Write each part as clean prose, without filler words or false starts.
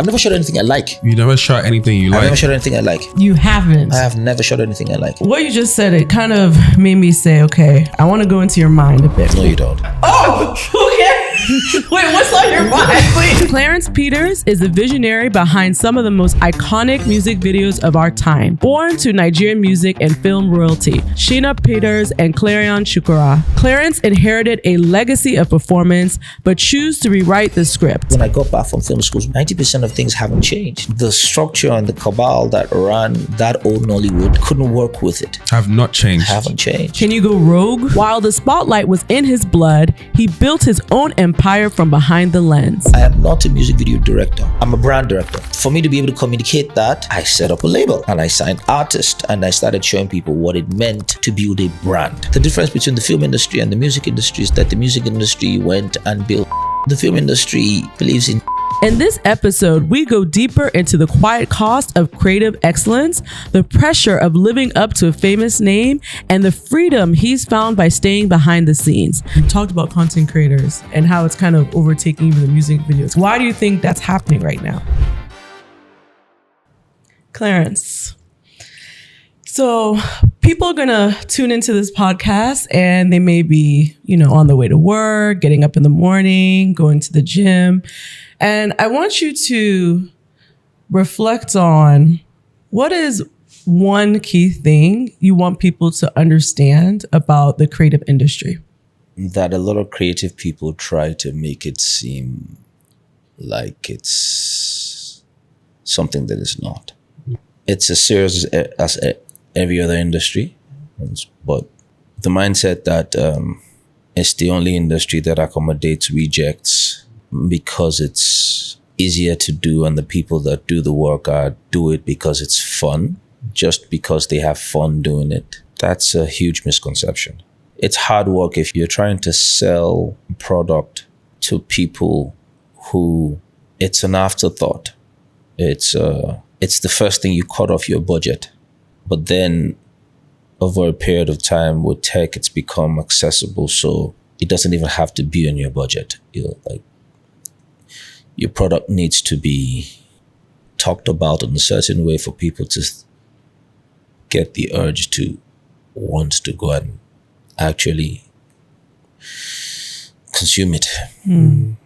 I've never shot anything I like. You never shot anything you like? I've never shot anything I like. You haven't? I have never shot anything I like. What you just said, it kind of made me say, okay, I want to go into your mind a bit. No, you don't. Oh, okay. Wait, what's on your mind, please? Clarence Peters is the visionary behind some of the most iconic music videos of our time. Born to Nigerian music and film royalty, Sheena Peters and Clarence Chika. Clarence inherited a legacy of performance, but chose to rewrite the script. When I got back from film schools, 90% of things haven't changed. The structure and the cabal that ran that old Nollywood couldn't work with it. Have not changed. Haven't changed. Can you go rogue? While the spotlight was in his blood, he built his own empire from behind the lens. I am not a music video director. I'm a brand director. For me to be able to communicate that, I set up a label and I signed artists and I started showing people what it meant to build a brand. The difference between the film industry and the music industry is that the music industry went and built. The film industry believes in. In this episode, we go deeper into the quiet cost of creative excellence, the pressure of living up to a famous name, and the freedom he's found by staying behind the scenes. We talked about content creators and how it's kind of overtaking even the music videos. Why do you think that's happening right now? Clarence. So people are going to tune into this podcast and they may be, on the way to work, getting up in the morning, going to the gym. And I want you to reflect on what is one key thing you want people to understand about the creative industry? That a lot of creative people try to make it seem like it's something that is not. It's as serious as every other industry, but the mindset that it's the only industry that accommodates rejects because it's easier to do, and the people that do the work do it because it's fun, just because they have fun doing it. That's a huge misconception. It's hard work if you're trying to sell product to people who it's an afterthought. It's the first thing you cut off your budget. But then over a period of time with tech, it's become accessible. So it doesn't even have to be on your budget. Your product needs to be talked about in a certain way for people to get the urge to want to go and actually consume it. And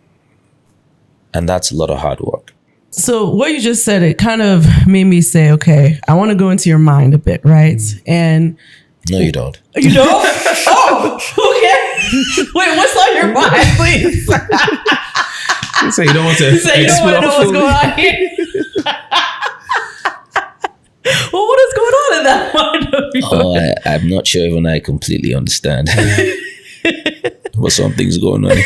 that's a lot of hard work. So what you just said, it kind of made me say, okay, I want to go into your mind a bit, right? And no, you don't. You don't? Oh, okay. Wait, what's on your mind, please? You say you don't want to. You say you don't want to know what's going on here. Well, what is going on in that mind of yours? Oh, I'm not sure even I completely understand. But something's going on.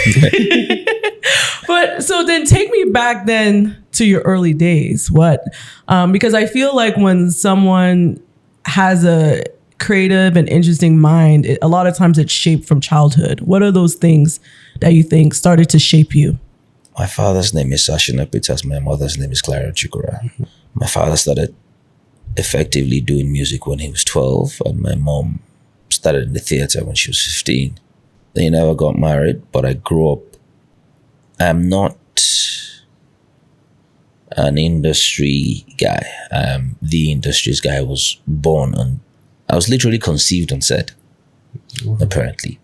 But so then take me back then to your early days. What? Because I feel like when someone has a creative and interesting mind, a lot of times it's shaped from childhood. What are those things that you think started to shape you? My father's name is Sheena Peters. My mother's name is Clarence Chika. My father started effectively doing music when he was 12, and my mom started in the theater when she was 15. They never got married, but I grew up. I'm not an industry guy. I am the industry's guy. I was born on, I was literally conceived on set, apparently.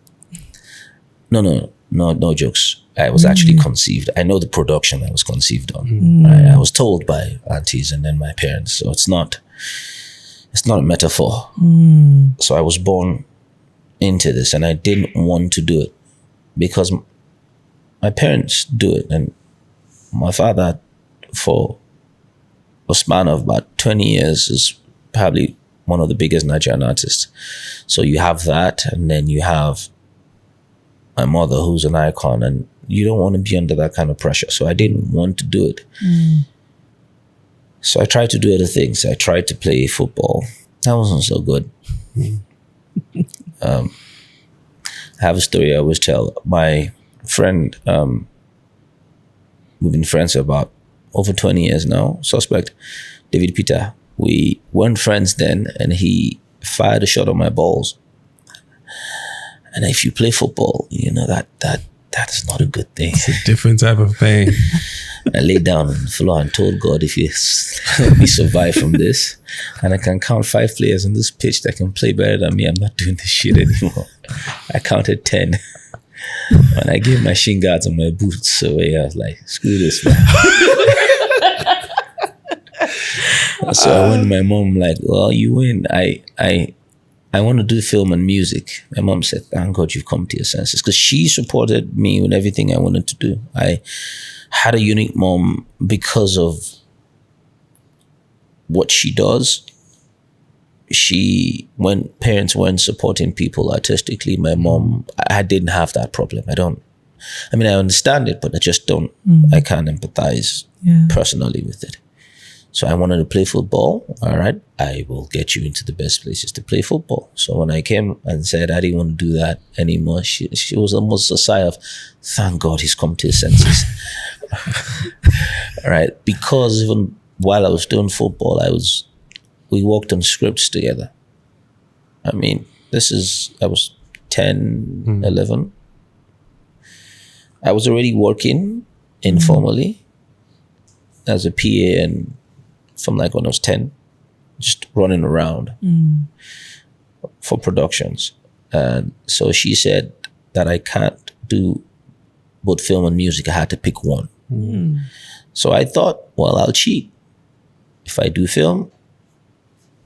No jokes. I was actually conceived. I know the production I was conceived on. Right? I was told by aunties and then my parents. So it's not a metaphor. So I was born into this and I didn't want to do it because my parents do it. And my father, for a span of about 20 years, is probably one of the biggest Nigerian artists. So you have that, and then you have my mother, who's an icon, and you don't want to be under that kind of pressure. So I didn't want to do it. So I tried to do other things. I tried to play football. That wasn't so good. I have a story I always tell. My friend, we've been friends for about over 20 years now, suspect, David Peter. We weren't friends then, and he fired a shot on my balls. And if you play football, you know that is not a good thing. It's a different type of pain. I laid down on the floor and told God, if you help me survive from this, and I can count 5 players on this pitch that can play better than me, I'm not doing this shit anymore. I counted 10. When I gave my shin guards and my boots away, I was like, screw this, man. So I went to my mom like, well, you win. I want to do film and music. My mom said, thank God you've come to your senses. Because she supported me with everything I wanted to do. I had a unique mom because of what she does. When parents weren't supporting people artistically, my mom, I didn't have that problem. I understand it, but I just don't, I can't empathize personally with it. So I wanted to play football. All right, I will get you into the best places to play football. So when I came and said I didn't want to do that anymore, she was almost a sigh of, thank God he's come to his senses. All right, because even while I was doing football, we worked on scripts together. I was 10, 11. I was already working informally as a PA and from like when I was 10, just running around for productions. And so she said that I can't do both film and music. I had to pick one. So I thought, well, I'll cheat. If I do film,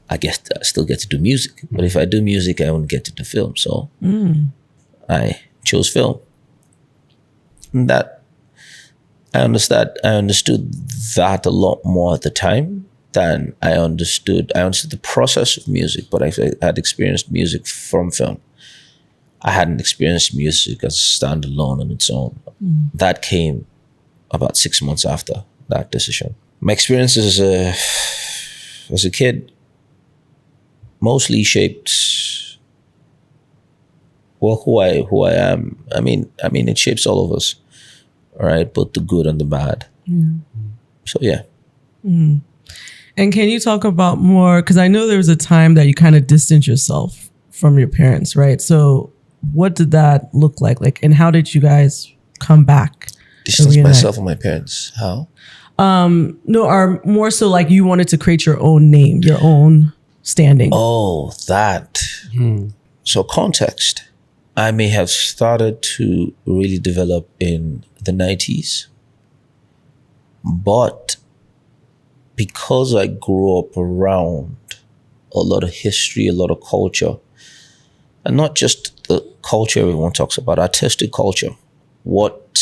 I guess I still get to do music. But if I do music, I won't get to do film. So I chose film. And that I understood that a lot more at the time than I understood. I understood the process of music, but I had experienced music from film. I hadn't experienced music as a standalone on its own. That came about 6 months after that decision. My experiences as a kid mostly shaped who I am. I mean, it shapes all of us. All right, both the good and the bad. So yeah. And can you talk about more, because I know there was a time that you kind of distanced yourself from your parents, right? So what did that look like? And how did you guys come back? Distance myself from my parents. How? No, or more so like you wanted to create your own name, your own standing. Oh, that. So context. I may have started to really develop in the 90s, but because I grew up around a lot of history, a lot of culture, and not just the culture everyone talks about, artistic culture, what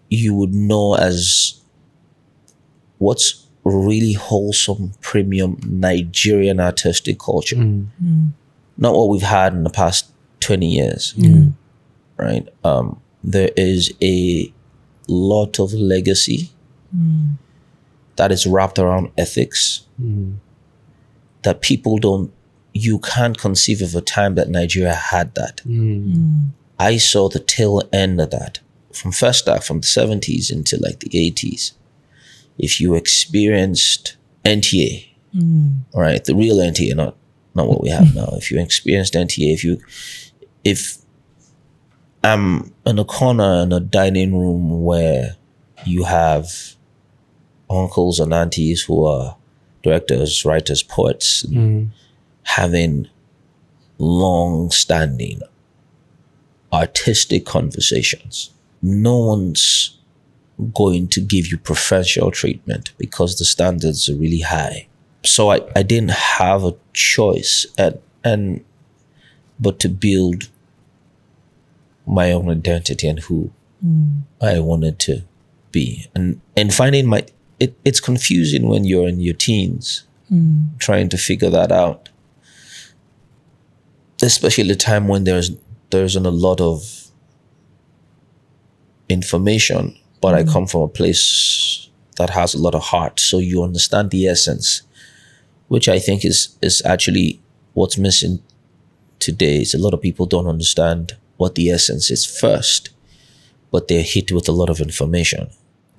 you would know as what's really wholesome, premium Nigerian artistic culture. Not what we've had in the past 20 years, right? There is a lot of legacy that is wrapped around ethics that you can't conceive of a time that Nigeria had that. I saw the tail end of that from the 70s into like the 80s. If you experienced NTA, right, the real NTA, not what we have now. If you experienced NTA, if I'm in a corner in a dining room where you have uncles and aunties who are directors, writers, poets, having long-standing artistic conversations, no one's going to give you preferential treatment because the standards are really high. So I didn't have a choice but to build my own identity and who I wanted to be. And finding it's confusing when you're in your teens, trying to figure that out. Especially the time when there isn't a lot of information, but I come from a place that has a lot of heart. So you understand the essence, which I think is actually what's missing today. Is a lot of people don't understand what the essence is first, but they're hit with a lot of information.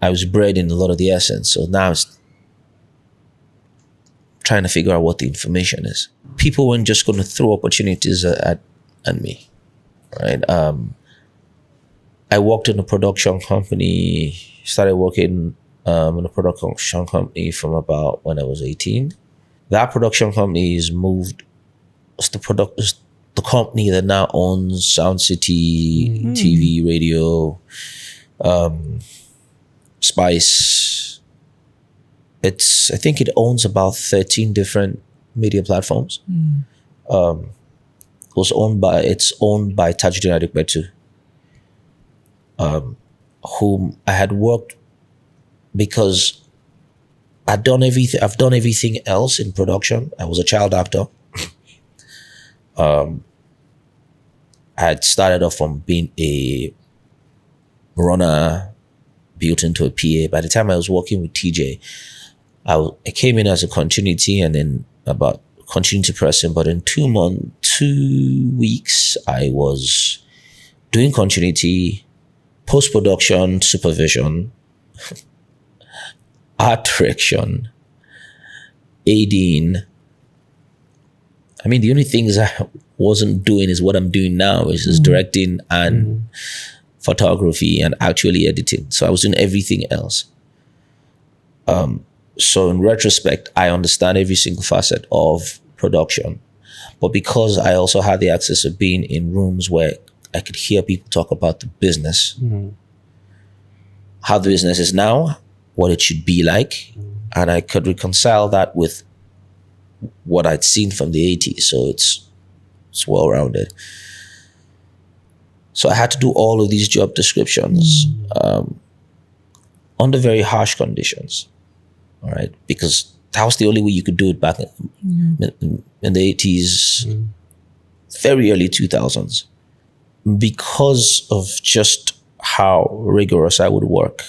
I was bred in a lot of the essence, so now it's trying to figure out what the information is. People weren't just going to throw opportunities at me, right? I worked in a production company, started working in a production company from about when I was 18. That production company is moved, it's the company that now owns Sound City, TV, radio, Spice. I think it owns about 13 different media platforms. It's owned by Tajuddin Adikbetu, whom I had worked because I've done everything else in production. I was a child actor. I had started off from being a runner, built into a PA. By the time I was working with TJ, I came in as a continuity and then about continuity person. But in 2 weeks, I was doing continuity, post-production supervision, art direction, ADing. I mean, the only things I wasn't doing is what I'm doing now, which is directing and photography and actually editing. So I was doing everything else. So in retrospect, I understand every single facet of production. But because I also had the access of being in rooms where I could hear people talk about the business, how the business is now, what it should be like, and I could reconcile that with what I'd seen from the 80s. So it's well-rounded. So I had to do all of these job descriptions under very harsh conditions, all right? Because that was the only way you could do it back in the 80s, very early 2000s. Because of just how rigorous I would work,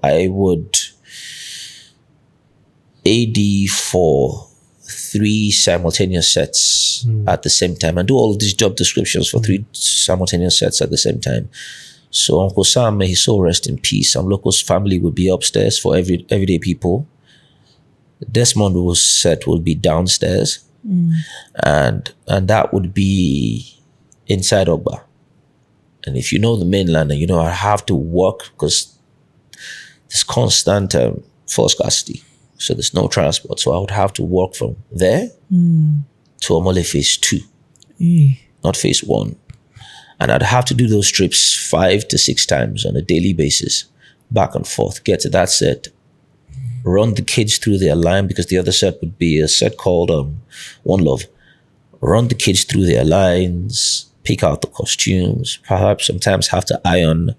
I would AD for 3 simultaneous sets at the same time and do all of these job descriptions for 3 simultaneous sets at the same time. So Uncle Sam, may his soul rest in peace. Sam Loco's family would be upstairs for everyday people. Desmond's set would be downstairs, and that would be inside Ogba. And if you know the mainland, and you know I have to work because there's constant fuel scarcity. So there's no transport. So I would have to walk from there to Omole phase 2, not phase 1. And I'd have to do those trips 5 to 6 times on a daily basis, back and forth, get to that set, run the kids through their line, because the other set would be a set called One Love. Run the kids through their lines, pick out the costumes, perhaps sometimes have to iron,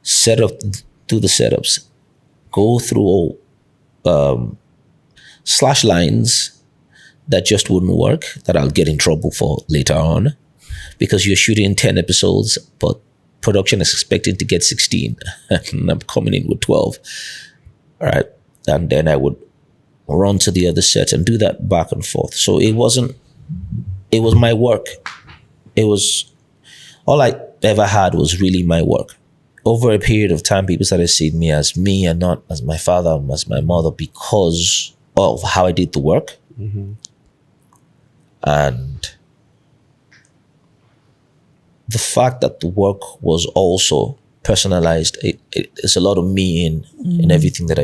do the setups, go through slash lines that just wouldn't work, that I'll get in trouble for later on, because you're shooting 10 episodes, but production is expecting to get 16, and I'm coming in with 12. All right. And then I would run to the other set and do that back and forth. So it was my work. It was, all I ever had was really my work. Over a period of time, people started seeing me and not as my father, as my mother, because of how I did the work. And the fact that the work was also personalized, it's a lot of me in everything that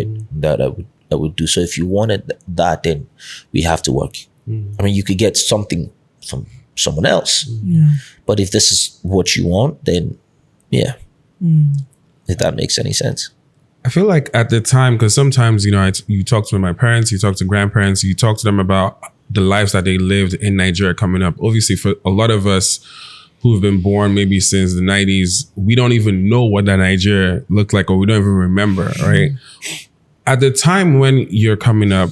I would do. So if you wanted that, then we have to work. I mean, you could get something from someone else, but if this is what you want, then if that makes any sense. I feel like at the time, because sometimes, you talk to my parents, you talk to grandparents, you talk to them about the lives that they lived in Nigeria coming up. Obviously, for a lot of us who've been born maybe since the 90s, we don't even know what that Nigeria looked like, or we don't even remember, right? At the time when you're coming up,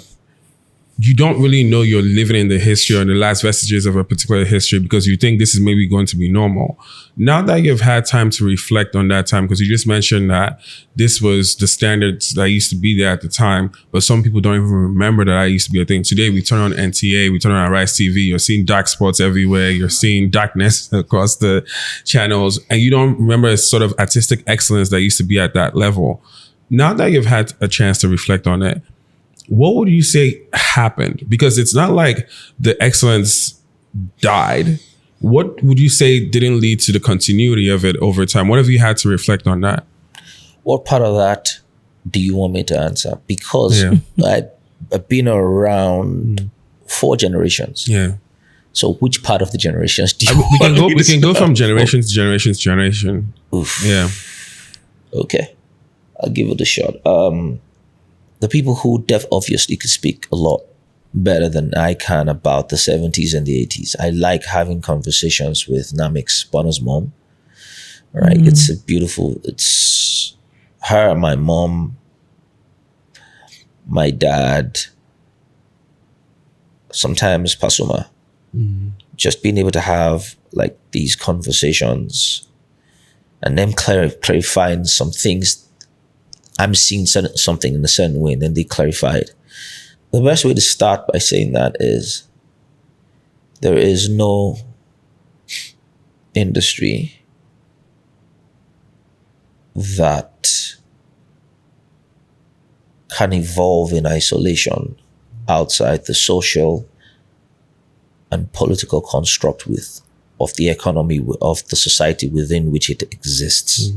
you don't really know you're living in the history or the last vestiges of a particular history, because you think this is maybe going to be normal. Now that you've had time to reflect on that time, because you just mentioned that this was the standards that used to be there at the time, but some people don't even remember that used to be a thing. Today, we turn on NTA, we turn on Rise TV, you're seeing dark spots everywhere, you're seeing darkness across the channels, and you don't remember a sort of artistic excellence that used to be at that level. Now that you've had a chance to reflect on it, what would you say happened? Because it's not like the excellence died. What would you say didn't lead to the continuity of it over time? What have you had to reflect on that? What part of that do you want me to answer? Because I've been around 4 generations. Yeah. So which part of the generations do you we can want go? me We to can go start? from generation to generation to generation. Oof. Yeah. Okay, I'll give it a shot. The people who obviously could speak a lot better than I can about the 70s and the 80s. I like having conversations with Namix, Bonner's mom. Right, it's it's her, my mom, my dad, sometimes Pasuma. Just being able to have like these conversations and them clarifying some things. I'm seeing something in a certain way, and then they clarify it. The best way to start by saying that is there is no industry that can evolve in isolation outside the social and political construct of the economy, of the society within which it exists.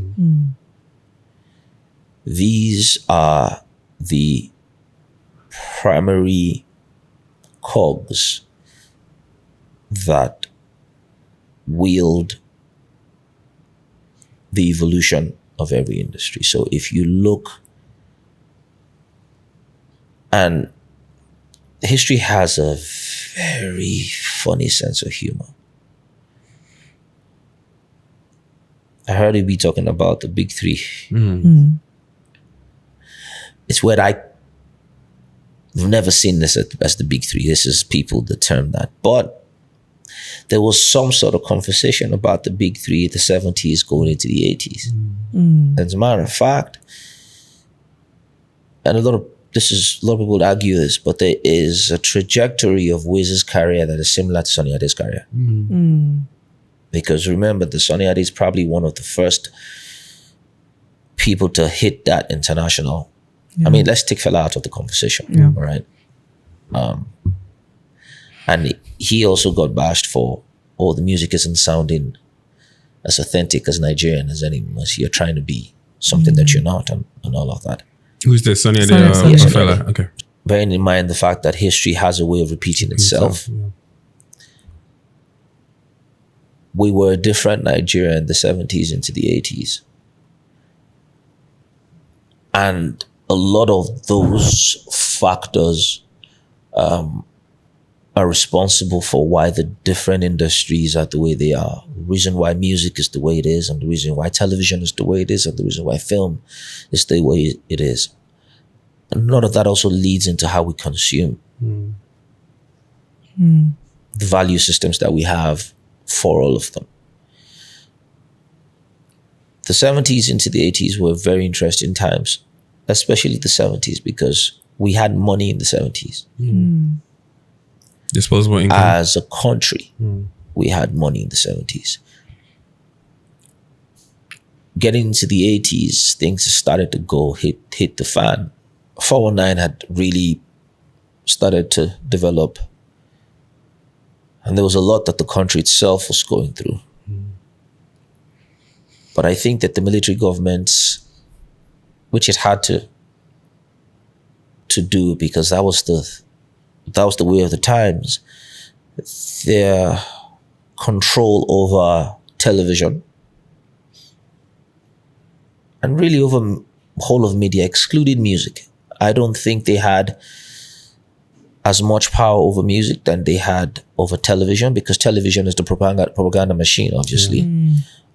These are the primary cogs that wield the evolution of every industry. So if you look, and history has a very funny sense of humor. I heard you be talking about the big 3. It's where I've never seen this as the big 3. This is people that term that. But there was some sort of conversation about the big 3 in the 70s going into the 80s. As a matter of fact, and a lot of people would argue this, but there is a trajectory of Wiz's career that is similar to Sunny Ade's career. Because remember, the Sunny Ade is probably one of the first people to hit that international. I mean, let's take Fela out of the conversation, all right? And he also got bashed for, the music isn't sounding as authentic as Nigerian as anyone. You're trying to be something that you're not, and all of that. Who's this? Sunny Ade Yes, Fela? Okay. Bearing in mind the fact that history has a way of repeating itself. We were a different Nigeria in the 70s into the 80s. And a lot of those factors are responsible for why the different industries are the way they are. The reason why music is the way it is, and the reason why television is the way it is, and the reason why film is the way it is. And a lot of that also leads into how we consume. The value systems that we have for all of them. The 70s into the 80s were very interesting times, especially the 70s, because we had money in the 70s. Disposable income. As a country, we had money in the 70s. Getting into the 80s, things started to hit the fan. 419 had really started to develop. And there was a lot that the country itself was going through. But I think that the military governments, which it had to do, because that was the way of the times, their control over television and really over whole of media, excluding music. I don't think they had as much power over music than they had over television, because television is the propaganda machine, obviously.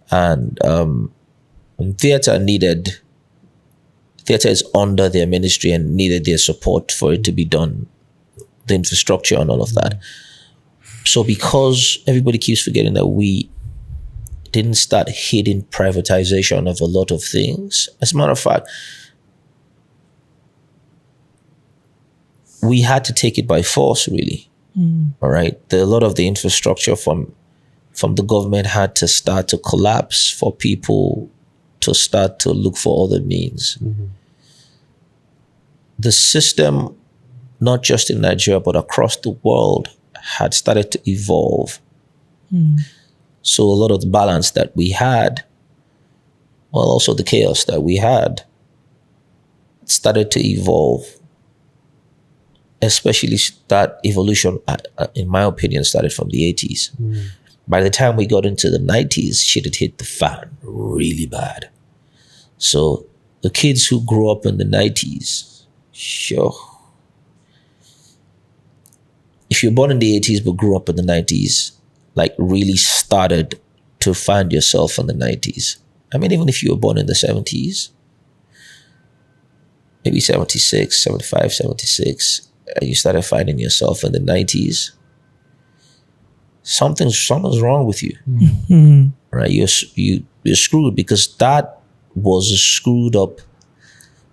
And theater is under their ministry and needed their support for it to be done, the infrastructure and all of that. So because everybody keeps forgetting that we didn't start hitting privatization of a lot of things. As a matter of fact, we had to take it by force, really. All right. A lot of the infrastructure from the government had to start to collapse for people to start to look for other means. The system, not just in Nigeria, but across the world, had started to evolve So a lot of the balance that we had, well, also the chaos that we had, started to evolve. Especially that evolution, in my opinion, started from the 80s. By the time we got into the 90s, shit had hit the fan really bad. So the kids who grew up in the 90s, sure. If you're born in the 80s but grew up in the 90s, like really started to find yourself in the 90s. I mean, even if you were born in the 70s, maybe 76, 75, 76, and you started finding yourself in the 90s, something's wrong with you. Right? You're screwed, because that was a screwed up,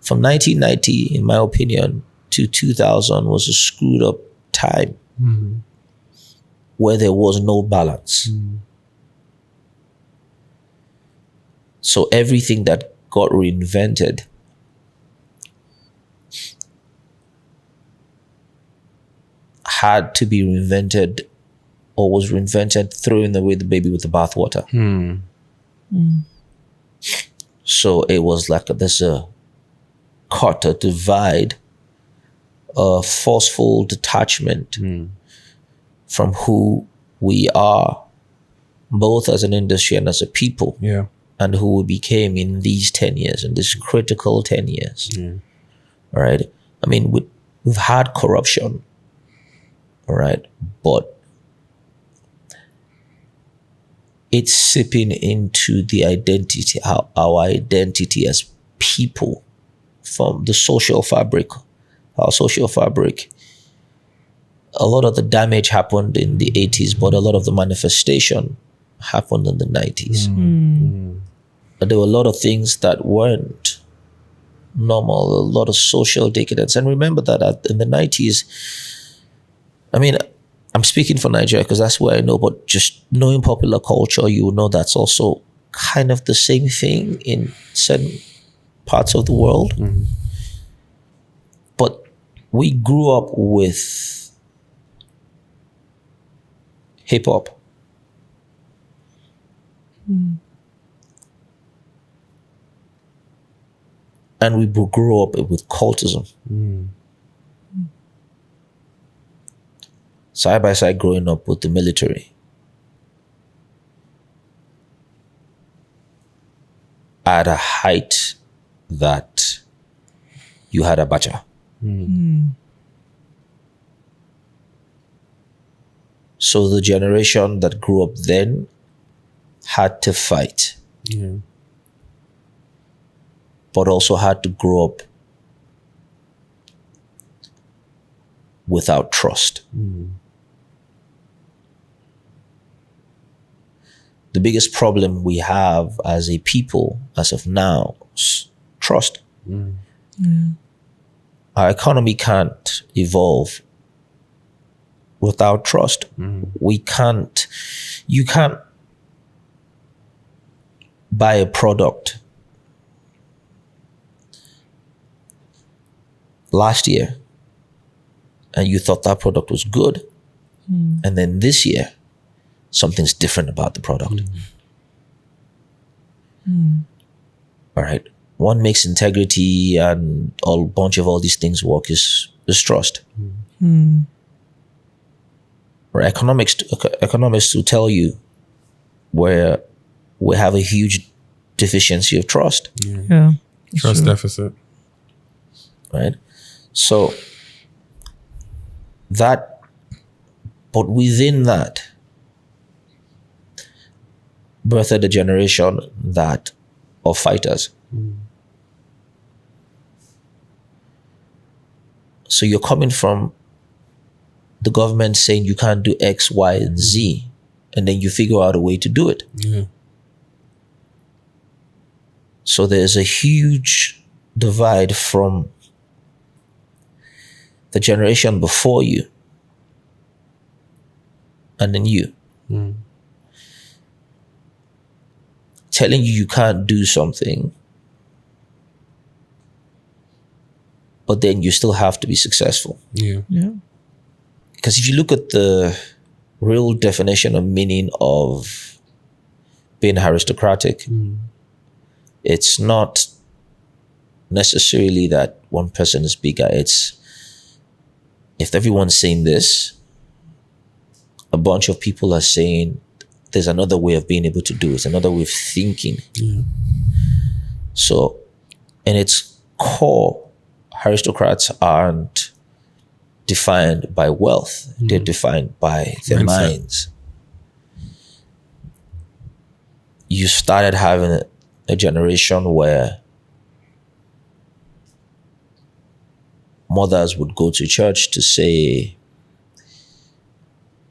from 1990, in my opinion, to 2000 was a screwed up time where there was no balance. So everything that got reinvented had to be reinvented, or was reinvented throwing away the baby with the bathwater. So it was like there's a cut, a divide, a forceful detachment from who we are, both as an industry and as a people. Yeah. And who we became in these 10 years, in this critical 10 years. All right. I mean, we've had corruption. All right. But it's seeping into the identity, our identity as people, from the social fabric, our social fabric. A lot of the damage happened in the 80s, but a lot of the manifestation happened in the 90s. There were a lot of things that weren't normal, a lot of social decadence. And remember that in the 90s, I mean, I'm speaking for Nigeria because that's where I know, but just knowing popular culture, you will know that's also kind of the same thing in certain parts of the world. But we grew up with hip hop. And we grew up with cultism. Side by side, growing up with the military. At a height that you had Abacha. So the generation that grew up then had to fight. But also had to grow up without trust. The biggest problem we have as a people, as of now, is trust. Our economy can't evolve without trust. You can't buy a product last year and you thought that product was good, and then this year something's different about the product. All right, what makes integrity and a bunch of all these things work is trust. Or economists will tell you where we have a huge deficiency of trust. Trust deficit. Right? So that, but within that, birthed a generation that of fighters. So you're coming from the government saying you can't do X, Y, and Z, and then you figure out a way to do it. So there's a huge divide from the generation before you and then you. Telling you can't do something, but then you still have to be successful. Because if you look at the real definition of meaning of being aristocratic. It's not necessarily that one person is bigger. It's if everyone's saying this, a bunch of people are saying there's another way of being able to do it, another way of thinking. So in its core, aristocrats aren't defined by wealth. They're defined by their minds. You started having a generation where mothers would go to church to say,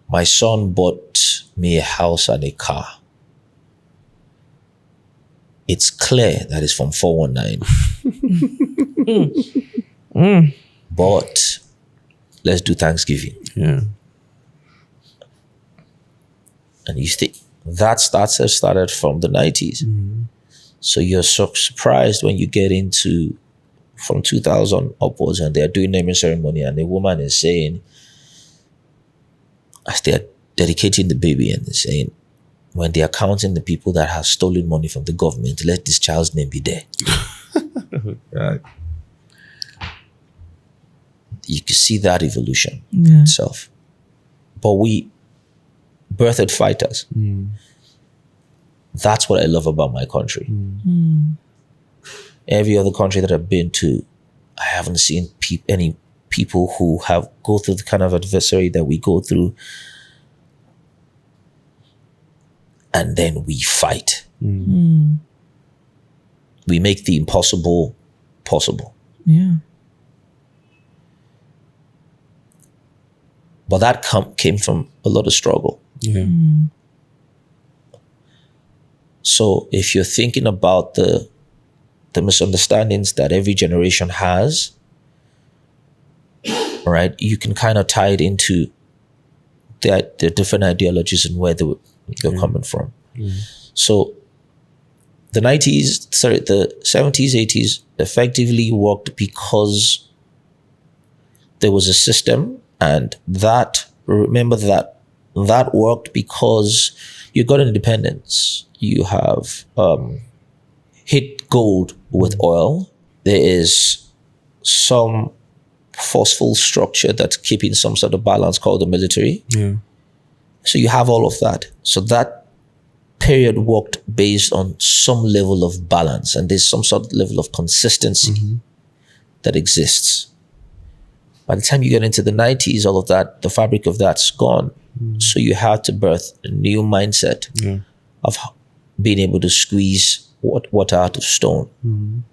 my son bought me a house and a car. It's clear that it's from 419. But let's do Thanksgiving. Yeah. And you think that started from the 90s. So you're so surprised when you get into from 2000 upwards and they're doing naming ceremony and the woman is saying, as they're dedicating the baby and they're saying, when they are counting the people that have stolen money from the government, let this child's name be there. Right. You can see that evolution itself. But we birthed fighters. That's what I love about my country. Every other country that I've been to, I haven't seen any people who have go through the kind of adversary that we go through, and then we fight. We make the impossible possible. Yeah. But that came from a lot of struggle. Yeah. So if you're thinking about the misunderstandings that every generation has, right, you can kind of tie it into the different ideologies and where they're coming from. So the 70s, 80s effectively worked because there was a system, and remember that worked because you got independence. You have hit gold with oil. There is some forceful structure that's keeping some sort of balance called the military. Yeah. So you have all of that. So that period worked based on some level of balance, and there's some sort of level of consistency that exists. By the time you get into the 90s, all of that, the fabric of that's gone. So you have to birth a new mindset of being able to squeeze water out of stone.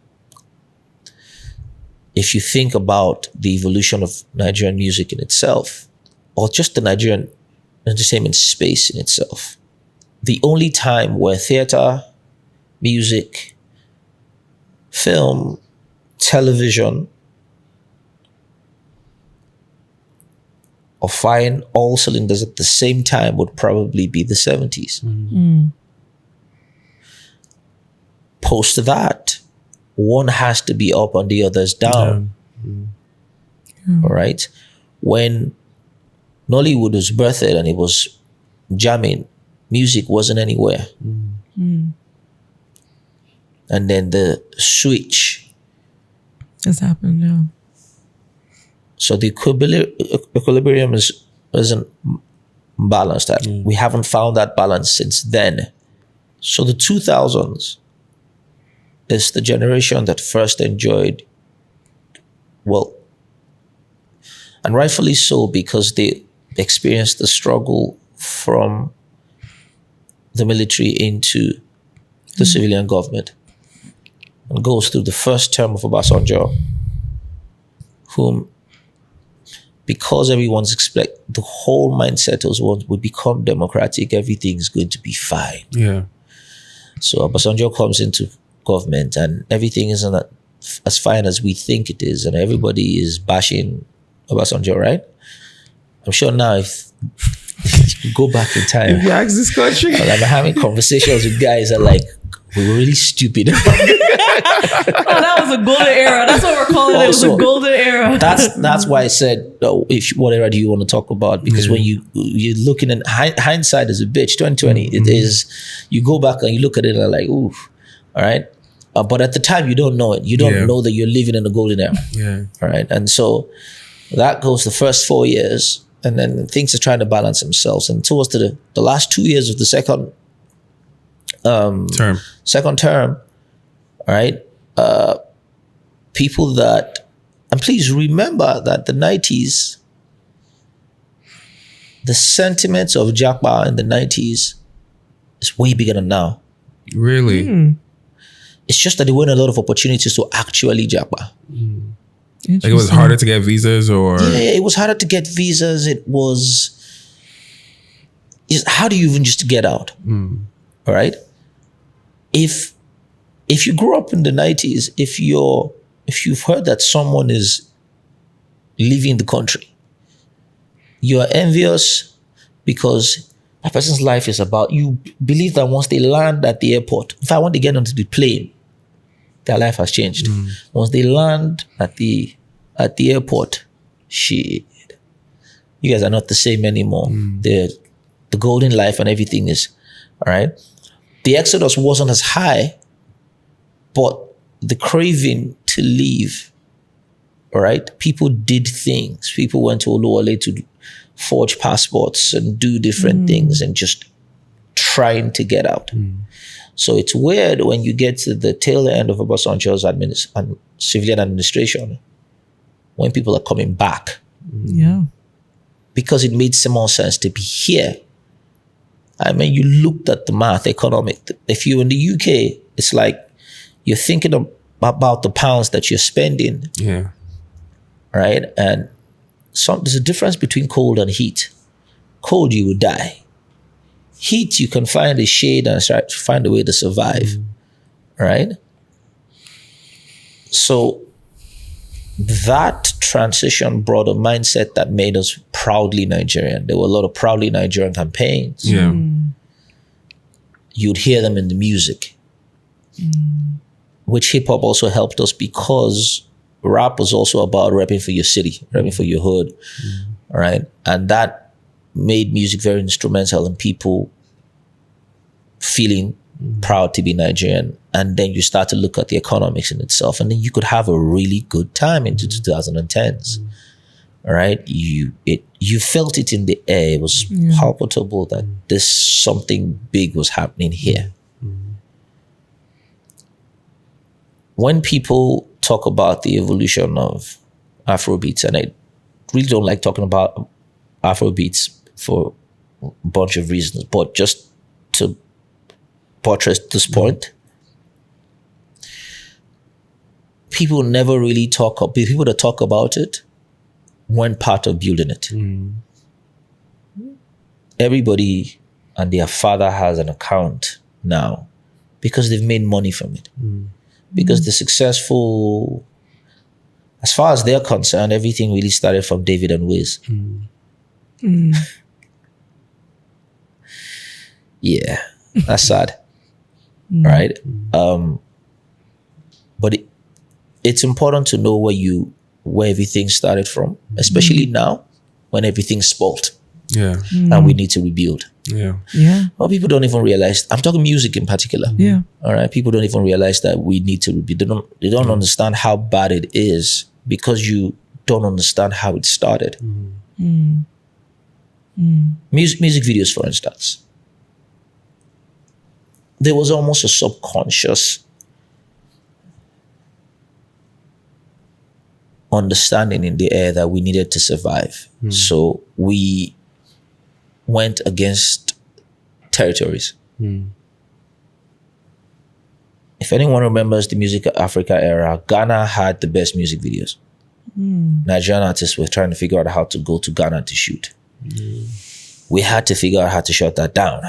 If you think about the evolution of Nigerian music in itself, or just the Nigerian entertainment space in itself, the only time where theater, music, film, television are firing all cylinders at the same time would probably be the 70s. Post that, one has to be up and the other's down. All right? When Nollywood was birthed and it was jamming, music wasn't anywhere. And then the switch Has happened, yeah. So the equilibrium isn't balanced. We haven't found that balance since then. So the 2000s is the generation that first enjoyed, well, and rightfully so, because they experienced the struggle from the military into the civilian government, and goes through the first term of Obasanjo, whom, because everyone's the whole mindset was once we become democratic, everything's going to be fine. Yeah. So Obasanjo comes into government and everything isn't as fine as we think it is, and everybody is bashing Obasanjo, right? I'm sure now if you go back in time, If you ask this country, I'm having conversations with guys that are like, We were really stupid. Oh, that was a golden era. That's what we're calling it. It was a golden era. That's why I said, what era do you want to talk about? Because when you're looking in hindsight is a bitch. 2020, it is. You go back and you look at it and like, ooh, all right. But at the time, you don't know it. You don't know that you're living in a golden era. Yeah. All right. And so that goes the first 4 years, and then things are trying to balance themselves. And towards the last 2 years of the second term, all right, people that, and please remember that the 90s, the sentiments of Japa in the 90s is way bigger than now. Really? It's just that there weren't a lot of opportunities to actually Japa. Like it was harder to get visas, or? Yeah, it was harder to get visas. It was, how do you even just get out? All right? If you grew up in the 90s, if you've heard that someone is leaving the country, you're envious because a person's life is about, you believe that once they land at the airport, if I want to get onto the plane, their life has changed. Once they land at the airport, shit, you guys are not the same anymore. The golden life and everything is, all right? The exodus wasn't as high, but the craving to leave, all right? People did things. People went to Oluwole to forge passports and do different things and just trying to get out. So it's weird when you get to the tail end of Obasanjo's civilian administration, when people are coming back. Yeah. Because it made some more sense to be here. I mean, you looked at the math, economic. If you're in the UK, it's like you're thinking about the pounds that you're spending. Yeah. Right? And there's a difference between cold and heat. Cold, you would die. Heat, you can find a shade and try to find a way to survive. Right? So that transition brought a mindset that made us proudly Nigerian. There were a lot of proudly Nigerian campaigns. Yeah. You'd hear them in the music, which hip hop also helped us, because rap was also about repping for your city, repping for your hood. All right. And that made music very instrumental in people feeling proud to be Nigerian. And then you start to look at the economics in itself, and then you could have a really good time into 2010s. All right. You felt it in the air. It was palpable that this something big was happening here. When people talk about the evolution of Afrobeats, and I really don't like talking about Afrobeats for a bunch of reasons, but just to buttress this point, people never really people that talk about it weren't part of building it. Everybody and their father has an account now because they've made money from it. Because the successful, as far as they're concerned, everything really started from David and Wiz. Yeah, that's sad. Right? But it's important to know where everything started from, especially now when everything's spoiled. Yeah. And we need to rebuild. Yeah. Yeah. Well, people don't even realize, I'm talking music in particular. Yeah. All right. People don't even realize that we need to rebuild. They don't understand how bad it is, because you don't understand how it started. Music videos, for instance. There was almost a subconscious understanding in the air that we needed to survive. So we went against territories. If anyone remembers the Music Africa era, Ghana had the best music videos. Nigerian artists were trying to figure out how to go to Ghana to shoot. We had to figure out how to shut that down.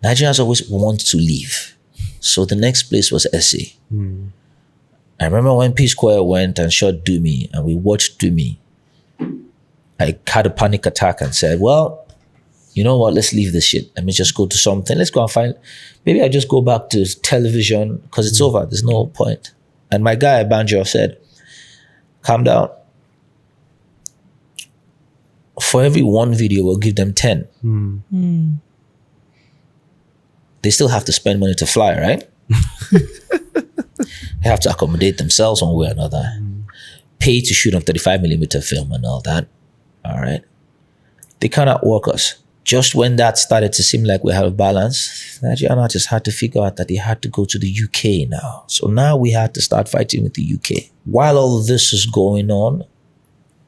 Nigerians always want to leave. So the next place was Eche. I remember when P Square went and shot Do Me, and we watched Do Me. I had a panic attack and said, well, you know what, let's leave this shit. Let me just go to something. Let's go and find, maybe I just go back to television because it's over. There's no point. And my guy, Banjo, said, calm down. For every one video, we'll give them 10. They still have to spend money to fly, right? They have to accommodate themselves one way or another. Pay to shoot on 35mm film and all that. All right. They cannot work us. Just when that started to seem like we have a balance, Nigerian artists had to figure out that they had to go to the UK now. So now we had to start fighting with the UK. While all of this is going on,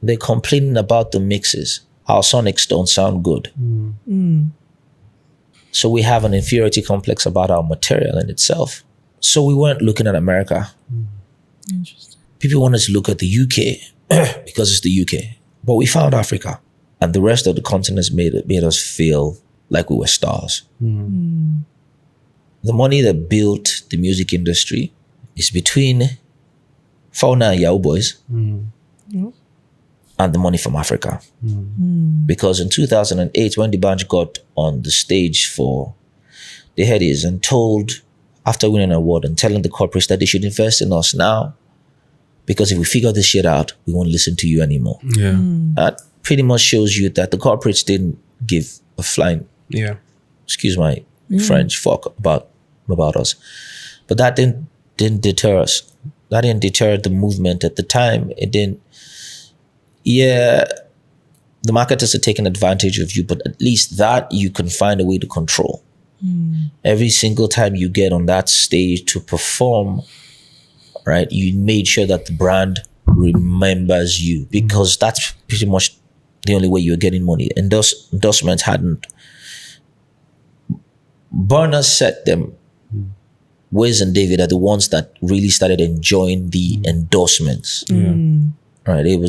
they're complaining about the mixes. Our sonics don't sound good. So we have an inferiority complex about our material in itself. So we weren't looking at America. Interesting. People wanted to look at the UK because it's the UK. But we found Africa. And the rest of the continents made us feel like we were stars. The money that built the music industry is between Fauna and Yahoo Boys and the money from Africa. Because in 2008, when D'banj got on the stage for the Headies and told, after winning an award and telling the corporates that they should invest in us now, because if we figure this shit out, we won't listen to you anymore. Yeah. That pretty much shows you that the corporates didn't give a flying, excuse my French, fuck about us. But that didn't deter us. That didn't deter the movement at the time. It didn't. Yeah, the marketers are taking advantage of you, but at least that you can find a way to control. Every single time you get on that stage to perform, right, you made sure that the brand remembers you, because that's pretty much the only way you're getting money. Endorsements hadn't. Burna set them. Wiz and David are the ones that really started enjoying the endorsements. Right, it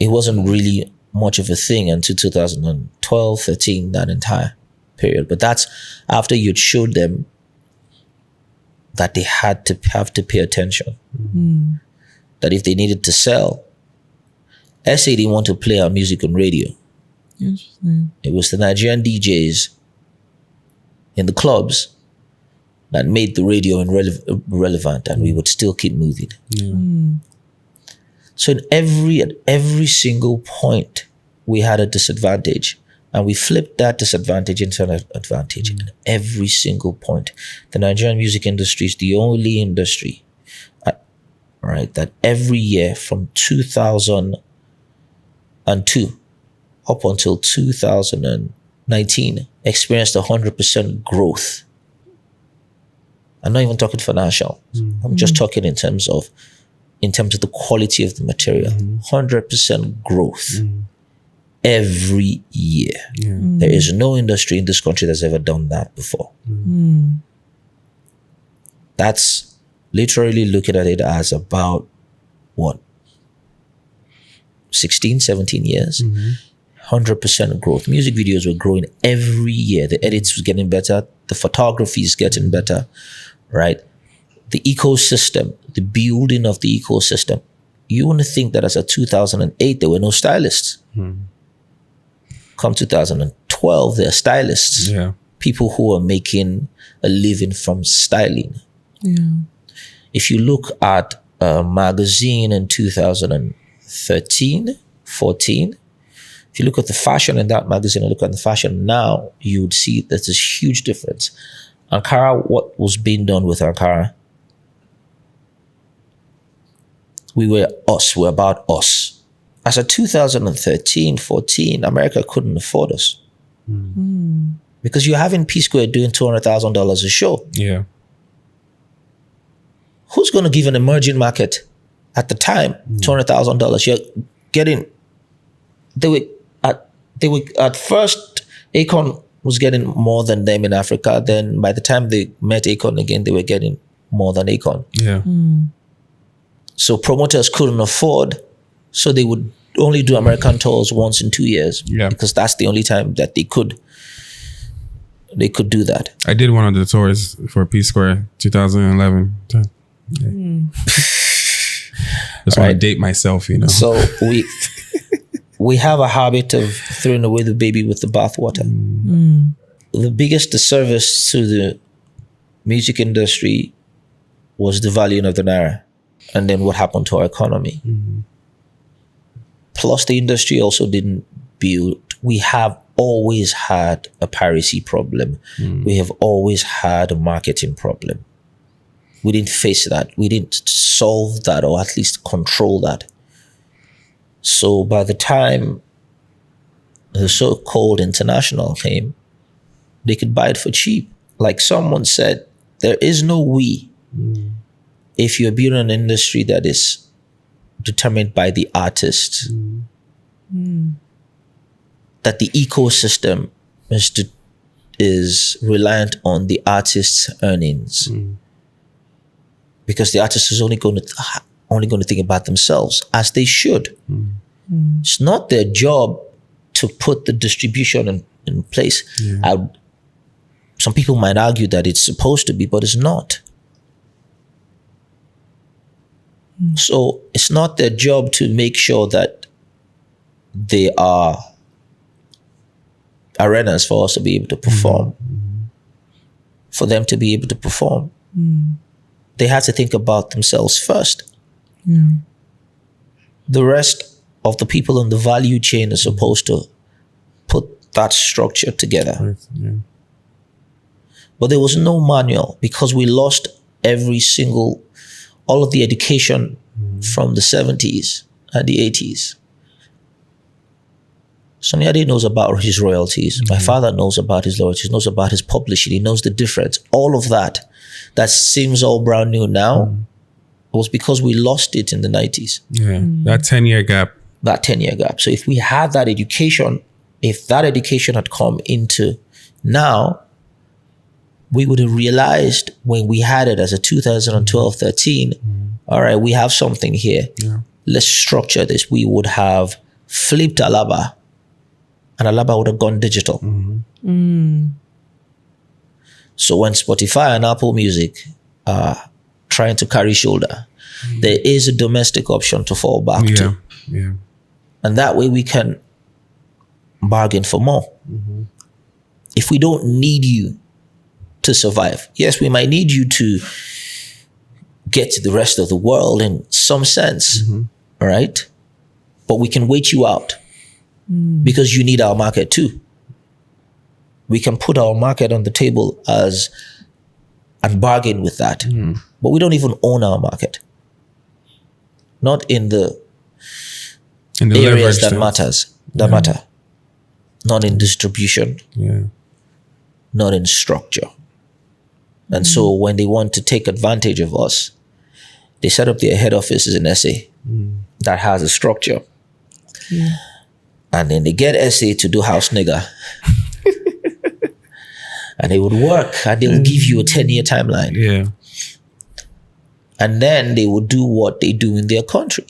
wasn't really much of a thing until 2012, 13, that entire period. But that's after you'd showed them that they had to have to pay attention. That if they needed to sell, Eche didn't want to play our music on radio. Interesting. It was the Nigerian DJs in the clubs that made the radio relevant, and we would still keep moving. So at every single point, we had a disadvantage, and we flipped that disadvantage into an advantage. At every single point, the Nigerian music industry is the only industry, right, that every year from 2002 up until 2019 experienced 100% growth. I'm not even talking financial. I'm just talking in terms of the quality of the material. 100% growth every year. There is no industry in this country that's ever done that before. That's literally looking at it as about, what, 16, 17 years? 100% growth. Music videos were growing every year. The edits was getting better. The photography is getting better, right? The ecosystem, the building of the ecosystem. You want to think that as of 2008, there were no stylists. Come 2012, there are stylists. People who are making a living from styling. If you look at a magazine in 2013, 14, if you look at the fashion in that magazine and look at the fashion now, you would see that there's a huge difference. Ankara, what was being done with Ankara? We were us. We're about us. As of 2013, 14, America couldn't afford us. Because you're having P Square doing $200,000 a show. Who's going to give an emerging market at the time $200,000? You're getting. They were at first, Akon was getting more than them in Africa. Then by the time they met Akon again, they were getting more than Akon. So promoters couldn't afford, so they would only do American tours once in 2 years. Because that's the only time that they could do that. I did one of the tours for P Square 2011. Just want to date myself, you know. So we have a habit of throwing away the baby with the bathwater. The biggest disservice to the music industry was the valuing of the naira, and then what happened to our economy. Plus, the industry also didn't build. We have always had a piracy problem. We have always had a marketing problem. We didn't face that. We didn't solve that, or at least control that. So by the time the so-called international came, they could buy it for cheap. Like someone said, there is no we if you're building an industry that is determined by the artist, that the ecosystem is reliant on the artist's earnings, because the artist is only going to think about themselves, as they should. It's not their job to put the distribution in place. Some people might argue that it's supposed to be, but it's not. So it's not their job to make sure that they are arenas for us to be able to perform, for them to be able to perform. They have to think about themselves first. The rest of the people on the value chain are supposed to put that structure together. But there was no manual, because we lost all of the education from the 70s and the 80s. Sonny Ade knows about his royalties. My father knows about his royalties, knows about his publishing. He knows the difference. All of that seems all brand new now, was because we lost it in the 90s. That 10-year gap. That 10-year gap. So if we had that education, if that education had come into now, we would have realized when we had it as a 2012-13, all right, we have something here. Let's structure this. We would have flipped Alaba, and Alaba would have gone digital. So when Spotify and Apple Music are trying to carry shoulder, there is a domestic option to fall back to. And that way we can bargain for more. If we don't need you to survive, yes, we might need you to get to the rest of the world in some sense, all right? But we can wait you out because you need our market too. We can put our market on the table and bargain with that. But we don't even own our market. Not in the areas that matter. Not in distribution. Not in structure. And so when they want to take advantage of us, they set up their head offices in SA that has a structure. And then they get SA to do house nigga. And they would work, and they'll give you a 10-year timeline. And then they would do what they do in their country.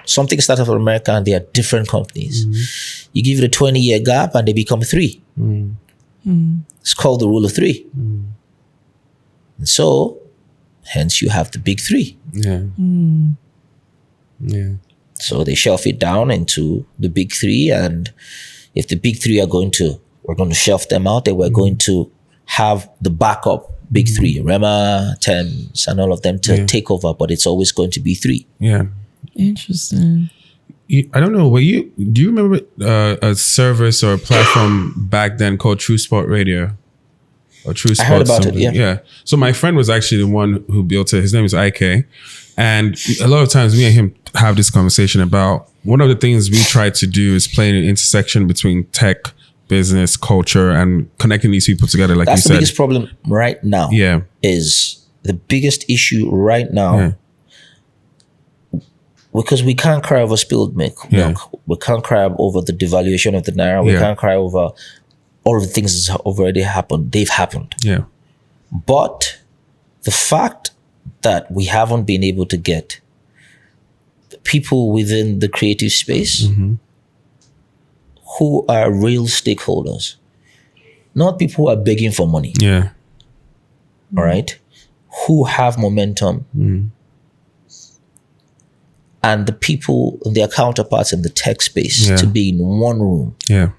Something started from America, and they are different companies. You give it a 20-year gap and they become 3. It's called the rule of 3. And so, hence you have the big 3. So they shelf it down into the big 3, and if the big 3 we're going to shelf them out, and we're going to have the backup big 3, Rema, Thames, and all of them to take over, but it's always going to be 3. Interesting. I don't know. Do you remember a service or a platform back then called True Sport Radio? Or True Sport? I heard about it, So my friend was actually the one who built it. His name is Eche. And a lot of times me and him have this conversation about one of the things we try to do is play an intersection between tech, business, culture, and connecting these people together, like That's you said. That's the biggest problem right now. Is the biggest issue right now. Because we can't cry over spilled milk. We can't cry over the devaluation of the naira. We can't cry over all of the things that have already happened. They've happened. But the fact that we haven't been able to get people within the creative space who are real stakeholders, not people who are begging for money. All right? Who have momentum. and the people, their counterparts in the tech space, Yeah. to be in one room Yeah.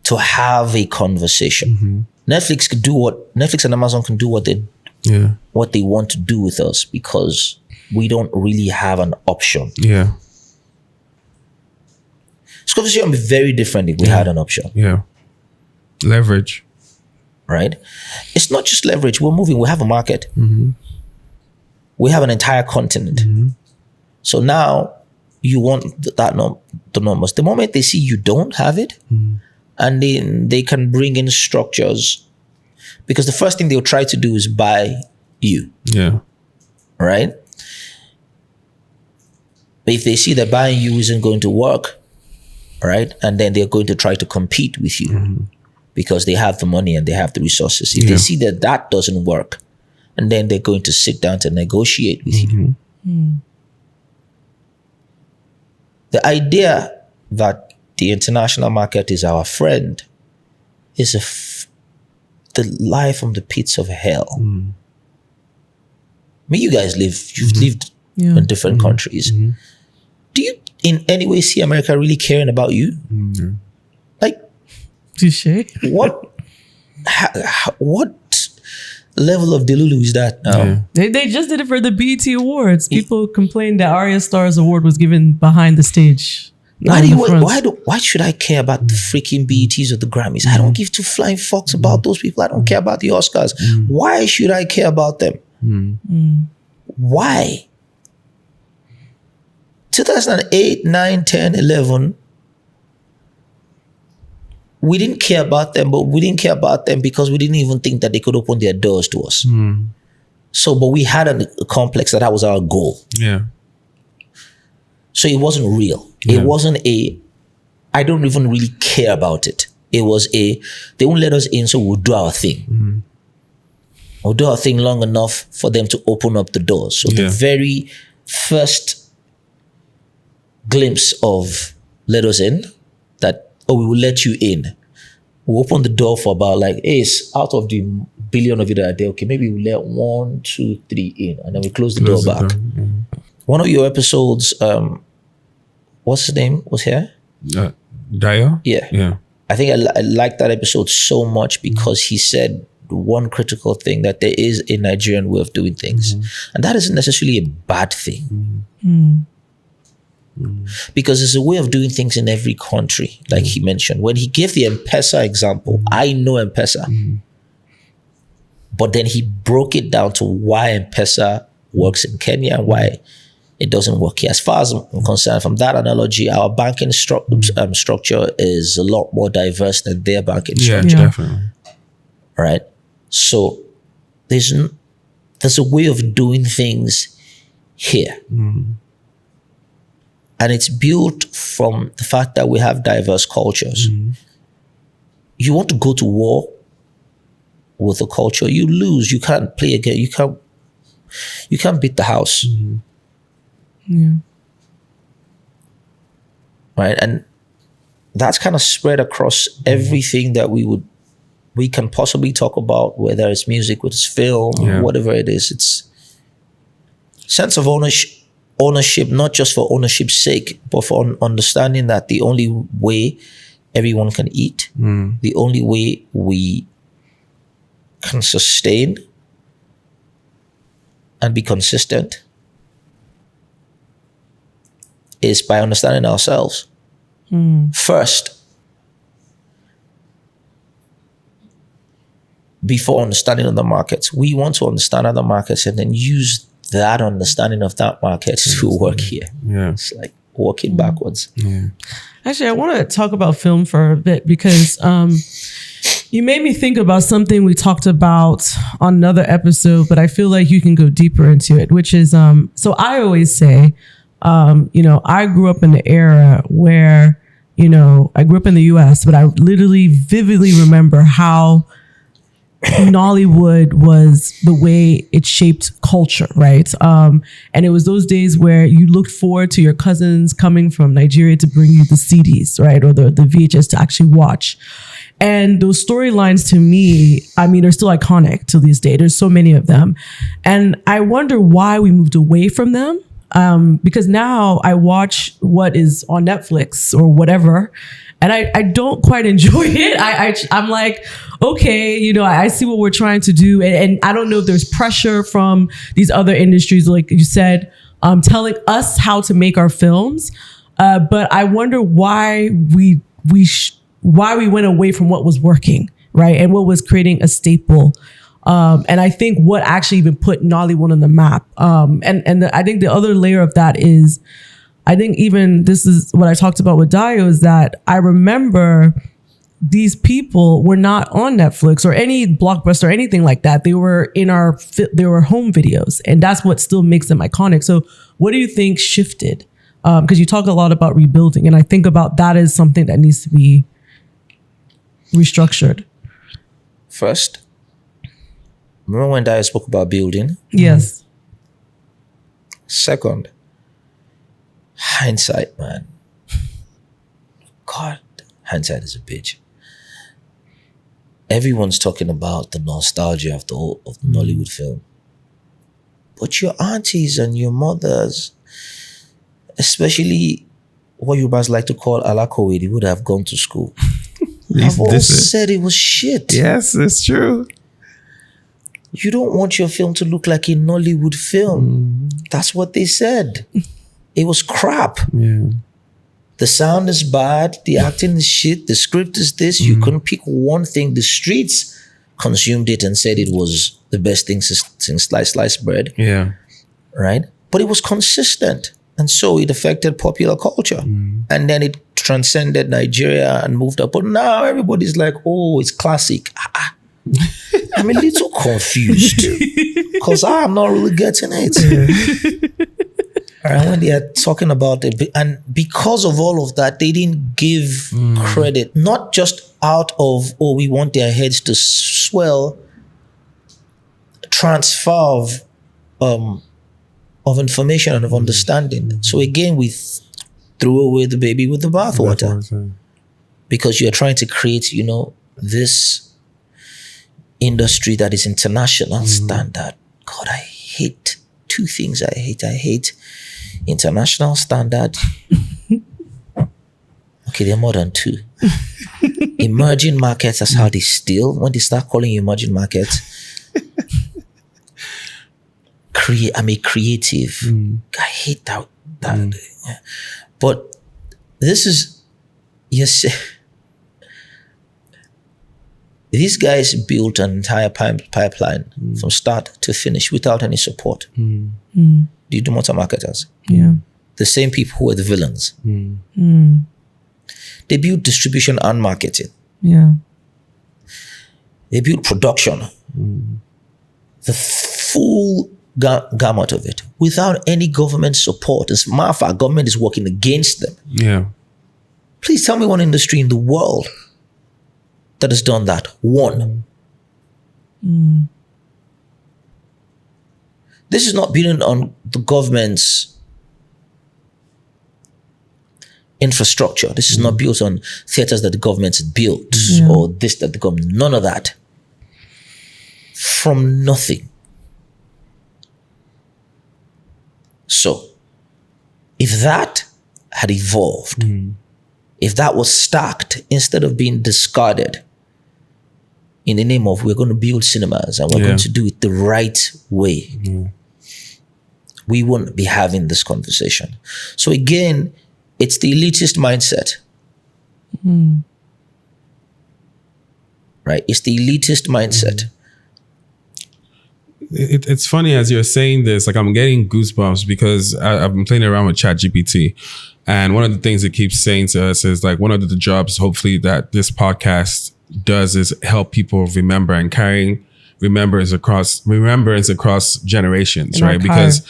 to have a conversation. Netflix and Amazon can do what they want to do with us, because we don't really have an option. Yeah. This conversation would be very different if we had an option. Yeah. Leverage. Right? It's not just leverage. We're moving. We have a market. We have an entire continent. So now you want the numbers. The moment they see you don't have it, and then they can bring in structures, because the first thing they'll try to do is buy you. Yeah. Right? But if they see that buying you isn't going to work, right, and then they're going to try to compete with you because they have the money and they have the resources. If they see that that doesn't work, and then they're going to sit down to negotiate with you. The idea that the international market is our friend is the lie from the pits of hell. I mean, you guys you've lived in different countries. Do you in any way see America really caring about you? Like, Touché. what level of delulu is that now? They just did it for the BET Awards. People complained that Arya Starr's award was given behind the stage. Why should I care about the freaking BETs or the Grammys? I don't give two flying fucks about those people. I don't care about the Oscars. Why should I care about them? Why? 2008, 9, 10, 11, we didn't care about them, but we didn't care about them because we didn't even think that they could open their doors to us. So, but we had a complex that was our goal. Yeah. So it wasn't real. Yeah. It wasn't I don't even really care about it. It was they won't let us in, so we'll do our thing. We'll do our thing long enough for them to open up the doors. So the very first glimpse of let us in, that, we will let you in. We'll open the door for about it's out of the billion of you that are there, okay, maybe we'll let 1, 2, 3 in, and then we close the door back. One of your episodes, what's his name, was here? Dio? Yeah. I think I liked that episode so much because he said one critical thing, that there is a Nigerian way of doing things. And that isn't necessarily a bad thing. Because there's a way of doing things in every country, like he mentioned. When he gave the M-Pesa example, I know M-Pesa. But then he broke it down to why M-Pesa works in Kenya and why it doesn't work here. As far as I'm concerned, from that analogy, our banking structure is a lot more diverse than their banking structure. Definitely. Right? So there's a way of doing things here. And it's built from the fact that we have diverse cultures. You want to go to war with a culture, you lose. You can't play again. You can't beat the house. Right? And that's kind of spread across everything that we can possibly talk about, whether it's music, whether it's film, whatever it is. It's sense of ownership, not just for ownership's sake, but for understanding that the only way everyone can eat, the only way we can sustain and be consistent is by understanding ourselves first, before understanding other markets. We want to understand other markets and then use that understanding of that market to work here. It's like working backwards. Actually, I want to talk about film for a bit because you made me think about something we talked about on another episode, but I feel like you can go deeper into it, which is, so I always say, I grew up in the era where, I grew up in the US, but I literally vividly remember how Nollywood was the way it shaped culture, right? And it was those days where you looked forward to your cousins coming from Nigeria to bring you the CDs, right? Or the VHS to actually watch. And those storylines to me, I mean, are still iconic to this day. There's so many of them. And I wonder why we moved away from them. Because now I watch what is on Netflix or whatever, and I don't quite enjoy it. I'm like, okay, you know, I see what we're trying to do. And I don't know if there's pressure from these other industries, like you said, telling us how to make our films. But I wonder why we went away from what was working, right? And what was creating a staple. And I think what actually even put Nollywood on the map. I think the other layer of that is, I think even this is what I talked about with Dio, is that I remember these people were not on Netflix or any Blockbuster or anything like that. They were they were home videos, and that's what still makes them iconic. So what do you think shifted? Because you talk a lot about rebuilding, and I think about that as something that needs to be restructured. First, remember when Dio spoke about building? Yes. Second, hindsight, man. God, hindsight is a bitch. Everyone's talking about the nostalgia of the Nollywood film. But your aunties and your mothers, especially what you guys like to call Alakowe, they would have gone to school. I've always said it was shit. Yes, it's true. You don't want your film to look like a Nollywood film. That's what they said. It was crap. Yeah. The sound is bad. The acting is shit. The script is this. You couldn't pick one thing. The streets consumed it and said it was the best thing since sliced bread. Yeah. Right? But it was consistent. And so it affected popular culture. And then it transcended Nigeria and moved up. But now everybody's like, oh, it's classic. I'm a little confused because I'm not really getting it. And when they are talking about it, and because of all of that, they didn't give credit, not just out of, oh, we want their heads to swell, transfer of information and of understanding. So again, we threw away the baby with the bathwater because you're trying to create, you know, this industry that is international standard. God, I hate two things. I hate international standard. Okay, there are more than two. Emerging markets, that's how they steal. When they start calling you emerging markets, I'm a creative. I hate that. But this is, yes, these guys built an entire pipeline from start to finish without any support. Do you do multi-marketers? Yeah. The same people who were the villains. They built distribution and marketing. Yeah. They built production. The full gamut of it without any government support. As a matter of fact, government is working against them. Yeah. Please tell me one industry in the world that has done that. One. This is not building on the government's infrastructure. This is not built on theaters that the government built or this that the government. None of that. From nothing. So, if that had evolved, if that was stacked instead of being discarded in the name of we're going to build cinemas and we're going to do it the right way, we wouldn't be having this conversation. So again, it's the elitist mindset. Right? It's the elitist mindset. It's funny as you're saying this, like I'm getting goosebumps because I've been playing around with ChatGPT. And one of the things it keeps saying to us is like one of the jobs, hopefully, that this podcast does is help people remember and carrying remembrance across generations, right? Because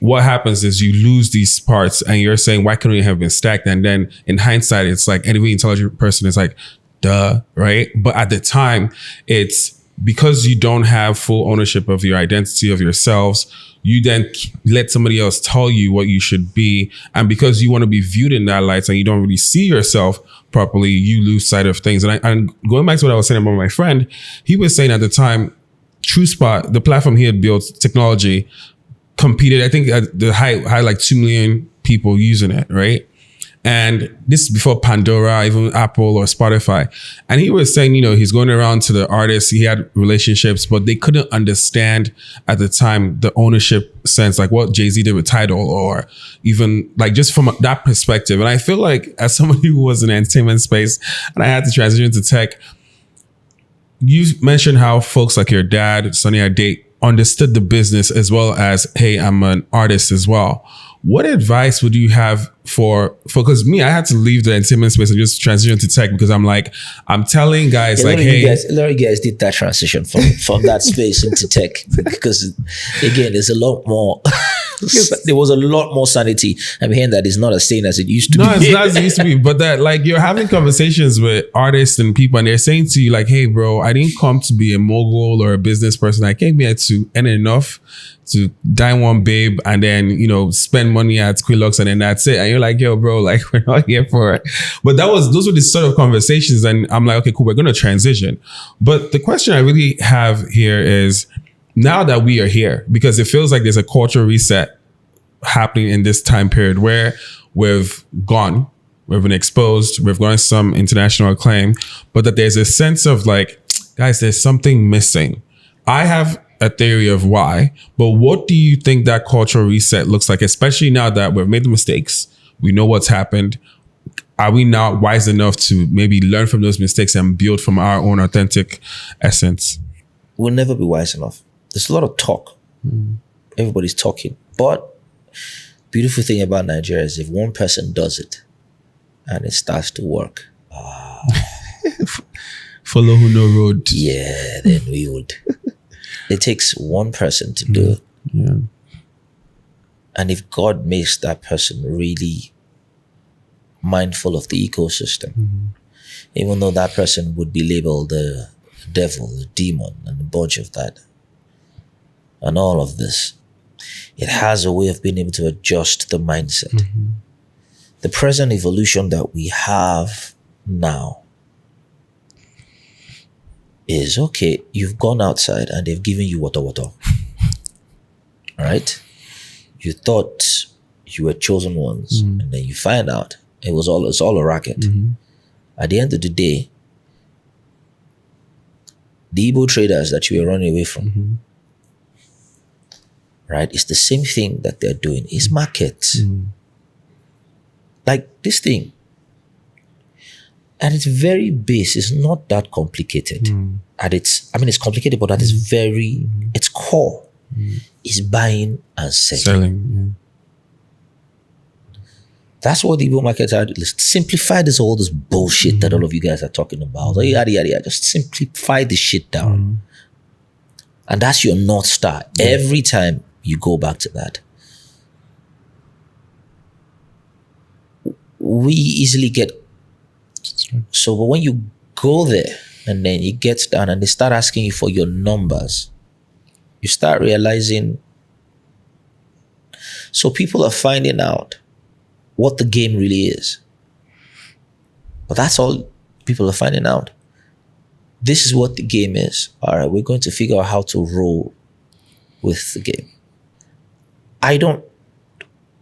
what happens is you lose these parts and you're saying, why couldn't it have been stacked? And then in hindsight, it's like any intelligent person is like, duh, right? But at the time, it's because you don't have full ownership of your identity, of yourselves, you then let somebody else tell you what you should be. And because you want to be viewed in that light and you don't really see yourself properly, you lose sight of things. And going back to what I was saying about my friend, he was saying at the time, TrueSpot, the platform he had built, technology, competed, I think at the high like 2 million people using it, right? And this is before Pandora, even Apple or Spotify. And he was saying, he's going around to the artists, he had relationships, but they couldn't understand at the time the ownership sense, like what Jay-Z did with Tidal, or even like just from that perspective. And I feel like as somebody who was in the entertainment space and I had to transition to tech, you mentioned how folks like your dad, Sonny Ade, understood the business as well as, hey, I'm an artist as well. What advice would you have because me, I had to leave the entertainment space and just transition to tech because I'm telling guys a lot of you guys did that transition from that space into tech because again, there's a lot more. There was a lot more sanity. I'm hearing that it's not as sane as it used to be. No, it's not as it used to be. But that, like, you're having conversations with artists and people, and they're saying to you, like, hey, bro, I didn't come to be a mogul or a business person. I came here to earn enough to dine one babe and then, spend money at Quillox and then that's it. And you're like, yo, bro, like, we're not here for it. But those were the sort of conversations. And I'm like, okay, cool, we're going to transition. But the question I really have here is, now that we are here, because it feels like there's a cultural reset happening in this time period where we've been exposed, we've gotten some international acclaim, but that there's a sense of like, guys, there's something missing. I have a theory of why, but what do you think that cultural reset looks like, especially now that we've made the mistakes, we know what's happened? Are we now wise enough to maybe learn from those mistakes and build from our own authentic essence? We'll never be wise enough. There's a lot of talk. Everybody's talking. But beautiful thing about Nigeria is if one person does it and it starts to work, follow who no road. Yeah, then we would. It takes one person to do it. Yeah. And if God makes that person really mindful of the ecosystem, even though that person would be labeled the devil, the demon, and a bunch of that, and all of this, it has a way of being able to adjust the mindset. The present evolution that we have now is, okay, you've gone outside and they've given you water. Right? You thought you were chosen ones, and then you find out it's all a racket. At the end of the day, the Igbo traders that you were running away from, right? It's the same thing that they're doing. It's markets. Like this thing. At its very base, it's not that complicated. It's complicated, but at its its core is buying and selling. That's what the Igbo markets are. Let's simplify all this bullshit that all of you guys are talking about. So yada, yada, yada. Just simplify the shit down. And that's your North Star. Every time you go back to that. We easily get... So, but when you go there and then it gets down and they start asking you for your numbers, you start realizing... So people are finding out what the game really is. But that's all people are finding out. This is what the game is. All right, we're going to figure out how to roll with the game. I don't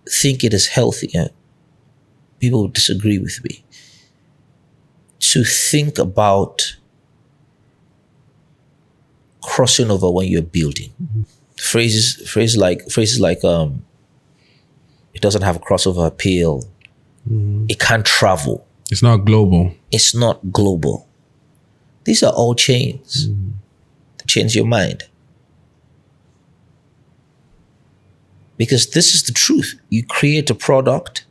think it is healthy. People would disagree with me. To think about crossing over when you're building. Phrases like it doesn't have a crossover appeal. It can't travel. It's not global. It's not global. These are all chains. They change your mind. Because this is the truth. You create a product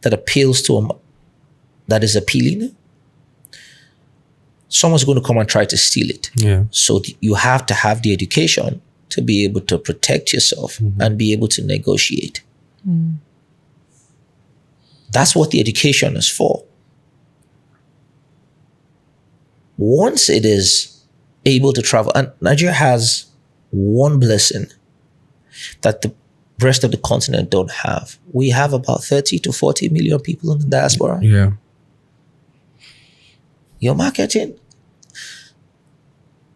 that appeals to that is appealing. Someone's going to come and try to steal it. Yeah. So you have to have the education to be able to protect yourself and be able to negotiate. That's what the education is for. Once it is able to travel. And Nigeria has one blessing that the rest of the continent don't have. We have about 30 to 40 million people in the diaspora. Yeah. Your marketing.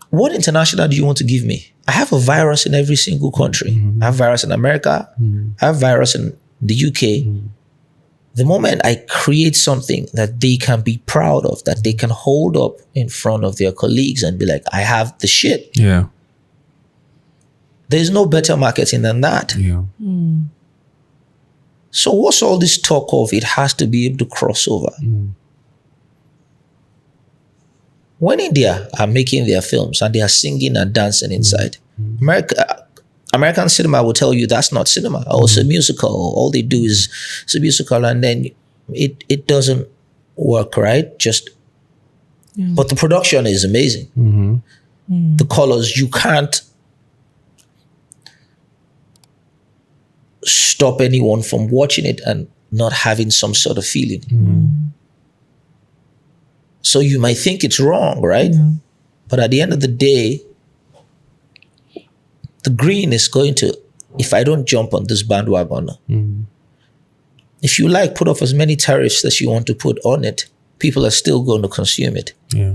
What international do you want to give me? I have a virus in every single country. I have virus in America. I have virus in the UK. The moment I create something that they can be proud of, that they can hold up in front of their colleagues and be like, I have the shit. Yeah. There's no better marketing than that. Yeah. So what's all this talk of it has to be able to cross over? When India are making their films and they are singing and dancing inside, American cinema will tell you that's not cinema. Or it's a musical. All they do is it's a musical, and then it doesn't work, right? But the production is amazing. The colors, you can't stop anyone from watching it and not having some sort of feeling. So you might think it's wrong, right? But at the end of the day, the green is going to, if I don't jump on this bandwagon, if you like, put off as many tariffs as you want to put on it, people are still going to consume it. Yeah.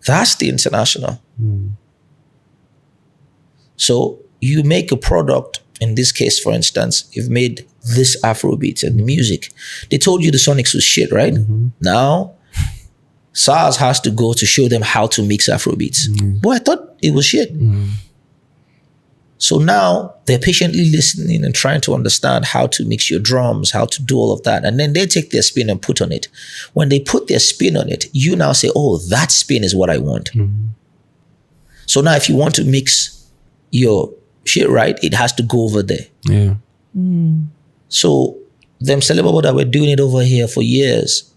That's the international. So you make a product, in this case, for instance, you've made this Afrobeats and music. They told you the Sonics was shit, right? Now, SARS has to go to show them how to mix Afrobeats. Boy, I thought it was shit. So now they're patiently listening and trying to understand how to mix your drums, how to do all of that. And then they take their spin and put on it. When they put their spin on it, you now say, oh, that spin is what I want. So now if you want to mix your shit right, it has to go over there. Yeah. So them Celebabo that were doing it over here for years,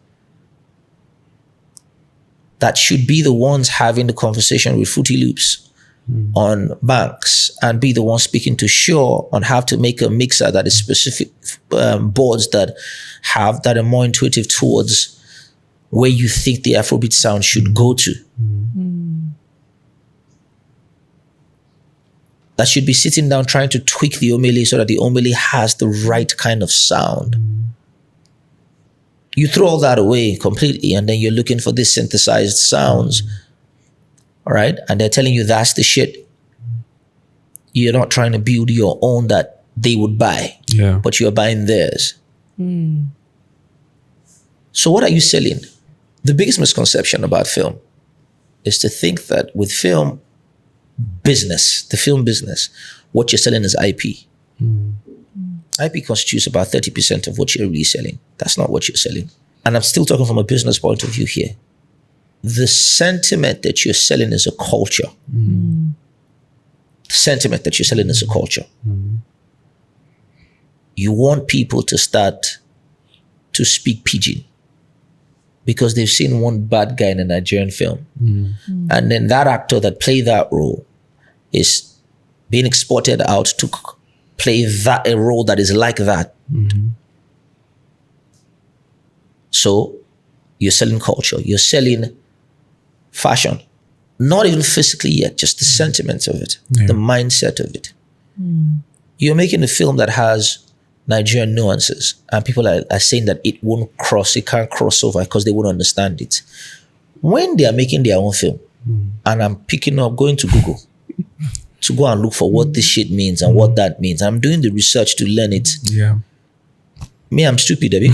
that should be the ones having the conversation with Fruity Loops on Banks and be the ones speaking to Shaw on how to make a mixer that is specific, boards that are more intuitive towards where you think the Afrobeat sound should go to. That should be sitting down trying to tweak the omele so that the omele has the right kind of sound. You throw all that away completely and then you're looking for these synthesized sounds. All right? And they're telling you that's the shit. You're not trying to build your own that they would buy. Yeah. But you're buying theirs. So what are you selling? The biggest misconception about film is to think that with film business, the film business, what you're selling is IP. IP constitutes about 30% of what you're really selling. That's not what you're selling. And I'm still talking from a business point of view here. The sentiment that you're selling is a culture. The sentiment that you're selling is a culture. You want people to start to speak pidgin because they've seen one bad guy in a Nigerian film. And then that actor that played that role is being exported out to play a role that is like that. So you're selling culture, you're selling fashion, not even physically yet, just the sentiments of it, the mindset of it. You're making a film that has Nigerian nuances and people are saying that it can't cross over because they won't understand it. When they are making their own film and I'm going to Google to go and look for what this shit means and what that means. I'm doing the research to learn it. Yeah. Me, I'm stupid, Debbie.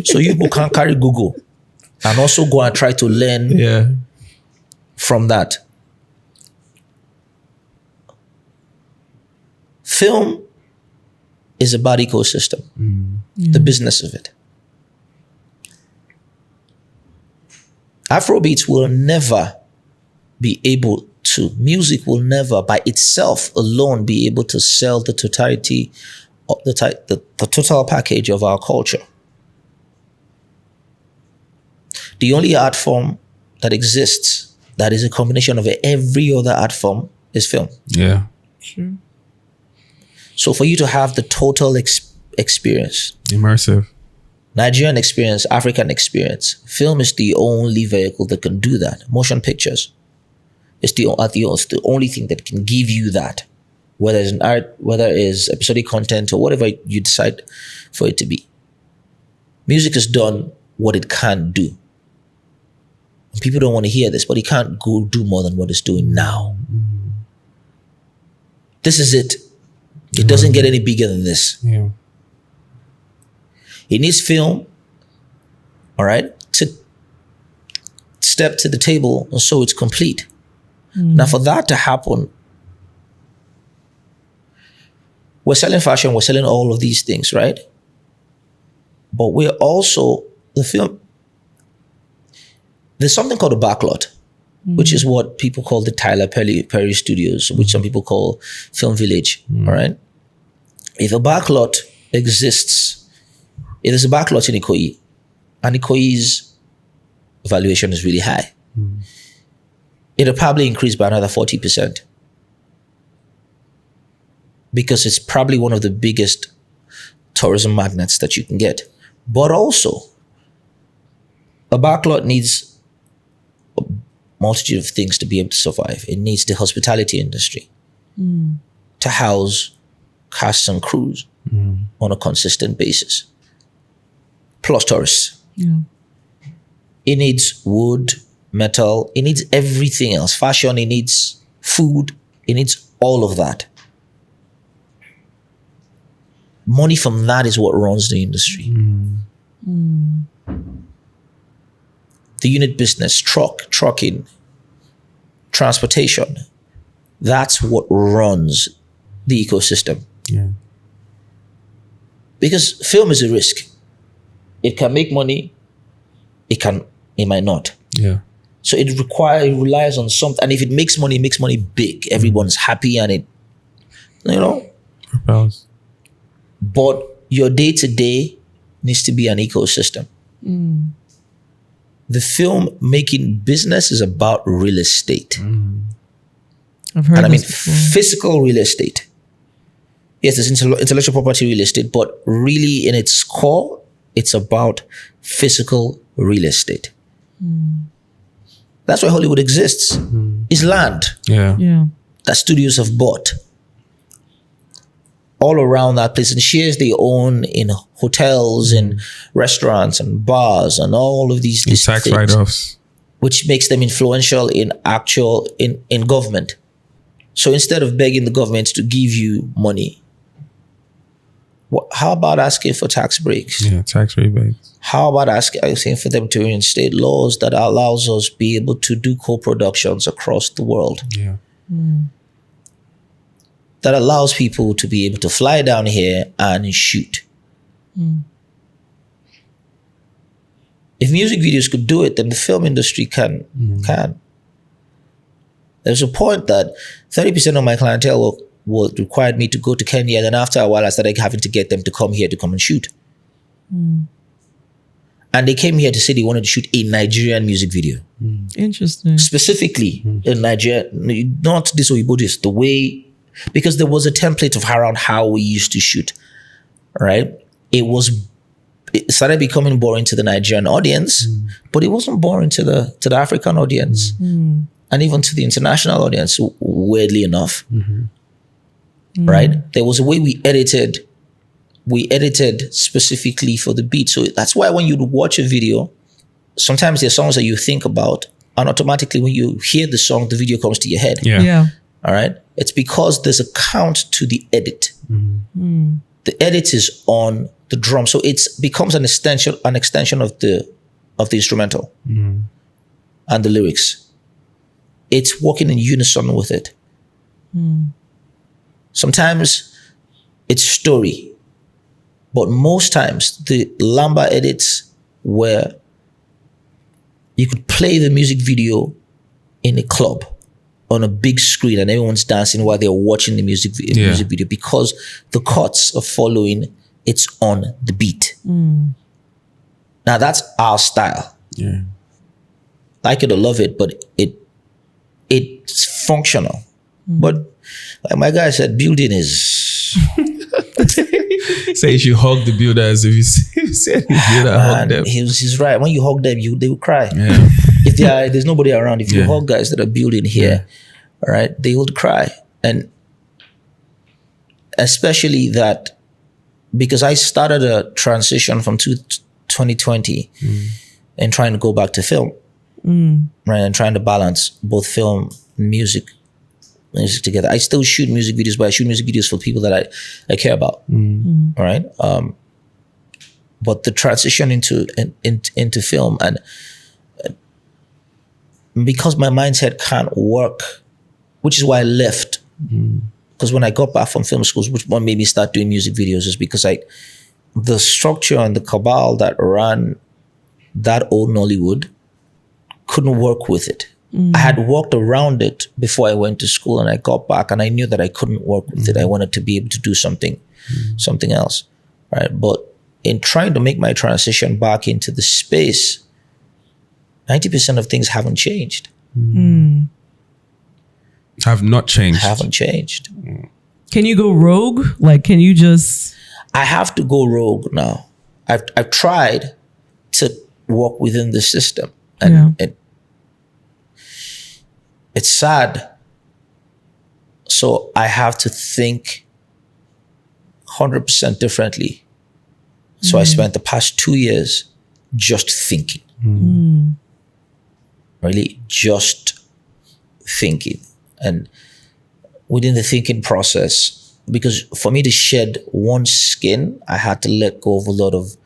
So you can't carry Google and also go and try to learn from that. Film is about ecosystem, the business of it. Afrobeats will never be able to, music will never by itself alone be able to sell the totality of the total package of our culture. The only art form that exists that is a combination of every other art form is film. Yeah. Sure. So for you to have the total experience, Immersive. Nigerian experience, African experience. Film is the only vehicle that can do that. Motion pictures. It's the only thing that can give you that. Whether it's an art, whether it's episodic content or whatever you decide for it to be. Music has done what it can't do. People don't want to hear this, but it can't go do more than what it's doing now. This is it. It doesn't get any bigger than this. Yeah. It needs film, all right, to step to the table and so it's complete. Now for that to happen, we're selling fashion, we're selling all of these things, right? But we're also, the film, there's something called a backlot, which is what people call the Tyler Perry Studios, which some people call Film Village, all right? If a backlot exists, if there's a backlot in Ikoyi, and Ikoyi's valuation is really high, it'll probably increase by another 40%. Because it's probably one of the biggest tourism magnets that you can get. But also, a backlot needs a multitude of things to be able to survive. It needs the hospitality industry to house casts and crews on a consistent basis, plus tourists. Yeah. It needs wood, metal, it needs everything else. Fashion, it needs food, it needs all of that. Money from that is what runs the industry. The unit business, trucking, transportation, that's what runs the ecosystem. Yeah. Because film is a risk. It can make money, it might not. Yeah. So it relies on something. And if it makes money big. Everyone's happy and it, Propels. But your day-to-day needs to be an ecosystem. The film making business is about real estate. I've heard And I mean this before. physical real estate. Yes, there's intellectual property real estate, but really in its core, it's about physical real estate. That's why Hollywood exists. It's land Yeah. Yeah. that studios have bought all around that place, and shares they own in hotels and restaurants and bars and all of these Tax things, write-offs. which makes them influential in government. So instead of begging the government to give you money, how about asking for tax breaks? Yeah, tax rebates. How about asking for them to reinstate laws that allows us be able to do co-productions across the world? Yeah. That allows people to be able to fly down here and shoot. If music videos could do it, then the film industry can. There's a point that 30% of my clientele required me to go to Kenya, and then after a while I started having to get them to come here to come and shoot. And they came here to say they wanted to shoot a Nigerian music video. Interesting. Specifically in Nigeria, not this Oyibo, this, the way, because there was a template of around how we used to shoot, right? It started becoming boring to the Nigerian audience, but it wasn't boring to the African audience and even to the international audience, weirdly enough, right? There was a way we edited specifically for the beat. So that's why when you watch a video, sometimes there's songs that you think about, and automatically when you hear the song, the video comes to your head. Yeah. All right. It's because there's a count to the edit. The edit is on the drum. So it becomes an extension of the instrumental and the lyrics. It's working in unison with it. Sometimes it's story, but most times the Lamba edits where you could play the music video in a club on a big screen and everyone's dancing while they're watching the music video, because the cuts are following, it's on the beat. Now that's our style. Yeah. Like it or love it, but it's functional. But like my guy said, building is Say you should hug the builders. If you said the builder, hug them. He's right. When you hug them, they will cry. Yeah. If there's nobody around, if you hug guys that are building here, all right, they will cry. And especially that, because I started a transition from 2020 and trying to go back to film, right, and trying to balance both film and music together. I still shoot music videos, but I shoot music videos for people that I care about, all right? But the transition into film, and because my mindset can't work, which is why I left. Because when I got back from film schools, which one made me start doing music videos, is because the structure and the cabal that ran that old Nollywood couldn't work with it. I had walked around it before I went to school, and I got back and I knew that I couldn't work with it. I wanted to be able to do something else, right? But in trying to make my transition back into the space, 90% of things haven't changed. Have not changed. Haven't changed. Can you go rogue? Like, can you just... I have to go rogue now. I've tried to walk within the system, and it's sad. So I have to think 100% differently. So I spent the past 2 years just thinking. Really, just thinking. And within the thinking process, because for me to shed one skin, I had to let go of a lot of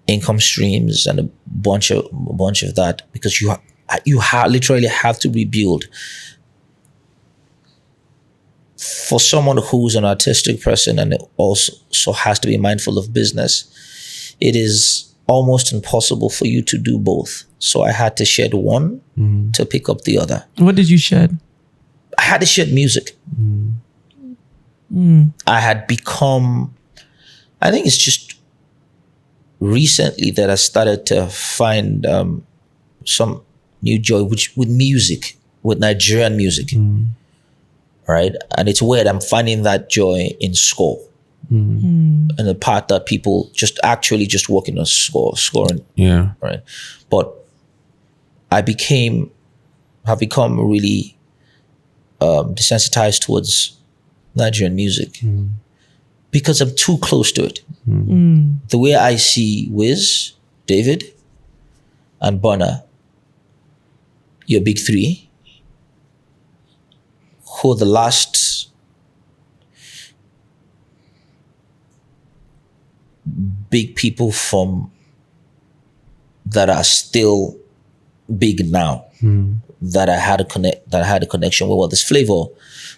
income streams and a bunch of that, because you literally have to rebuild. For someone who's an artistic person and also has to be mindful of business, it is almost impossible for you to do both. So I had to shed one to pick up the other. What did you shed? I had to shed music. I had become, I think it's just recently that I started to find some new joy with music, with Nigerian music, right? And it's weird, I'm finding that joy in score. And the part that people just working on scoring. Yeah. Right. But have become really desensitized towards Nigerian music because I'm too close to it. The way I see Wiz, David, and Burna, your big three, who are the last big people from that are still big now, that I had a connection with. Well, there's Flavor,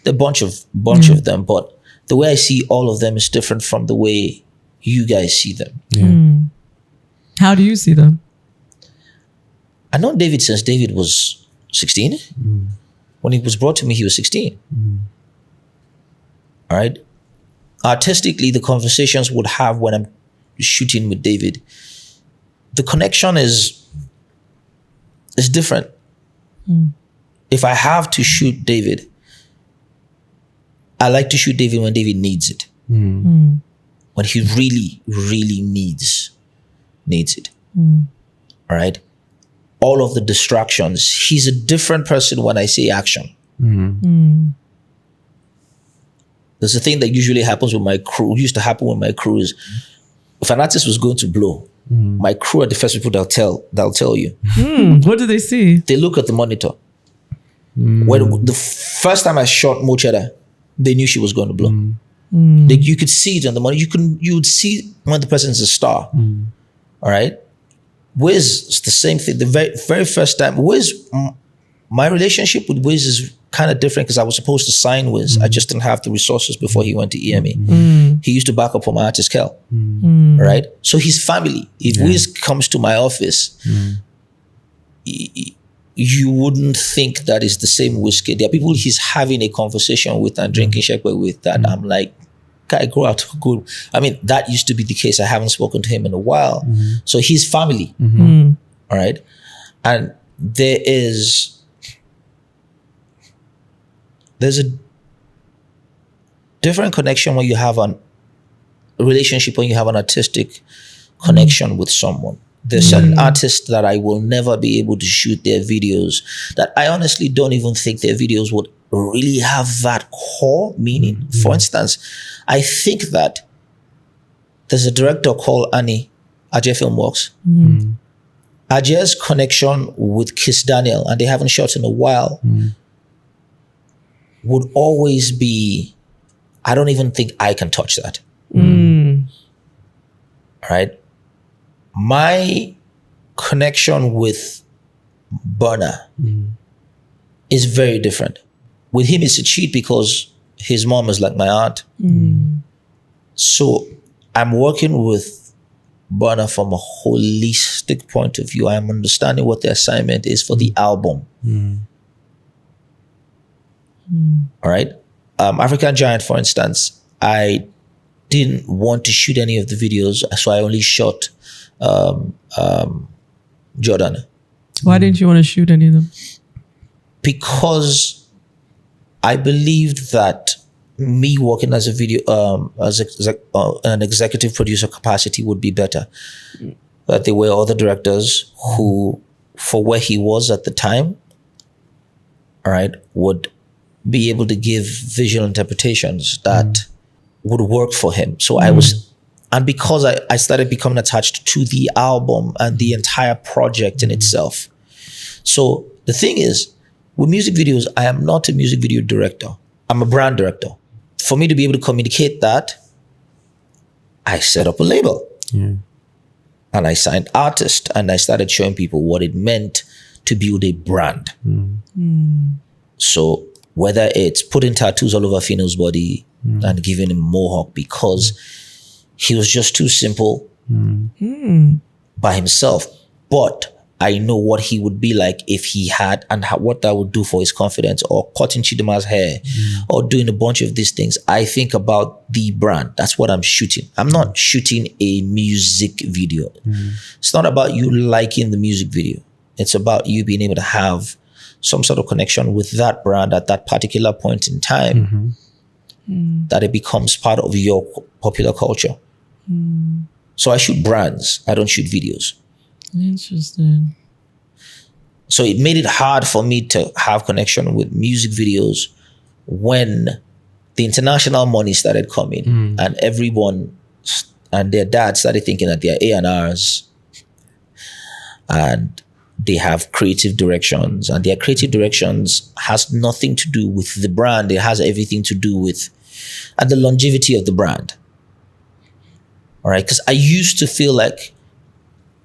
the bunch of them, but the way I see all of them is different from the way you guys see them. How do you see them? I know David since David was 16. When he was brought to me, he was 16. All right. Artistically, the conversations would have when I'm shooting with David, the connection is different. If I have to shoot David, I like to shoot David when David needs it. When he really, really needs it. All right. All of the distractions. He's a different person when I say action. There's a thing that usually happens with my crew, used to happen with my crew, is if an artist was going to blow, my crew are the first people that'll tell you. What do they see? They look at the monitor. When the first time I shot Mo Cheddar, they knew she was going to blow. You could see it on the monitor. You would see when the person is a star. All right. Wiz is the same thing. The very first time, Wiz, my relationship with Wiz is kind of different because I was supposed to sign Wiz. I just didn't have the resources before he went to EME. He used to back up for my artist Kel. Right? So his family, if Wiz comes to my office, you wouldn't think that is the same Wizkid. There are people he's having a conversation with and drinking shepherd with that I'm like, guy, grow out good. I mean, that used to be the case. I haven't spoken to him in a while. So he's family. All right. And there's a different connection when you have an relationship, when you have an artistic connection with someone. There's certain artists that I will never be able to shoot their videos, that I honestly don't even think their videos would really have that core meaning. For instance, I think that there's a director called Eche Filmworks. Aje's connection with Kiss Daniel, and they haven't shot in a while, would always be, I don't even think I can touch that. Right? My connection with Burna is very different. With him, it's a cheat because his mom is like my aunt. So I'm working with Burna from a holistic point of view. I'm understanding what the assignment is for the album. All right. African Giant, for instance, I didn't want to shoot any of the videos, so I only shot Jordan. Why didn't you want to shoot any of them? Because I believed that me working as a video an executive producer capacity would be better. That there were other directors who, for where he was at the time, all right, would be able to give visual interpretations that would work for him. So I was, and because I started becoming attached to the album and the entire project in itself. So the thing is, with music videos, I am not a music video director. I'm a brand director. For me to be able to communicate that, I set up a label. And I signed artists, and I started showing people what it meant to build a brand. So whether it's putting tattoos all over Fino's body and giving him mohawk because he was just too simple by himself, but I know what he would be like if he had, and what that would do for his confidence, or cutting Chidima's hair, or doing a bunch of these things. I think about the brand. That's what I'm shooting. I'm not shooting a music video. It's not about you liking the music video. It's about you being able to have some sort of connection with that brand at that particular point in time, that it becomes part of your popular culture. So I shoot brands. I don't shoot videos. Interesting. So it made it hard for me to have connection with music videos when the international money started coming and everyone and their dad started thinking that they're A&Rs and they have creative directions, and their creative directions has nothing to do with the brand. It has everything to do with and the longevity of the brand. All right, because I used to feel like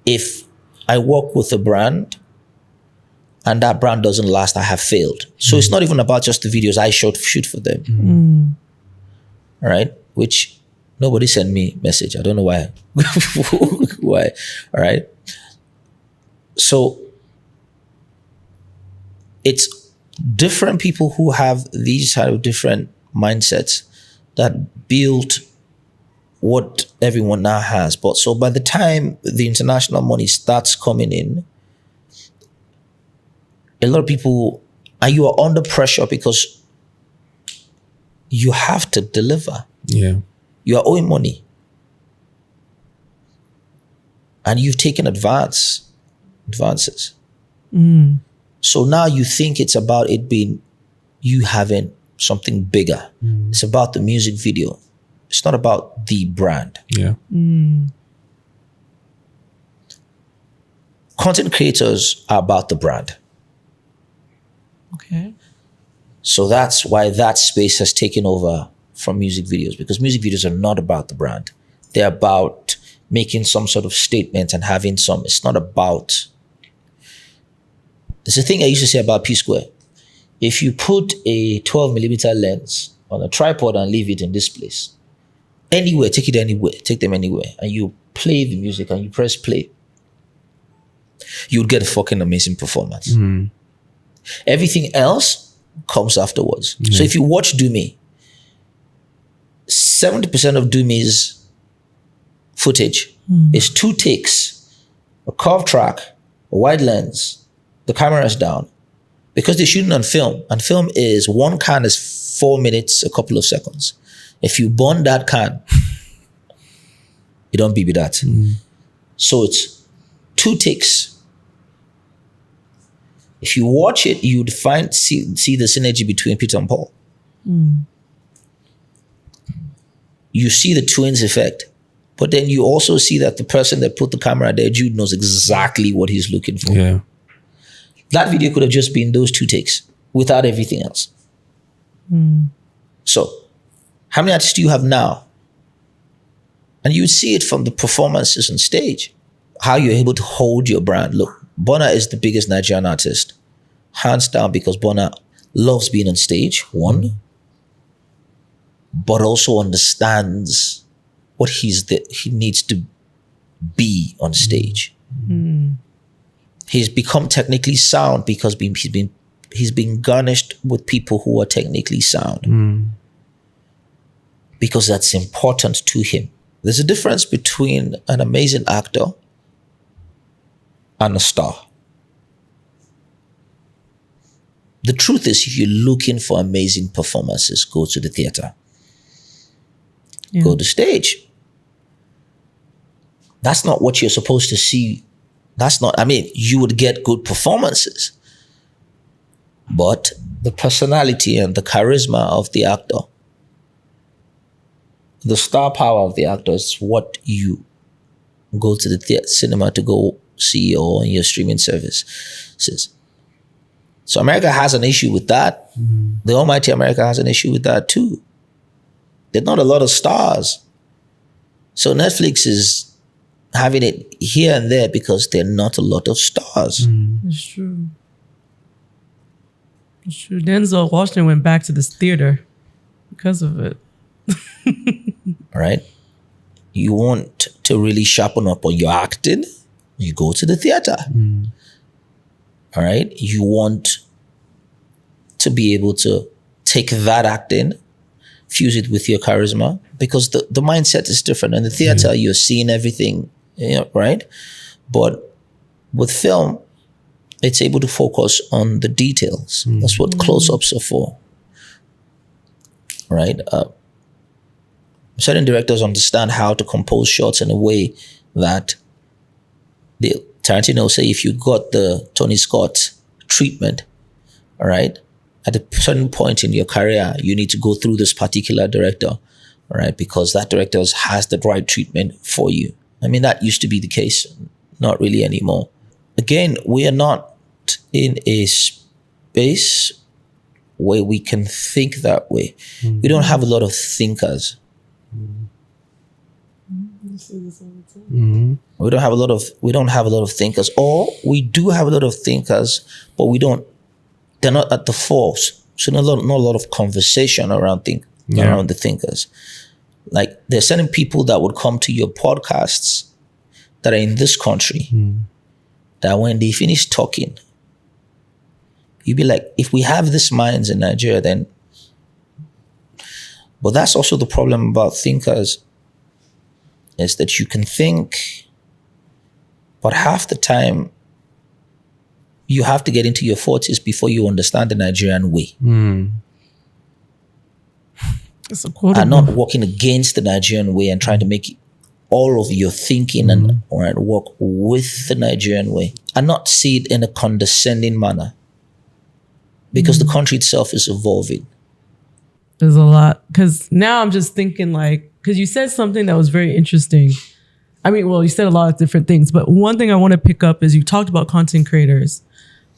if I work with a brand and that brand doesn't last, I have failed. So it's not even about just the videos I shoot for them. All right, which nobody sent me message. I don't know why. Why? All right. So it's different people who have these kind of different mindsets that build what everyone now has. But so by the time the international money starts coming in, a lot of people, and you are under pressure because you have to deliver. Yeah. You are owing money. And you've taken advances. So now you think it's about it being you having something bigger. It's about the music video. It's not about the brand. Yeah. Content creators are about the brand. Okay. So that's why that space has taken over from music videos, because music videos are not about the brand. They're about making some sort of statement and having some, it's not about, it's a thing I used to say about P Square. If you put a 12mm lens on a tripod and leave it in this place, anywhere, take them anywhere, and you play the music and you press play, you would get a fucking amazing performance. Everything else comes afterwards. So if you watch Dumi, 70% of Dumi's footage is 2 takes, a curved track, a wide lens, the camera is down, because they're shooting on film, and film is, one can is 4 minutes, a couple of seconds. If you burn that can, It don't be that. So it's 2 takes. If you watch it, you would see the synergy between Peter and Paul. You see the twins effect, but then you also see that the person that put the camera there, Jude, knows exactly what he's looking for. Yeah. That video could have just been those 2 takes without everything else. So, how many artists do you have now? And you see it from the performances on stage, how you're able to hold your brand. Look, Burna is the biggest Nigerian artist, hands down, because Burna loves being on stage, one, but also understands what he needs to be on stage. He's become technically sound because he's been garnished with people who are technically sound. Because that's important to him. There's a difference between an amazing actor and a star. The truth is, if you're looking for amazing performances, go to the theater. Yeah. Go to stage. That's not what you're supposed to see. You would get good performances. But the personality and the charisma of the actor, the star power of the actor is what you go to the cinema to go see, or in your streaming services. So America has an issue with that. The almighty America has an issue with that too. There's not a lot of stars. So Netflix is having it here and there because there are not a lot of stars. It's true. It's true. Denzel Washington went back to this theater because of it. All right. You want to really sharpen up on your acting, you go to the theater. All right. You want to be able to take that acting, fuse it with your charisma, because the mindset is different. In the theater, you're seeing everything, right? But with film, it's able to focus on the details. That's what close-ups are for, right? Certain directors understand how to compose shots in a way that Tarantino say, if you got the Tony Scott treatment, all right, at a certain point in your career, you need to go through this particular director, all right, because that director has the right treatment for you. I mean, that used to be the case, not really anymore. Again, we are not in a space where we can think that way. We don't have a lot of thinkers. We don't have a lot of thinkers, or we do have a lot of thinkers, but they're not at the force. So not a lot of conversation around the thinkers. Like, there's certain people that would come to your podcasts that are in this country that when they finish talking, you'd be like, if we have these minds in Nigeria, then. But that's also the problem about thinkers, is that you can think, but half the time you have to get into your 40s before you understand the Nigerian way. And not working against the Nigerian way and trying to make all of your thinking and work with the Nigerian way, and not see it in a condescending manner, because the country itself is evolving. There's a lot, because now I'm just thinking, like, because you said something that was very interesting. I mean, well, you said a lot of different things, but one thing I want to pick up is you talked about content creators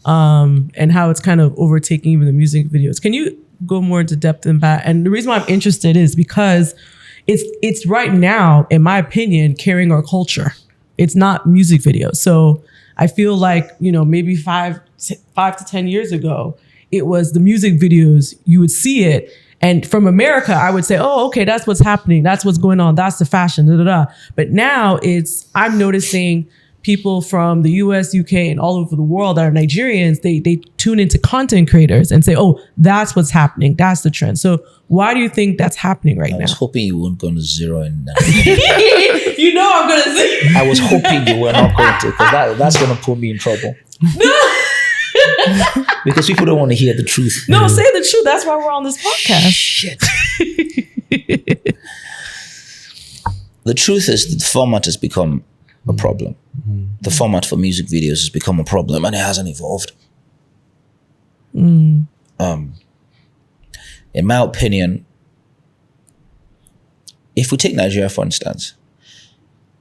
and how it's kind of overtaking even the music videos. Can you go more into depth in that? And the reason why I'm interested is because it's right now, in my opinion, carrying our culture. It's not music videos. So I feel like, maybe 5 to 10 years ago, it was the music videos. You would see it. And from America, I would say, oh, okay, that's what's happening. That's what's going on. That's the fashion, da, da, da. But now I'm noticing people from the US, UK, and all over the world that are Nigerians, they tune into content creators and say, oh, that's what's happening. That's the trend. So why do you think that's happening right now? I was hoping you weren't going to zero in that. I'm going to zero. I was hoping you were not going to, because that's going to put me in trouble. No. Because people don't want to hear the truth. No, say the truth. That's why we're on this podcast. Shit. The truth is the format has become a problem. The format for music videos has become a problem, and it hasn't evolved. In my opinion, if we take Nigeria, for instance,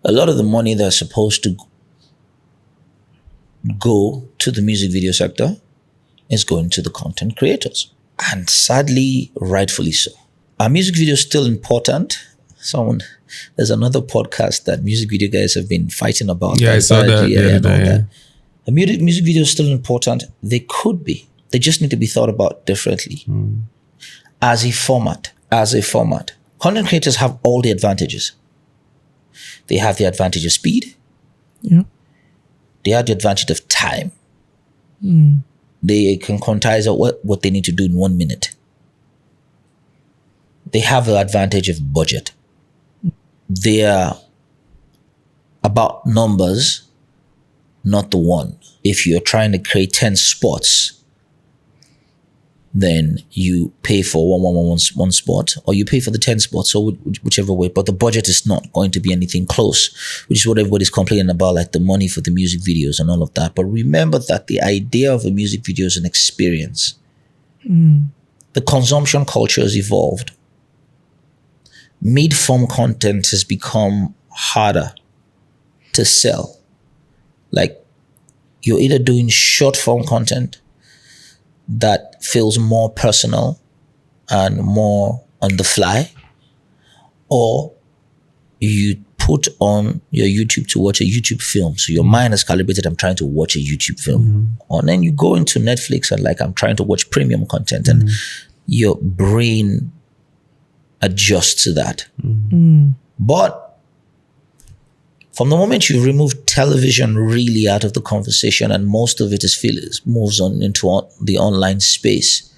a lot of the money that's supposed to go to the music video sector is going to the content creators. And sadly, rightfully so. Are music videos still important? There's another podcast that music video guys have been fighting about. Yeah, I saw that the other day. Yeah. Are music videos still important? They could be. They just need to be thought about differently. As a format. Content creators have all the advantages. They have the advantage of speed. Yeah. They have the advantage of time. They can quantize what they need to do in 1 minute. They have the advantage of budget. They are about numbers, not the one. If you're trying to create 10 spots, then you pay for one spot, or you pay for the 10 spots, or whichever way. But the budget is not going to be anything close, which is what everybody's complaining about, like the money for the music videos and all of that. But remember that the idea of a music video is an experience. The consumption culture has evolved. Mid-form content has become harder to sell. Like, you're either doing short-form content that feels more personal and more on the fly, or you put on your YouTube to watch a YouTube film. So your mind is calibrated, I'm trying to watch a YouTube film. And then you go into Netflix and like, I'm trying to watch premium content, and your brain adjusts to that. But from the moment you remove television really out of the conversation, and most of it moves on into the online space,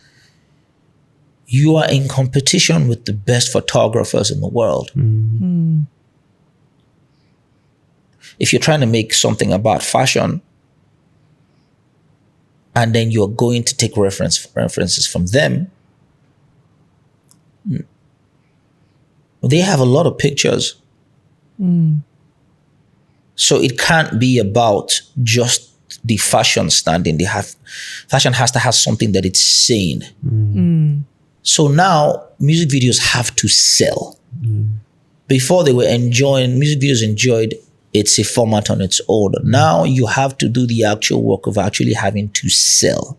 you are in competition with the best photographers in the world. If you're trying to make something about fashion, and then you're going to take references from them, they have a lot of pictures. So it can't be about just the fashion standing. Fashion has to have something that it's saying. So now music videos have to sell. Before they were music videos enjoyed, it's a format on its own. Now you have to do the actual work of actually having to sell.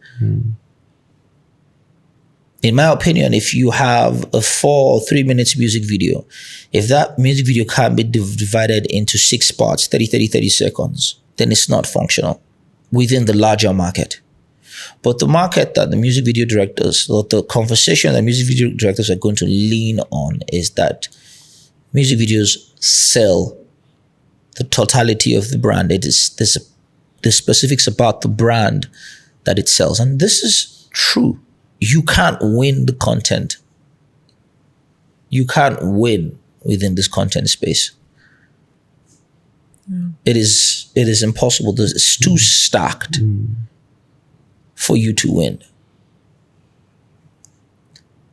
In my opinion, if you have a 4 or 3 minutes music video, if that music video can't be divided into 6 parts, 30 seconds, then it's not functional within the larger market. But the market that the music video directors, or the conversation that music video directors are going to lean on, is that music videos sell the totality of the brand. It is the specifics about the brand that it sells. And this is true. You can't win the content. You can't win within this content space. It is impossible. It's too stacked for you to win.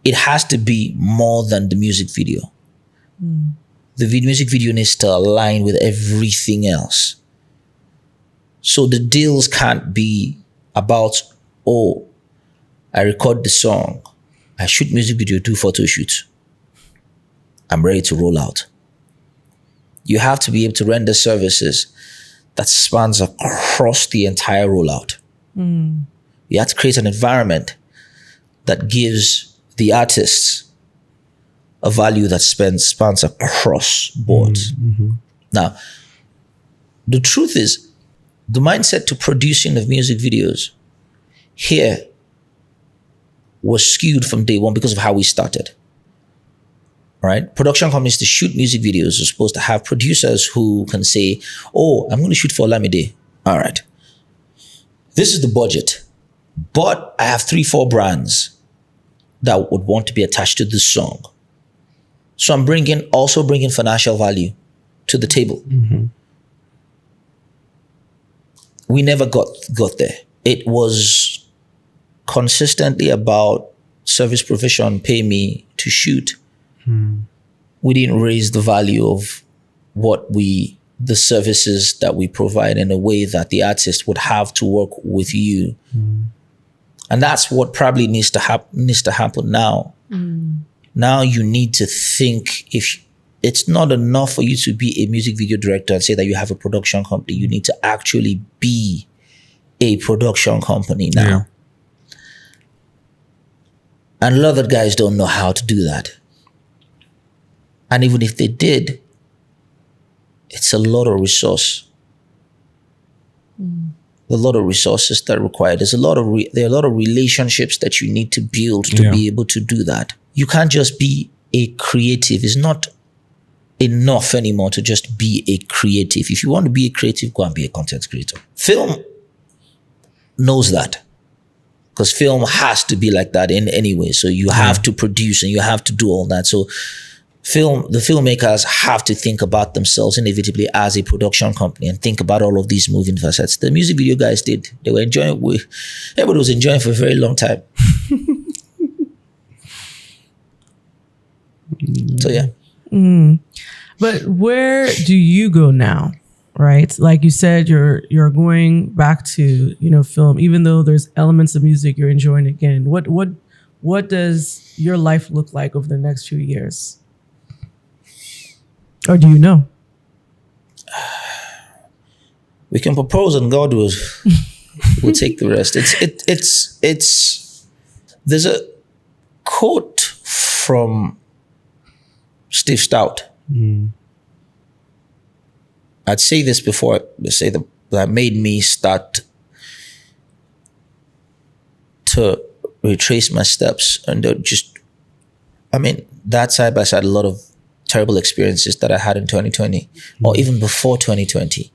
It has to be more than the music video. The music video needs to align with everything else. So the deals can't be about, I record the song, I shoot music video, do photo shoots, I'm ready to roll out. You have to be able to render services that spans across the entire rollout. You have to create an environment that gives the artists a value that spans across boards. Now, the truth is, the mindset to producing of music videos here was skewed from day one because of how we started. Right? Production companies to shoot music videos are supposed to have producers who can say, I'm going to shoot for Olamide. All right. This is the budget, but I have 3-4 brands that would want to be attached to this song. So I'm also bringing financial value to the table. We never got there. It was consistently about service provision, pay me to shoot. We didn't raise the value of the services that we provide in a way that the artist would have to work with you. And that's what probably needs to happen now. Now you need to think, if it's not enough for you to be a music video director and say that you have a production company, you need to actually be a production company now. Yeah. And a lot of guys don't know how to do that. And even if they did, it's a lot of resource. A lot of resources that are required. There are a lot of relationships that you need to build to be able to do that. You can't just be a creative. It's not enough anymore to just be a creative. If you want to be a creative, go and be a content creator. Film knows that, because film has to be like that in any way. So you have to produce and you have to do all that. So the filmmakers have to think about themselves inevitably as a production company and think about all of these moving facets. The music video guys did. They were enjoying. Everybody was enjoying for a very long time. So yeah. But where do you go now? Right, like you said, you're going back to film, even though there's elements of music you're enjoying again. What does your life look like over the next few years? Or do you know? We can propose and God will take the rest. There's a quote from Steve Stout. I'd say this before I say that made me start to retrace my steps and that side by side, a lot of terrible experiences that I had in 2020 or even before 2020.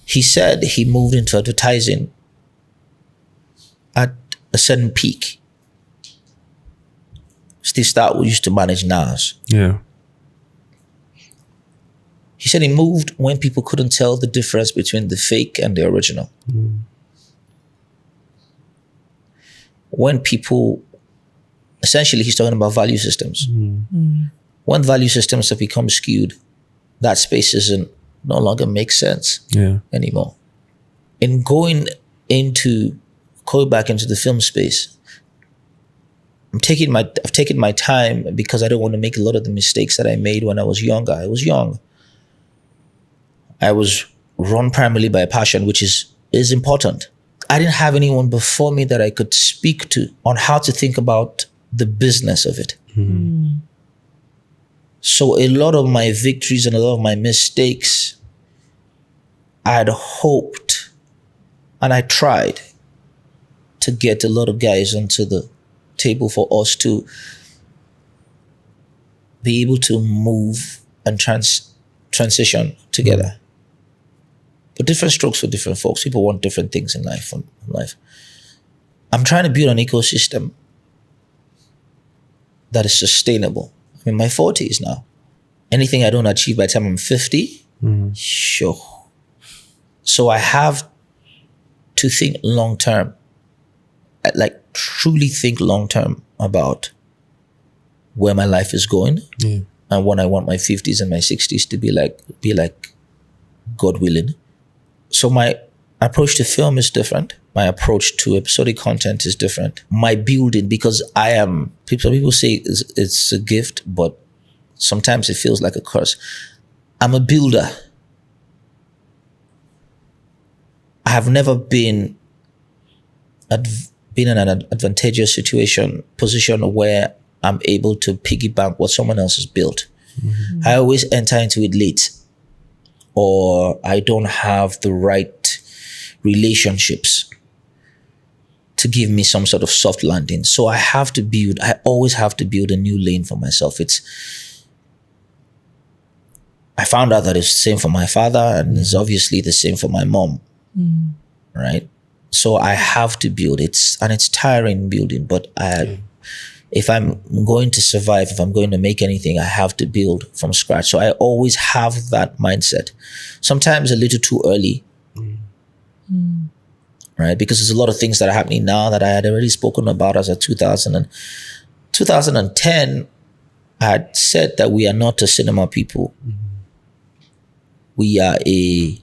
He said he moved into advertising at a certain peak. Steve Stout used to manage NAS. Yeah. He said he moved when people couldn't tell the difference between the fake and the original. When people, essentially he's talking about value systems. When value systems have become skewed, that space no longer makes sense anymore. In going back into the film space, I've taken my time because I don't want to make a lot of the mistakes that I made when I was younger. I was young. I was run primarily by passion, which is important. I didn't have anyone before me that I could speak to on how to think about the business of it. So a lot of my victories and a lot of my mistakes, I had hoped and I tried to get a lot of guys onto the table for us to be able to move and transition together. But different strokes for different folks. People want different things in life. I'm trying to build an ecosystem that is sustainable. I'm in my 40s now. Anything I don't achieve by the time I'm 50, sure. So I have to think long term. Like truly think long term about where my life is going and what I want my 50s and my 60s to be like, God willing. So my approach to film is different. My approach to episodic content is different. My building, because people say it's a gift, but sometimes it feels like a curse. I'm a builder. I have never been in an advantageous position where I'm able to piggyback what someone else has built. I always enter into it late, or I don't have the right relationships to give me some sort of soft landing. So I always have to build a new lane for myself. I found out that it's the same for my father and it's obviously the same for my mom, right? So I have to build it, and it's tiring building, but if I'm going to survive, if I'm going to make anything, I have to build from scratch. So I always have that mindset. Sometimes a little too early, right? Because there's a lot of things that are happening now that I had already spoken about as a 2010. I had said that we are not a cinema people. we are a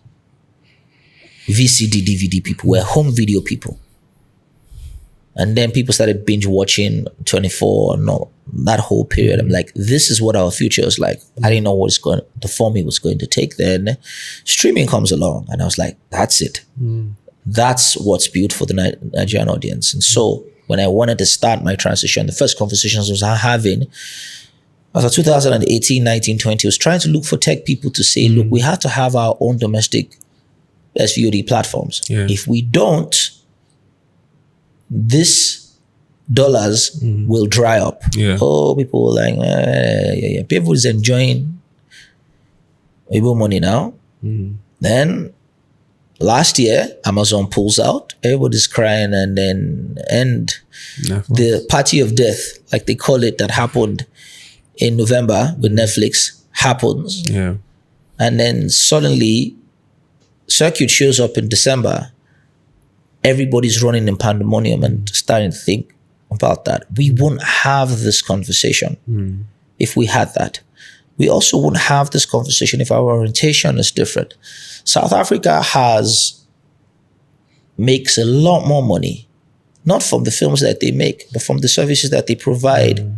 VCD, DVD people. We're home video people. And then people started binge watching 24, no, that whole period. I'm like, this is what our future is like. I didn't know the form it was going to take. Then streaming comes along, and I was like, that's it. That's what's built for the Nigerian audience. And so when I wanted to start my transition, the first conversations I was having, as of 2018, 19, 20, I was trying to look for tech people to say, look, we have to have our own domestic SVOD platforms. Yeah. If we don't, this dollars will dry up. Yeah. Oh, people were like, yeah. People is enjoying Igbo money now. Then last year, Amazon pulls out. Everybody's crying, and then the party of death, like they call it, that happened in November with Netflix happens. Yeah. And then suddenly, Circuit shows up in December. Everybody's running in pandemonium and starting to think about that. We wouldn't have this conversation if we had that. We also wouldn't have this conversation if our orientation is different. South Africa makes a lot more money, not from the films that they make, but from the services that they provide,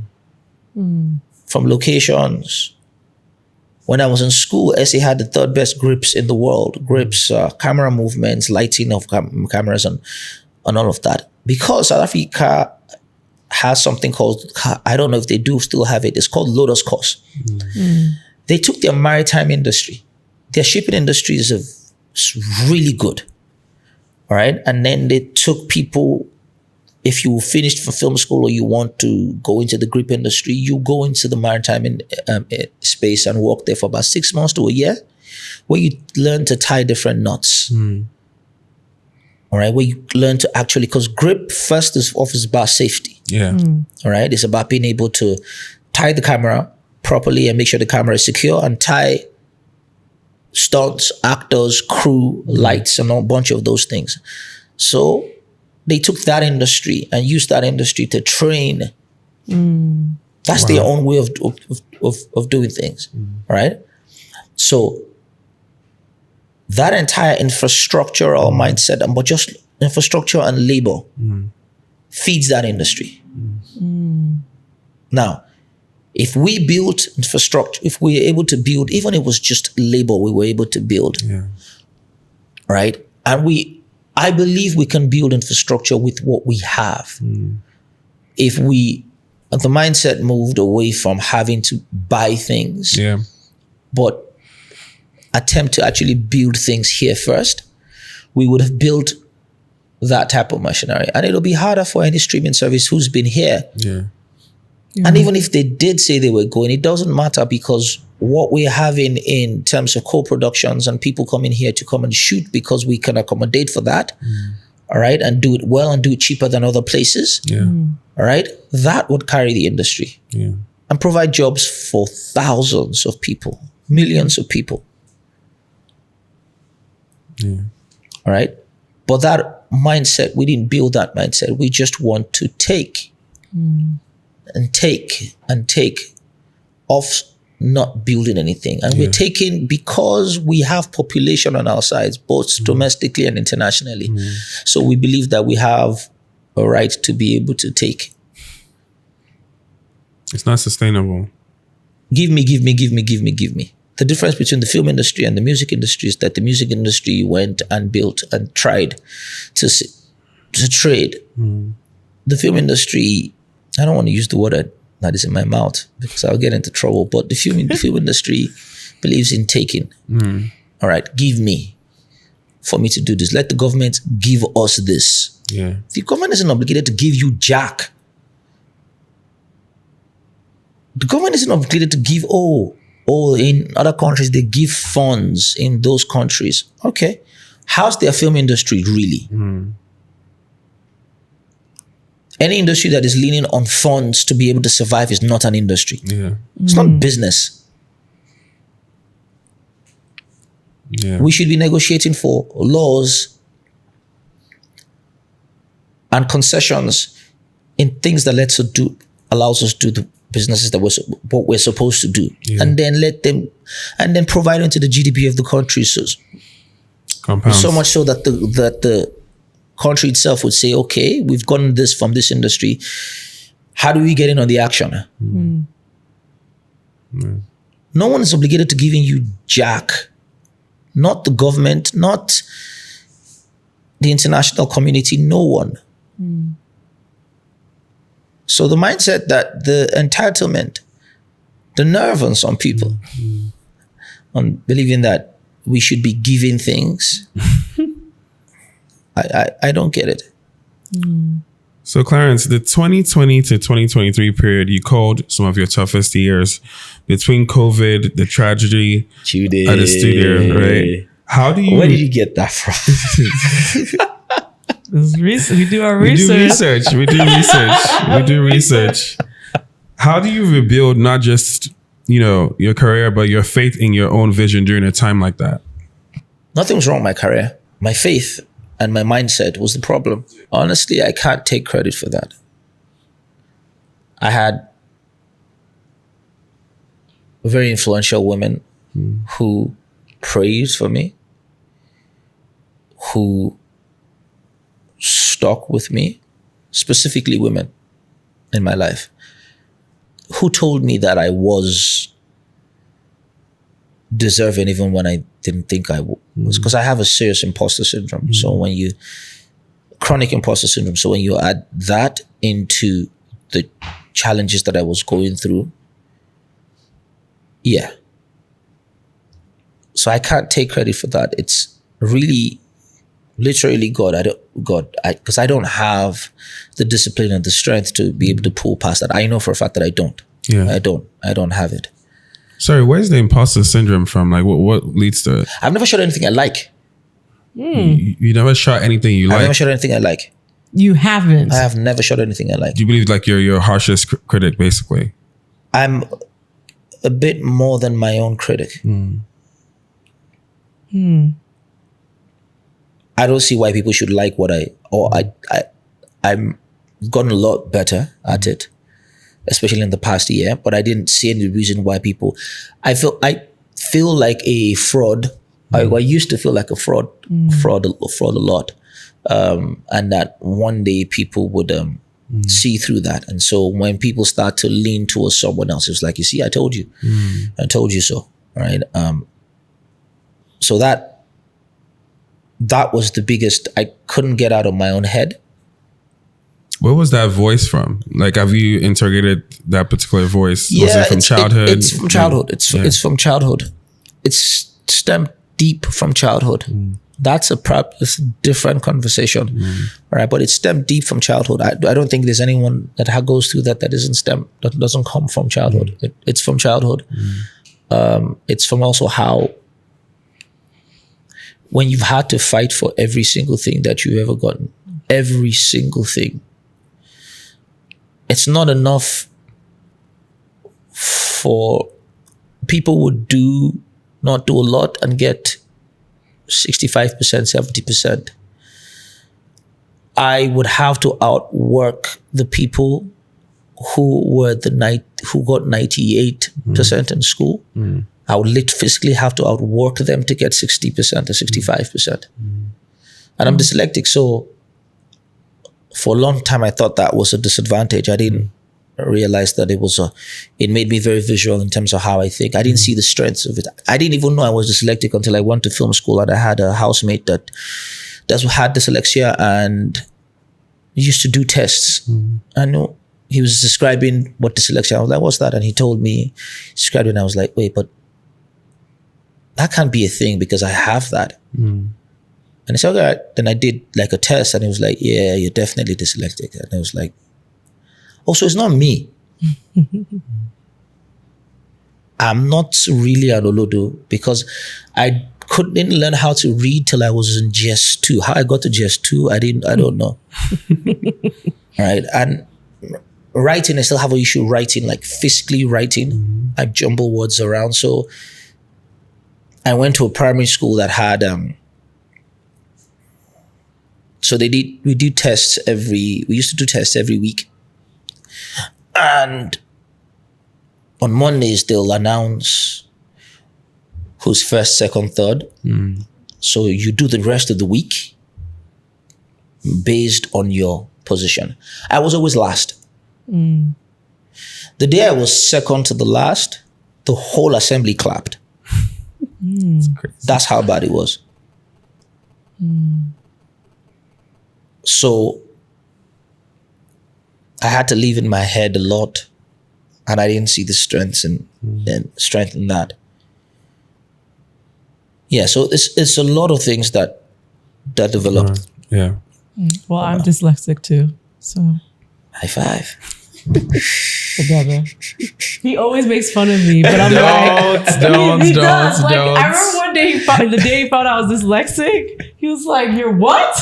from locations. When I was in school, Eche had the third best grips in the world. Grips, camera movements, lighting of cameras, and all of that. Because South Africa has something called, I don't know if they do still have it, it's called Lotus Course. They took their maritime industry. Their shipping industry is really good. All right. And then they took people, if you finished from film school or you want to go into the grip industry, you go into the maritime space and work there for about 6 months to a year, where you learn to tie different knots. All right. Where you learn to actually, because grip first is about safety. Yeah. All right. It's about being able to tie the camera properly and make sure the camera is secure, and tie stunts, actors, crew, lights, and a bunch of those things. So they took that industry and used that industry to train. That's their own way of doing things, right? So that entire infrastructural mindset, but just infrastructure and labor feeds that industry. Now, if we built infrastructure, if we were able to build, even if it was just labor, we were able to build, right? And I believe we can build infrastructure with what we have. If the mindset moved away from having to buy things, but attempt to actually build things here first, we would have built that type of machinery. And it'll be harder for any streaming service who's been here. And even if they did say they were going, it doesn't matter, because what we're having in terms of co-productions and people coming here to come and shoot, because we can accommodate for that, all right, and do it well and do it cheaper than other places, all right, that would carry the industry and provide jobs for thousands of people, millions of people. All right. But that mindset, we didn't build that mindset. We just want to take and take off not building anything. And we're taking, because we have population on our sides, both domestically and internationally. So we believe that we have a right to be able to take. It's not sustainable. Give me. The difference between the film industry and the music industry is that the music industry went and built and tried to trade. The film industry, I don't want to use the word that is in my mouth because I'll get into trouble, but the film industry believes in taking. All right, give me for me to do this. Let the government give us this. The government isn't obligated to give you jack. The government isn't obligated to give, in other countries, they give funds in those countries. Okay. How's their film industry really? Any industry that is leaning on funds to be able to survive is not an industry. It's not business. We should be negotiating for laws and concessions in things that allows us to do the businesses that what we're supposed to do, Yeah. and then provide into the GDP of the country. Compounds. So much so that the country itself would say, okay, we've gotten this from this industry. How do we get in on the action? No one is obligated to giving you jack. Not the government, not the international community, no one. So the mindset that the entitlement, the nerve on some people, on believing that we should be giving things, I don't get it. So Clarence, the 2020 to 2023 period, you called some of your toughest years between COVID, the tragedy at the studio, right? How do you... Where did you get that from? We do our research. We do research. How do you rebuild not just, your career, but your faith in your own vision during a time like that? Nothing's wrong with my career. My faith and my mindset was the problem. Honestly, I can't take credit for that. I had very influential women who prayed for me, who stuck with me, specifically women in my life, who told me that I was deserving even when I didn't think I was, because I have a serious imposter syndrome. So chronic imposter syndrome. So when you add that into the challenges that I was going through, yeah. So I can't take credit for that. It's really, literally God. Because I don't have the discipline and the strength to be able to pull past that. I know for a fact that I don't. Yeah. I don't have it. Sorry, where's the imposter syndrome from? Like, what leads to it? I've never shot anything I like. You never shot anything you I've like? never shot anything I like. You haven't. I have never shot anything I like. Do you believe like you're your harshest critic, basically? I'm a bit more than my own critic. I don't see why people should like what I'm gotten a lot better at it, especially in the past year, but I didn't see any reason why people, I feel like a fraud. I used to feel like a fraud a lot. And that one day people would see through that. And so when people start to lean towards someone else, it's like, you see, I told you. I told you so, right? So that was the biggest, I couldn't get out of my own head. Where was that voice from? Like, have you interrogated that particular voice? Was it from childhood? It's from childhood. It's from childhood. It's stemmed deep from childhood. That's it's a different conversation, right? But it's stemmed deep from childhood. I don't think there's anyone that goes through that doesn't come from childhood. It's from childhood. It's from also how, when you've had to fight for every single thing that you've ever gotten, every single thing, it's not enough for people would not do a lot and get 65%, 70%. I would have to outwork the people who got 98% in school. I would physically have to outwork them to get 60% or 65%. And I'm dyslexic, so for a long time I thought that was a disadvantage. I didn't realize that it made me very visual in terms of how I think. I didn't see the strengths of it. I didn't even know I was dyslexic until I went to film school, and I had a housemate that had dyslexia and used to do tests. I know he was describing what dyslexia. I was like, what's that? And he told me, described it, and I was like, wait, but that can't be a thing because I have that. And he said, okay. Then I did like a test, and he was like, yeah, you're definitely dyslexic. And I was like, oh, so it's not me. I'm not really an Olodo because I couldn't learn how to read till I was in GS2. How I got to GS2, I don't know. Right. And writing, I still have an issue writing, like physically writing. I jumble words around. So I went to a primary school that had, so we used to do tests every week. And on Mondays they'll announce who's first, second, third. So you do the rest of the week based on your position. I was always last. The day I was second to the last, the whole assembly clapped. That's how bad it was. So I had to live in my head a lot, and I didn't see the strength in that. Yeah, so it's a lot of things that developed. Yeah. Well, I'm dyslexic too, so High five. together. He always makes fun of me, but I'm Don't. he does. Like, I remember one day the day he found out I was dyslexic, he was like, "You're what?"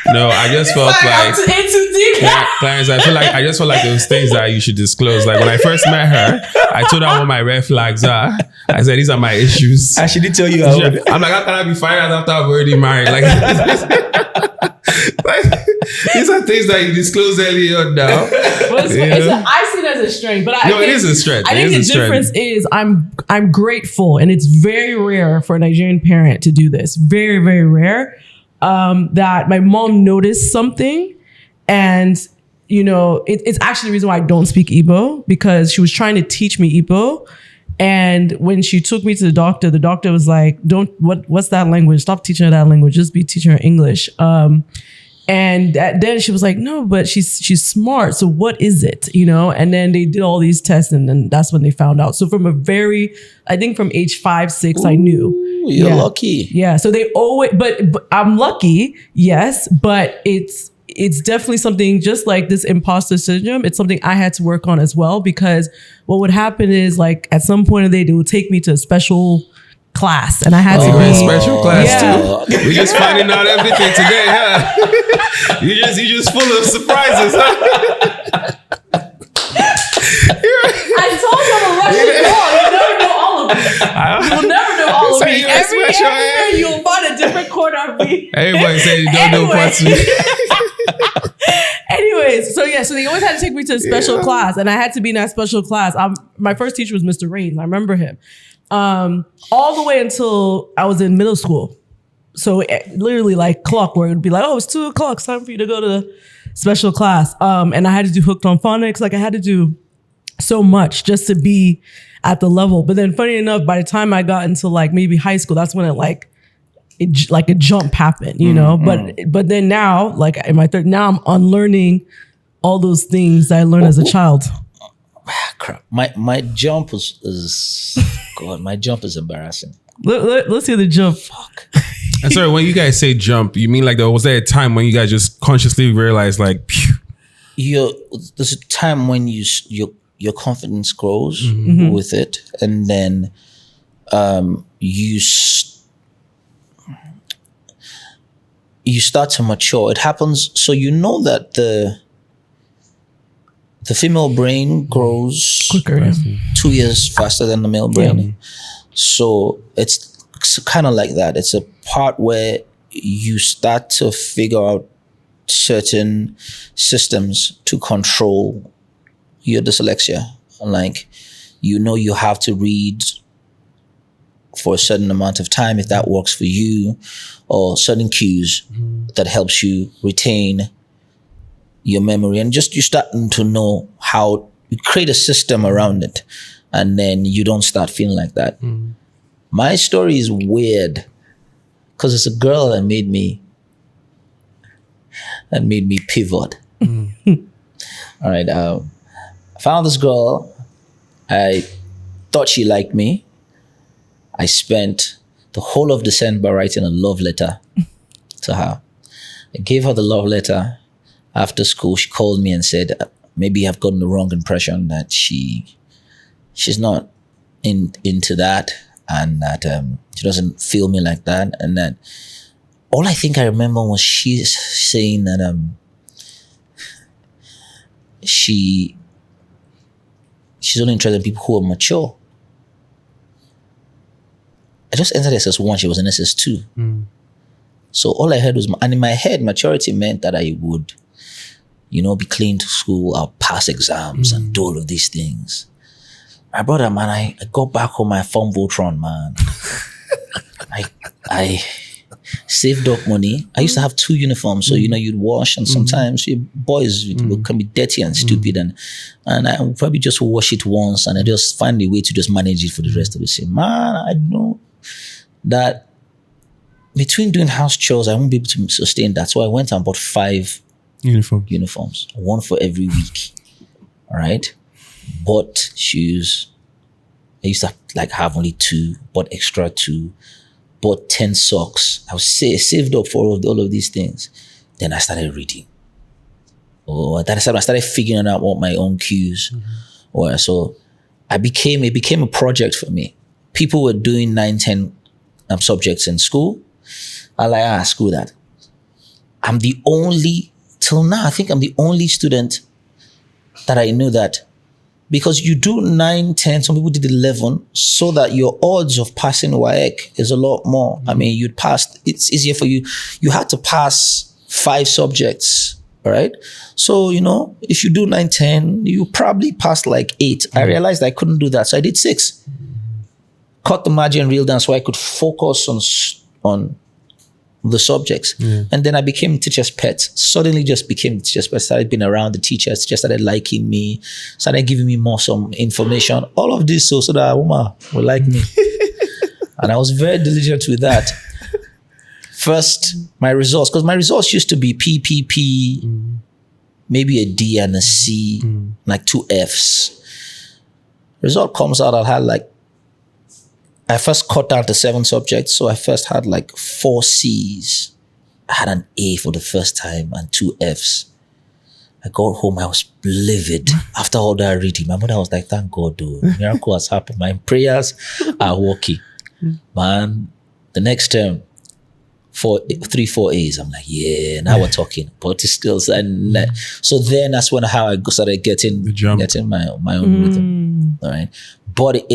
No, I just felt like I'm in too deep. Clarence, I just felt like those things that you should disclose. Like when I first met her, I told her what my red flags are. I said, these are my issues. I should tell you. I'm like, how can I be fired after I've already married? Like, these are things that you disclose early on now. I see it as a strength, but it is a strength. I think the difference is I'm grateful, and it's very rare for a Nigerian parent to do this. Very, very rare. That my mom noticed something, and it's actually the reason why I don't speak Igbo, because she was trying to teach me Igbo. And when she took me to the doctor was like, what's that language? Stop teaching her that language. Just be teaching her English. And then she was like, no, but she's smart. So what is it? And then they did all these tests, and then that's when they found out. So from from age 5, 6, I knew. You're lucky. Yeah. So they always, but I'm lucky. Yes. But it's definitely something, just like this imposter syndrome. It's something I had to work on as well, because what would happen is, like, at some point of the day, they would take me to a special class, and I had to be special class too. We're just finding out everything today, huh? You just full of surprises, huh? I told you I'm a Russian girl. You'll never know all of me. You'll never know all of me. Every year you'll find a different corner of me. Everybody say you don't know parts of me. Anyways, so they always had to take me to a special class, and I had to be in that special class. My first teacher was Mr. Rains. I remember him. All the way until I was in middle school. So literally like clockwork, it would be like, oh, it's 2:00. It's time for you to go to the special class. And I had to do hooked on phonics. Like, I had to do so much just to be at the level. But then funny enough, by the time I got into like maybe high school, that's when a jump happened, but then now, like in my now I'm unlearning all those things that I learned as a child. Crap. My jump is God, my jump is embarrassing. Let's hear the jump. Fuck. And sorry, when you guys say jump, you mean like was there a time when you guys just consciously realized like, phew? There's a time when your confidence grows with it, and then you start to mature. It happens. So that the female brain grows quicker, 2 years faster than the male brain. Yeah. So it's kind of like that. It's a part where you start to figure out certain systems to control your dyslexia. Like, you have to read for a certain amount of time if that works for you, or certain cues that helps you retain your memory, and just you starting to know how you create a system around it, and then you don't start feeling like that. My story is weird because it's a girl that made me pivot. All right, I found this girl. I thought she liked me. I spent the whole of December writing a love letter to her. I gave her the love letter. After school, she called me and said, maybe I've gotten the wrong impression that she's not into that, and that she doesn't feel me like that. And that all I think I remember was she saying that she's only interested in people who are mature. I just entered SS1, she was in SS2. So all I heard was, and in my head, maturity meant that I would, be clean to school, I'll pass exams and do all of these things. My brother, man, I got back home, my phone Voltron, man. I saved up money. I used to have 2 uniforms, so you'd wash, and sometimes your boys can be dirty and stupid, and I would probably just wash it once, and I just find a way to just manage it for the rest of the season. Man, I know that between doing house chores, I won't be able to sustain that. So I went and bought 5 uniforms, 1 for every week. All right, bought shoes. I used to have only 2, bought extra 2. Bought 10 socks. I was saved up for all of these things. Then I started reading. Then I started figuring out what my own cues were. So it became a project for me. People were doing 9, 10 subjects in school. I like, screw that. I'm the only, till now, I think I'm the only student that I know that, because you do 9, 10, some people did 11, so that your odds of passing WAEC is a lot more. I mean, you'd pass, it's easier for you. You had to pass 5 subjects, all right? So, if you do 9, 10, you probably passed like 8. I realized I couldn't do that, so I did 6. Cut the margin real down so I could focus on the subjects. And then I became teacher's pet. Suddenly just became teacher's pet. Started being around the teachers. Teachers started liking me, started giving me some information. All of this so that woman will like me. And I was very diligent with that. First, my results, because my results used to be PPP, maybe a D and a C, like 2 Fs. Result comes out, I first cut down to 7 subjects, so I first had 4 C's. I had an A for the first time and 2 F's. I got home, I was livid after all that reading. My mother was like, thank God, dude, miracle has happened. My prayers are working. Man, the next term, 3, 4 A's. I'm like, yeah, now we're talking. But it's still, and so then that's how I started getting my own rhythm. All right, but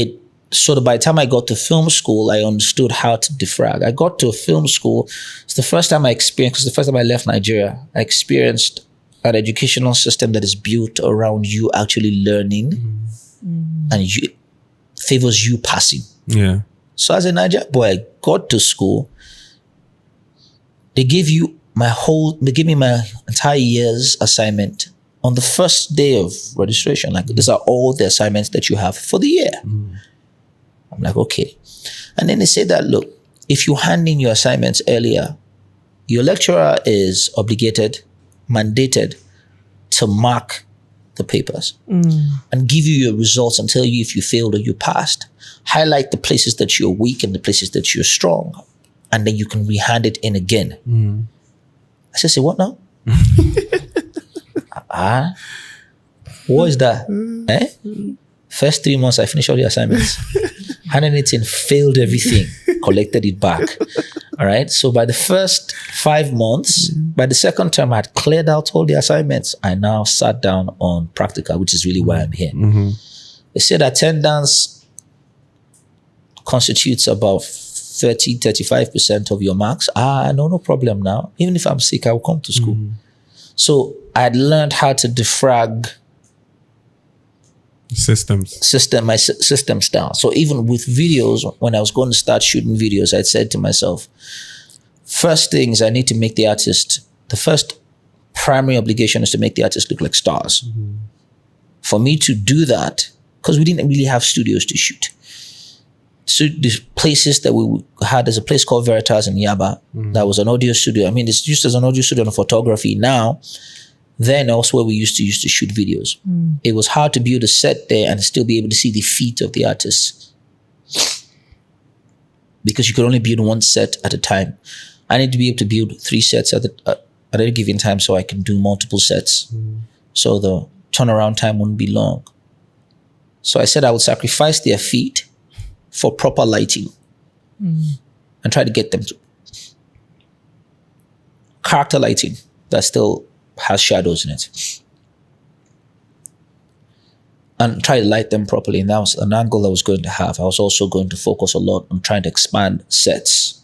so by the time I got to film school, I understood how to defrag. I got to a film school. It's the first time because the first time I left Nigeria, I experienced an educational system that is built around you actually learning and favors you passing. Yeah. So as a Nigerian boy, I got to school. They gave me my entire year's assignment on the first day of registration. These are all the assignments that you have for the year. I'm like, okay. And then they said that, look, if you hand in your assignments earlier, your lecturer is mandated to mark the papers and give you your results and tell you if you failed or you passed. Highlight the places that you're weak and the places that you're strong. And then you can re-hand it in again. I said, say what now? What is that? First 3 months, I finished all the assignments. Handed it in, failed everything, collected it back. All right. So by the first 5 months, by the second term, I had cleared out all the assignments. I now sat down on practical, which is really why I'm here. They said attendance constitutes about 35% of your marks. No problem now. Even if I'm sick, I will come to school. So I had learned how to defrag my systems down. So even with videos, when I was going to start shooting videos, I said to myself, first thing is I need to make the artist, the first primary obligation is to make the artist look like stars. For me to do that, because we didn't really have studios to shoot. So the places that we had, there's a place called Veritas in Yaba. That was an audio studio. I mean, it's used as an audio studio and photography now. Then also where we used to shoot videos. It was hard to build a set there and still be able to see the feet of the artists, because you could only build 1 set at a time. I need to be able to build 3 sets at any given time so I can do multiple sets. So the turnaround time wouldn't be long. So I said I would sacrifice their feet for proper lighting and try to get them to character lighting that still has shadows in it, and try to light them properly. And that was an angle I was going to have. I was also going to focus a lot on trying to expand sets.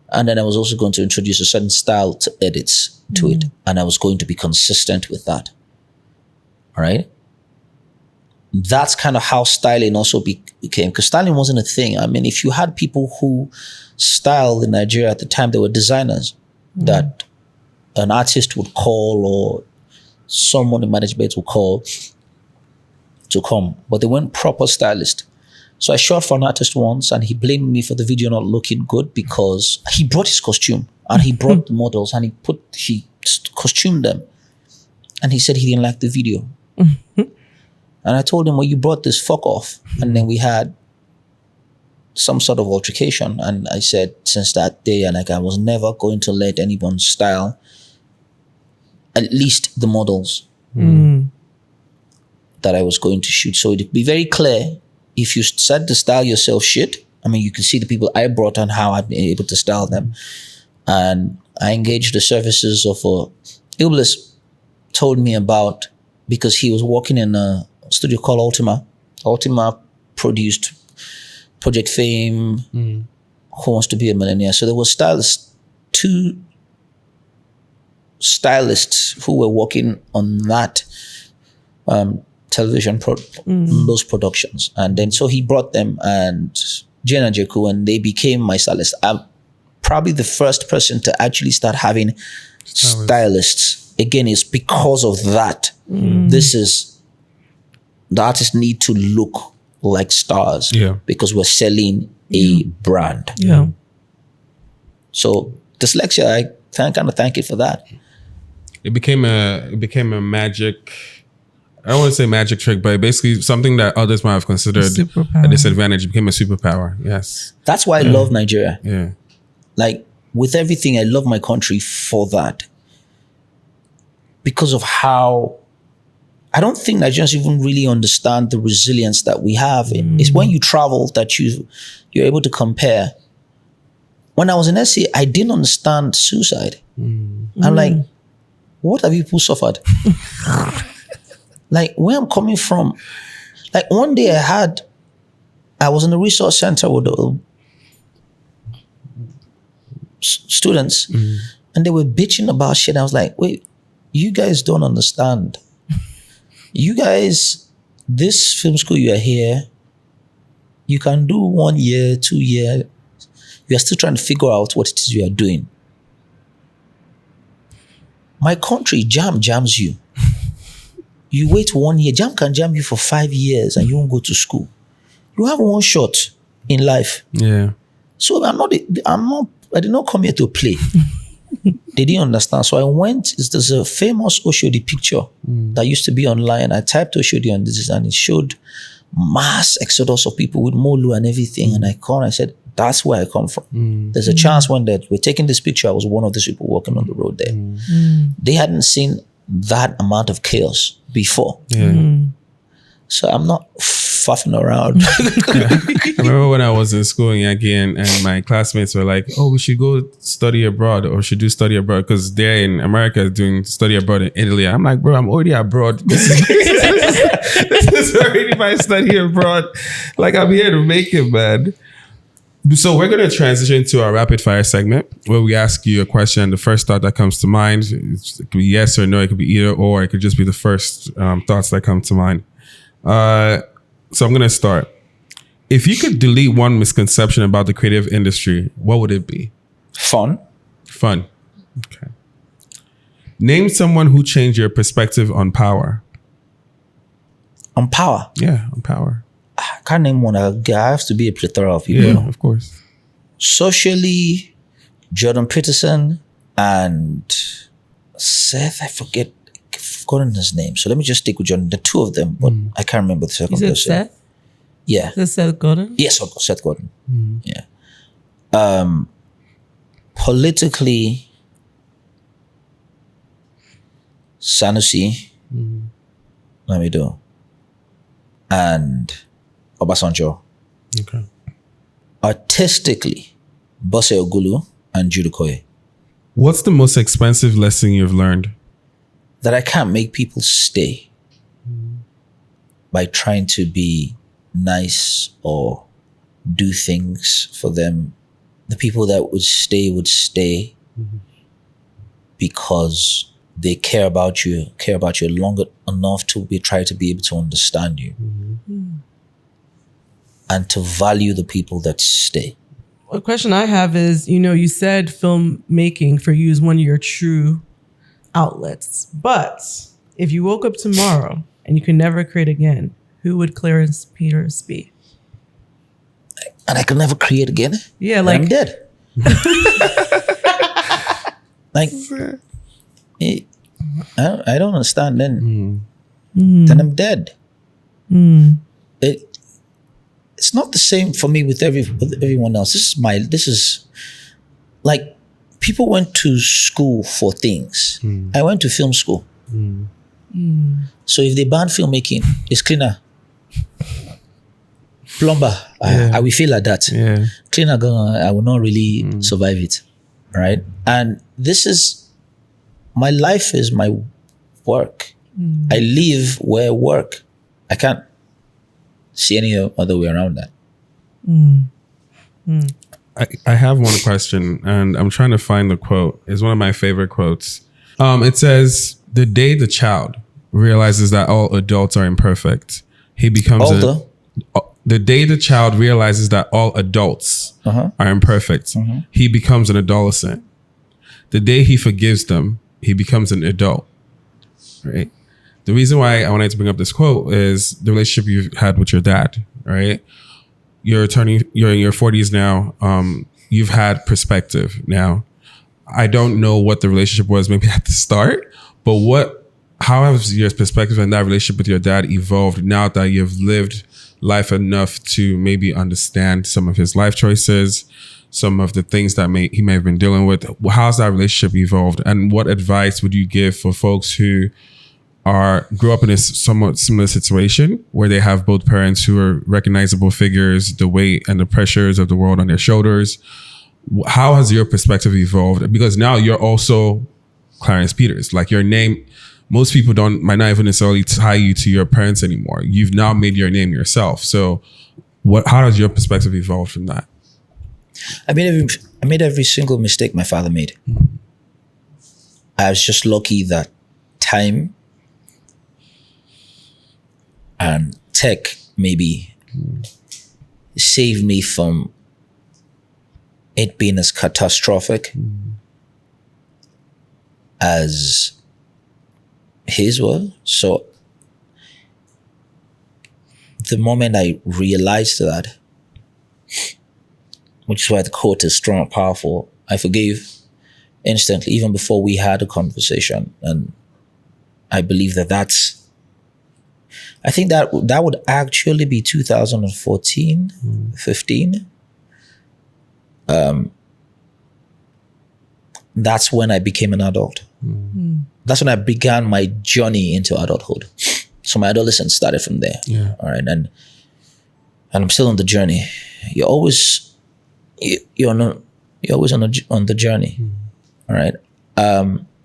And then I was also going to introduce a certain style to edits to it. And I was going to be consistent with that. All right. that's kind of how styling also became, because styling wasn't a thing. I mean, if you had people who styled in Nigeria at the time, they were designers that an artist would call or someone in management would call to come, but they weren't proper stylists. So I shot for an artist once and he blamed me for the video not looking good because he brought his costume and he brought the models and he costumed them. And he said he didn't like the video. And I told him, well, you brought this, fuck off. And then we had some sort of altercation. And I said, since that day, and like I was never going to let anyone style, at least the models that I was going to shoot. So it'd be very clear if you said to style yourself shit. I mean, you can see the people I brought and how I've been able to style them. And I engaged the services of Ilblis told me about, because he was working in a studio called Ultima. Ultima produced Project Fame, Who Wants to Be a Millionaire. So there was two stylists who were working on that television, those productions. And then so he brought them and Jen and Jeku, and they became my stylists. I'm probably the first person to actually start having stylists. Again, it's because of that. This is, the artists need to look like stars because we're selling a brand. Yeah. So dyslexia, I kind of thank it for that. It became a magic, I don't want to say magic trick, but basically something that others might have considered a disadvantage. It became a superpower. Yes. That's why I love Nigeria. Yeah. Like with everything, I love my country for that. Because of how, I don't think Nigerians even really understand the resilience that we have. It's when you travel that you're able to compare. When I was in SC, I didn't understand suicide. I'm like, what have you people suffered? Like where I'm coming from, like one day I was in a resource center with the students and they were bitching about shit. I was like, wait, you guys don't understand. You guys, this film school, you are here, you can do 1 year, 2 years. You are still trying to figure out what it is you are doing. My country, jams you. You wait 1 year, jam can jam you for 5 years and you won't go to school. You have one shot in life. Yeah. So I did not come here to play. They didn't understand. So I went, there's a famous Oshodi picture that used to be online. I typed Oshodi on this and it showed mass exodus of people with Molu and everything. And I said, that's where I come from. There's a chance when we're taking this picture, I was one of these people walking on the road there. They hadn't seen that amount of chaos before. So I'm not faffing around. I remember when I was in school in Yankee and my classmates were like, oh, we should go study abroad or should do study abroad because they're in America doing study abroad in Italy. I'm like, bro, I'm already abroad. This is already my study abroad. Like I'm here to make it, man. So we're going to transition to our rapid fire segment where we ask you a question. The first thought that comes to mind, it could be yes or no. It could be either or. It could just be the first thoughts that come to mind. So I'm going to start. If you could delete one misconception about the creative industry, what would it be? Fun. Okay. Name someone who changed your perspective on power. On power? Yeah, on power. I can't name one. I have to be a plethora of people. Yeah, of course. Socially, Jordan Peterson and Seth, I've forgotten his name. So let me just stick with Jordan. The two of them, but I can't remember the second person. Is it Seth? Yeah. Is it Seth Godin? Yes, Seth Godin. Yeah. Politically, Sanusi, Lamido, and Obasanjo. Okay. Artistically, Bose Ogulu and Judukoye. What's the most expensive lesson you've learned? That I can't make people stay by trying to be nice or do things for them. The people that would stay because they care about you long enough to try to be able to understand you and to value the people that stay. A question I have is, you said filmmaking for you is one of your true outlets. But if you woke up tomorrow and you could never create again, who would Clarence Peters be? And I could never create again? Yeah, like I'm dead. Like, I don't understand then. Then I'm dead. It's not the same for me with everyone else. This is like, people went to school for things. I went to film school. So if they ban filmmaking, it's cleaner. Plumber, I will feel like that. Yeah. Cleaner, I will not really survive it. Right? And this is, my life is my work. I live where I work. I can't see any other way around that. I have one question, and I'm trying to find the quote. It's one of my favorite quotes. It says, "The day the child realizes that all adults are imperfect, he becomes the day the child realizes that all adults are imperfect, he becomes an adolescent. The day he forgives them, he becomes an adult." Right? The reason why I wanted to bring up this quote is the relationship you've had with your dad, right? You're in your 40s now. You've had perspective now. I don't know what the relationship was maybe at the start, but how has your perspective and that relationship with your dad evolved now that you've lived life enough to maybe understand some of his life choices, some of the things that he may have been dealing with? How's that relationship evolved? And what advice would you give for folks who grew up in a somewhat similar situation where they have both parents who are recognizable figures, the weight and the pressures of the world on their shoulders? How has your perspective evolved? Because now you're also Clarence Peters. Like, your name, most people might not even necessarily tie you to your parents anymore. You've now made your name yourself. So how has your perspective evolved from that? I made every single mistake my father made. I was just lucky that time and tech maybe saved me from it being as catastrophic as his was. So the moment I realized that, which is why the quote is strong and powerful, I forgave instantly, even before we had a conversation. And I believe I think that would actually be 2014, 15. That's when I became an adult. That's when I began my journey into adulthood. So my adolescence started from there. Yeah. All right. And I'm still on the journey. You're always on the journey. All right.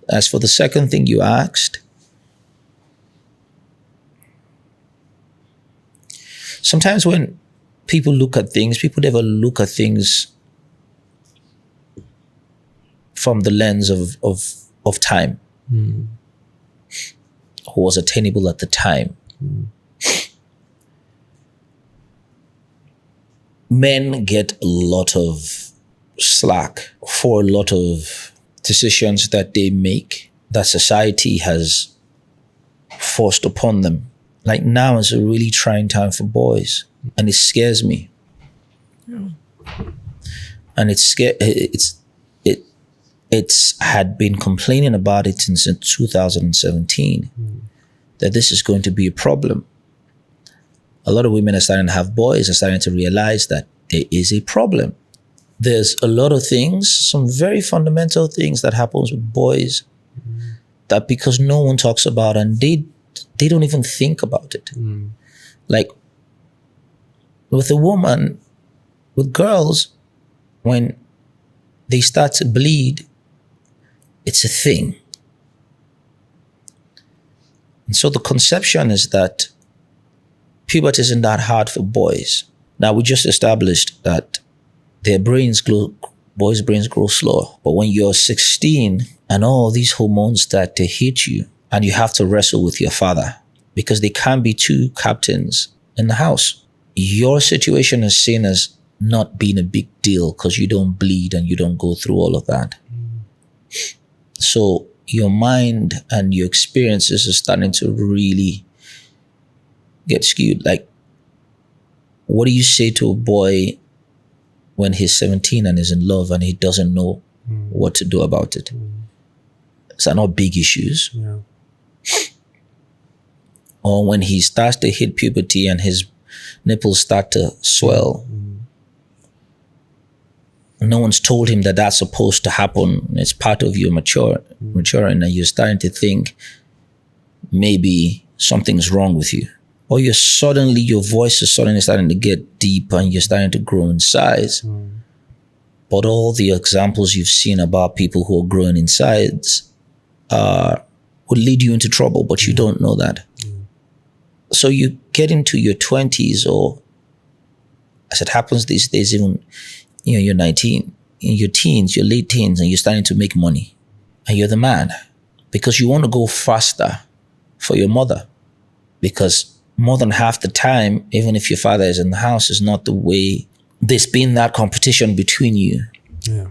As for the second thing you asked, sometimes when people look at things, people never look at things from the lens of time. Who was attainable at the time. Men get a lot of slack for a lot of decisions that they make that society has forced upon them. Like, now is a really trying time for boys, and it scares me. And it's had been complaining about it since 2017 that this is going to be a problem. A lot of women are starting to have boys, are starting to realize that there is a problem. There's a lot of things, some very fundamental things that happens with boys that because no one talks about, and they don't even think about it. Like with a woman, with girls, when they start to bleed, it's a thing. And so the conception is that puberty isn't that hard for boys. Now, we just established that boys' brains grow slower. But when you're 16, And all these hormones start to hit you, and you have to wrestle with your father because they can't be two captains in the house. Your situation is seen as not being a big deal because you don't bleed and you don't go through all of that. So your mind and your experiences are starting to really get skewed. Like, what do you say to a boy when he's 17 and is in love and he doesn't know what to do about it? These are not big issues. Yeah. Or when he starts to hit puberty and his nipples start to swell. No one's told him that that's supposed to happen. It's part of your maturing, and you're starting to think maybe something's wrong with you. Or your voice is suddenly starting to get deep and you're starting to grow in size. But all the examples you've seen about people who are growing in size would lead you into trouble, but you don't know that. So you get into your 20s, or as it happens these days, even you're 19, in your teens, your late teens, and you're starting to make money. And you're the man because you want to go faster for your mother. Because more than half the time, even if your father is in the house, is not the way. There's been that competition between you. Yeah.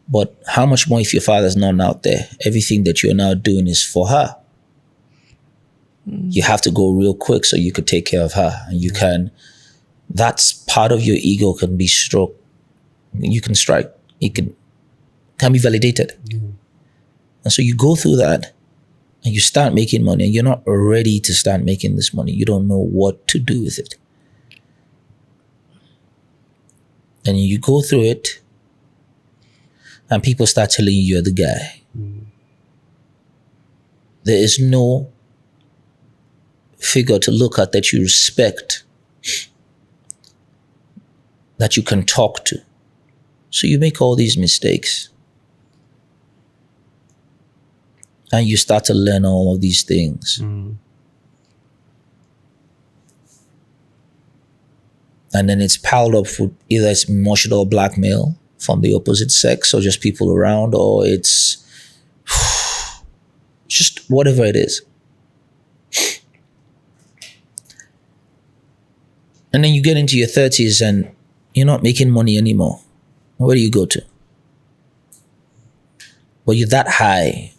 But how much more if your father's not out there? Everything that you're now doing is for her. You have to go real quick so you could take care of her. And you can, that's part of your ego can be struck. You can strike. It can be validated. And so you go through that and you start making money and you're not ready to start making this money. You don't know what to do with it. And you go through it and people start telling you you're the guy. There is no figure to look at that you respect, that you can talk to. So you make all these mistakes. And you start to learn all of these things. And then it's piled up with either it's emotional blackmail from the opposite sex or just people around, or it's just whatever it is. And then you get into your 30s and you're not making money anymore. Where do you go to? Well, you're that high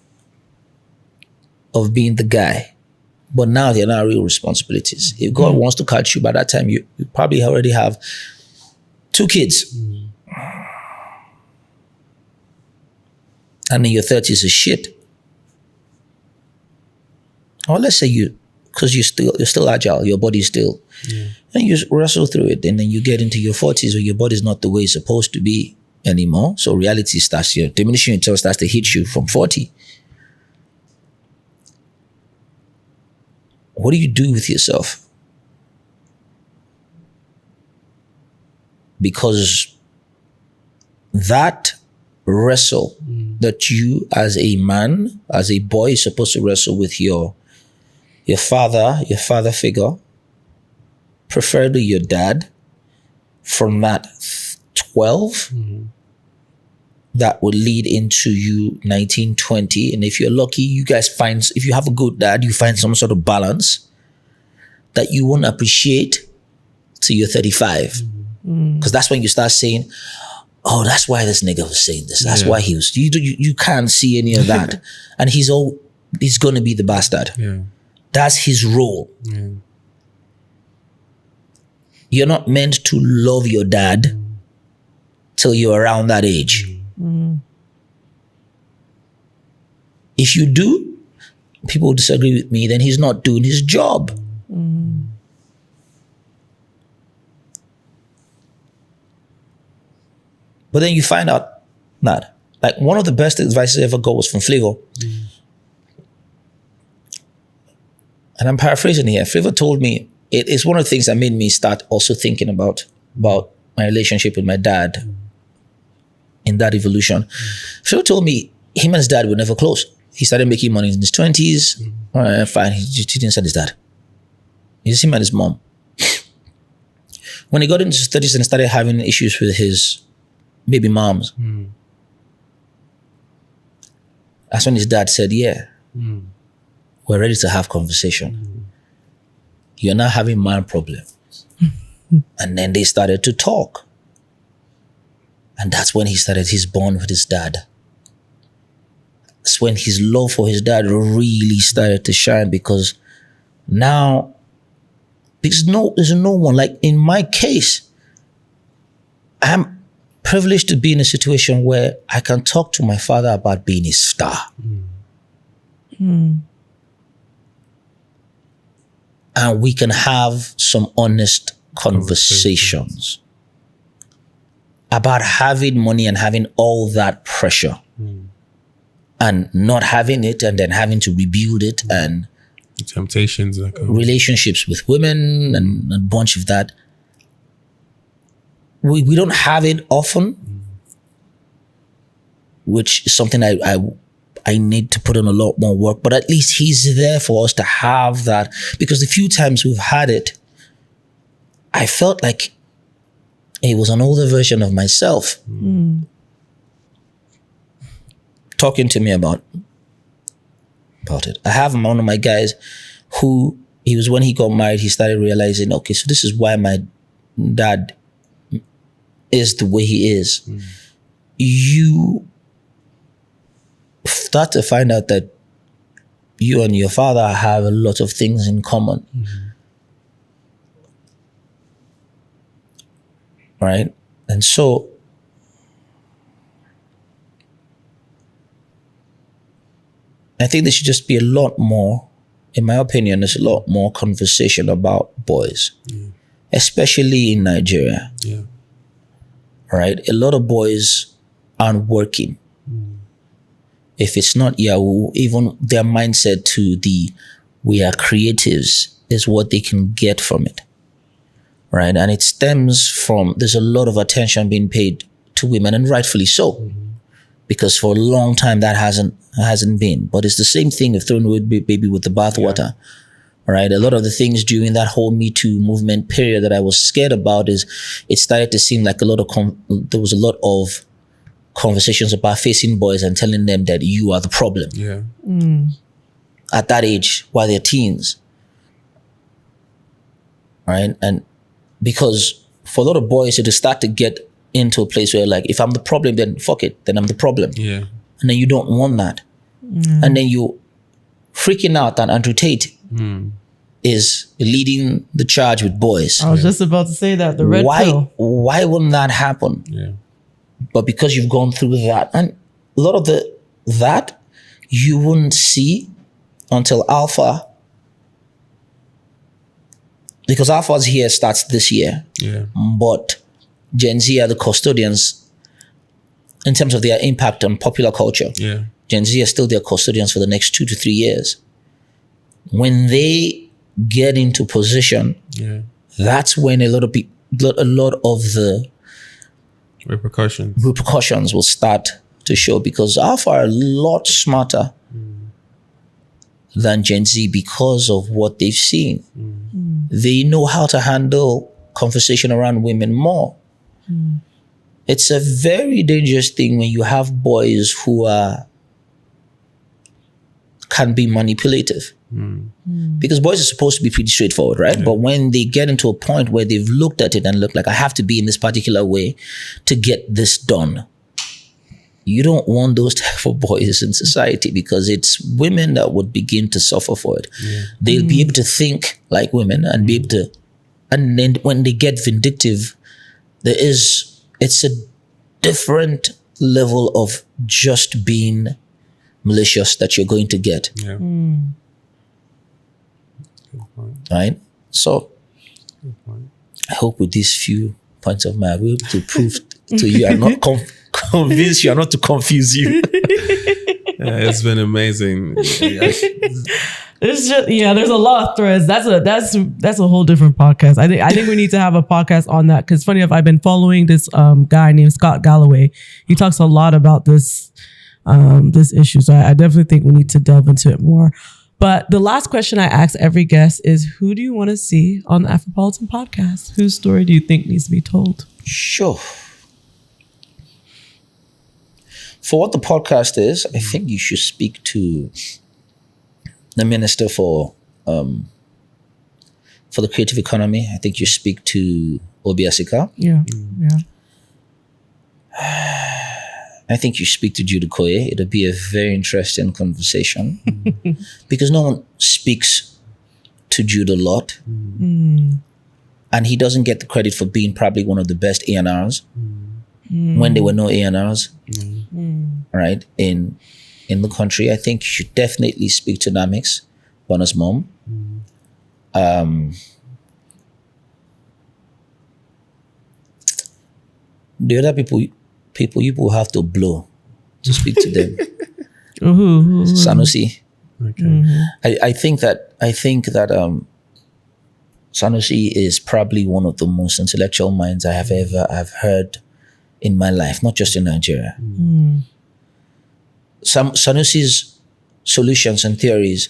of being the guy. But now they're not real responsibilities. If God wants to catch you by that time, you probably already have 2 kids. And in your 30s is shit. Or let's say because you're still agile, your body's still. And you wrestle through it, and then you get into your 40s where your body's not the way it's supposed to be anymore. So reality starts, your diminishing return starts to hit you from 40. What do you do with yourself? Because that wrestle that you as a man, as a boy, is supposed to wrestle with your father figure, preferably your dad, from that 12, that would lead into you 19, 20. And if you're lucky, you guys if you have a good dad, you find some sort of balance that you won't appreciate till you're 35. Because that's when you start saying, oh, that's why this nigga was saying this. That's why he was, you can't see any of that. And he's going to be the bastard. That's his role. You're not meant to love your dad till you're around that age. If you do, people will disagree with me, then he's not doing his job. But then you find out that, like, one of the best advices I ever got was from Flavor. And I'm paraphrasing here. Flavor told me, it's one of the things that made me start also thinking about my relationship with my dad in that evolution. Flavor told me him and his dad were never close. He started making money in his 20s. All right, fine. He didn't send his dad. It's him and his mom. When he got into his 30s and started having issues with his baby moms, That's when his dad said, yeah, we're ready to have conversation. You're not having man problems. And then they started to talk. And that's when he started his bond with his dad. That's when his love for his dad really started to shine, because now there's no one. Like in my case, I'm privileged to be in a situation where I can talk to my father about being a star. And we can have some honest conversations about having money and having all that pressure and not having it, and then having to rebuild it, and temptations that come. Relationships with women and a bunch of that. We don't have it often, which is something I need to put in a lot more work, but at least he's there for us to have that, because the few times we've had it, I felt like it was an older version of myself talking to me about it. I have one of my guys who, he was, when he got married, he started realizing, okay, so this is why my dad is the way he is. You start to find out that you and your father have a lot of things in common. Right? And so I think there should just be a lot more, in my opinion, there's a lot more conversation about boys, especially in Nigeria. Right? A lot of boys aren't working. If it's not Yahoo, even their mindset to the we are creatives is what they can get from it. Right? And it stems from, there's a lot of attention being paid to women, and rightfully so. Because for a long time that hasn't been. But it's the same thing of throwing away baby with the bathwater. Right? A lot of the things during that whole Me Too movement period that I was scared about is it started to seem like there was a lot of conversations about facing boys and telling them that you are the problem. At that age, while they're teens. Right? And because for a lot of boys, it will start to get into a place where, like, if I'm the problem, then fuck it, then I'm the problem. And then you don't want that. And then you freaking out that Andrew Tate is leading the charge with boys. I was just about to say that, the red pill. Why wouldn't that happen? But because you've gone through that, and a lot of that you wouldn't see until Alpha, because Alpha's here starts this year. But Gen Z are the custodians in terms of their impact on popular culture. Gen Z are still their custodians for the next 2 to 3 years. When they get into position, that's when a lot of the repercussions will start to show, because Alpha are a lot smarter than Gen Z because of what they've seen. They know how to handle conversation around women more. It's a very dangerous thing when you have boys who can be manipulative. Because boys are supposed to be pretty straightforward, right? But when they get into a point where they've looked at it and look like, I have to be in this particular way to get this done, you don't want those type of boys in society, because it's women that would begin to suffer for it. They'll be able to think like women and be able to, and then when they get vindictive, it's a different level of just being malicious that you're going to get. Right? So I hope with these few points of mine, we're able to prove to you, I'm not convince you, I'm not to confuse you. It's been amazing. It's just, there's a lot of threads. That's a whole different podcast. I think we need to have a podcast on that, because funny enough, I've been following this guy named Scott Galloway. He talks a lot about this issue. So I definitely think we need to delve into it more. But the last question I ask every guest is, who do you want to see on the Afropolitan podcast? Whose story do you think needs to be told? Sure. For what the podcast is, I think you should speak to the minister for the creative economy. I think you speak to Obiasika. Yeah. Yeah. I think you speak to Jude Okoye. It'll be a very interesting conversation because no one speaks to Jude a lot. And he doesn't get the credit for being probably one of the best A&Rs when there were no A&Rs, right, in the country. I think you should definitely speak to Namix, Burna's mom. The other people you will have to blow to speak to them. Sanusi. Okay. I think that Sanusi is probably one of the most intellectual minds I've heard in my life, not just in Nigeria. Sanusi's solutions and theories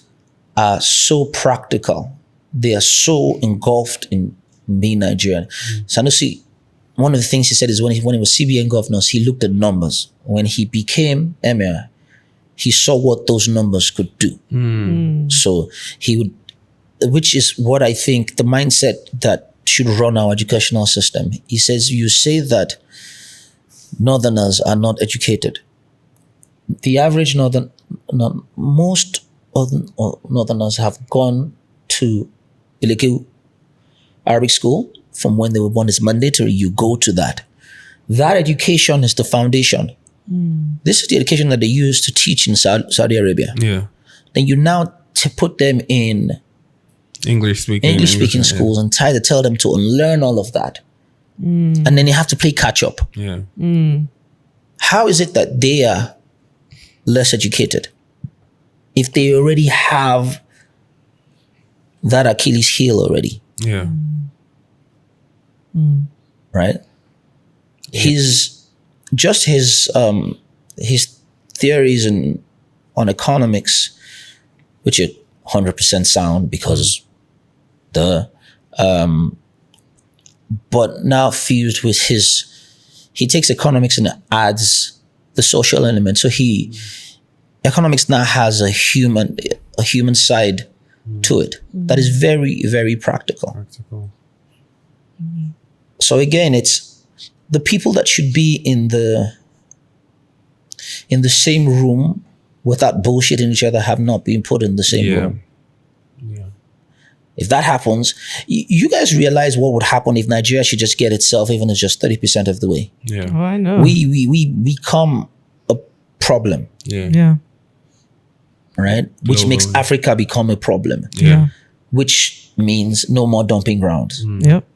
are so practical. They are so engulfed in being Nigerian. Sanusi, one of the things he said is when he was CBN governor, he looked at numbers. When he became emir, he saw what those numbers could do. So he would, which is what I think the mindset that should run our educational system. He says, you say that Northerners are not educated. The average most Northerners have gone to Ileke Arabic school. From when they were born, it's mandatory. You go to that. That education is the foundation. This is the education that they use to teach in Saudi Arabia. Yeah. Then you now to put them in English speaking schools and try to tell them to unlearn all of that. And then they have to play catch up. Yeah. How is it that they are less educated if they already have that Achilles heel already? Yeah. Right? His theories on economics, which are 100% sound because but now fused with he takes economics and adds the social element. So economics now has a human side to it that is very, very practical. So again, it's the people that should be in the same room without bullshitting each other have not been put in the same room. Yeah. If that happens, you guys realize what would happen if Nigeria should just get itself, even if just 30% of the way. Yeah. Oh, I know. We become a problem. Yeah. Yeah. Right? Which makes Africa become a problem. Yeah. Which means no more dumping grounds. Yep.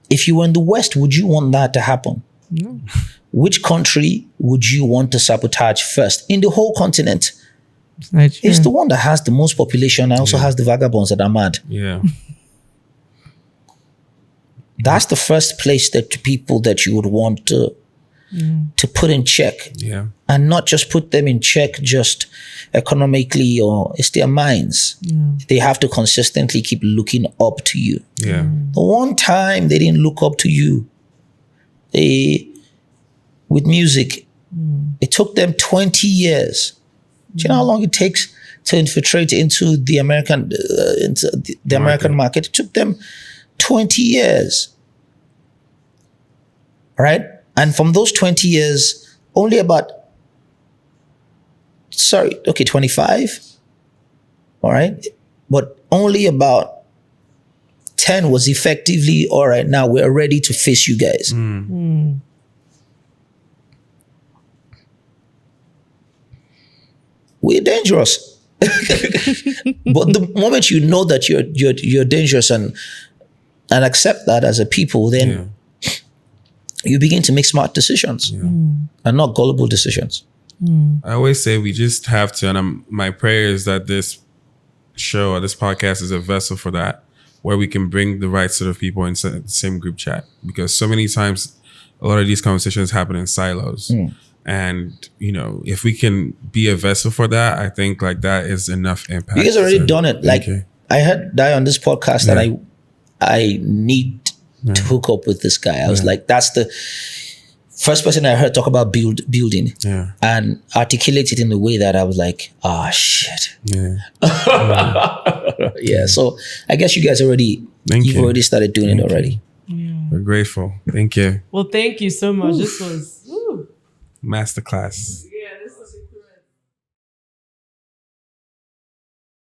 If you were in the West, would you want that to happen? No. Which country would you want to sabotage first in the whole continent? Nigeria. It's the one that has the most population and also has the vagabonds that are mad. Yeah. That's the first place that people that you would want to put in check. Yeah. And not just put them in check just economically, or it's their minds. They have to consistently keep looking up to you. Yeah. The one time they didn't look up to you, with music, it took them 20 years. Do you know how long it takes to infiltrate into the American American market? It took them 20 years. All right? And from those 20 years, only about 25. All right? But only about 10 was effectively, all right, now we're ready to face you guys. We're dangerous. But the moment you know that you're dangerous and accept that as a people, then you begin to make smart decisions and not gullible decisions. I always say we just have to, and my prayer is that this show or this podcast is a vessel for that, where we can bring the right sort of people in the same group chat. Because so many times, a lot of these conversations happen in silos. And, you know, if we can be a vessel for that, I think like that is enough impact. You guys already done it. Like I heard Dai on this podcast that I need to hook up with this guy. I was like, first person I heard talk about building Yeah. and articulate it in a way that I was like, ah, shit. Yeah. Yeah. So I guess you guys you've already started doing it already. We're grateful. Thank you. Well, thank you so much. This was Masterclass.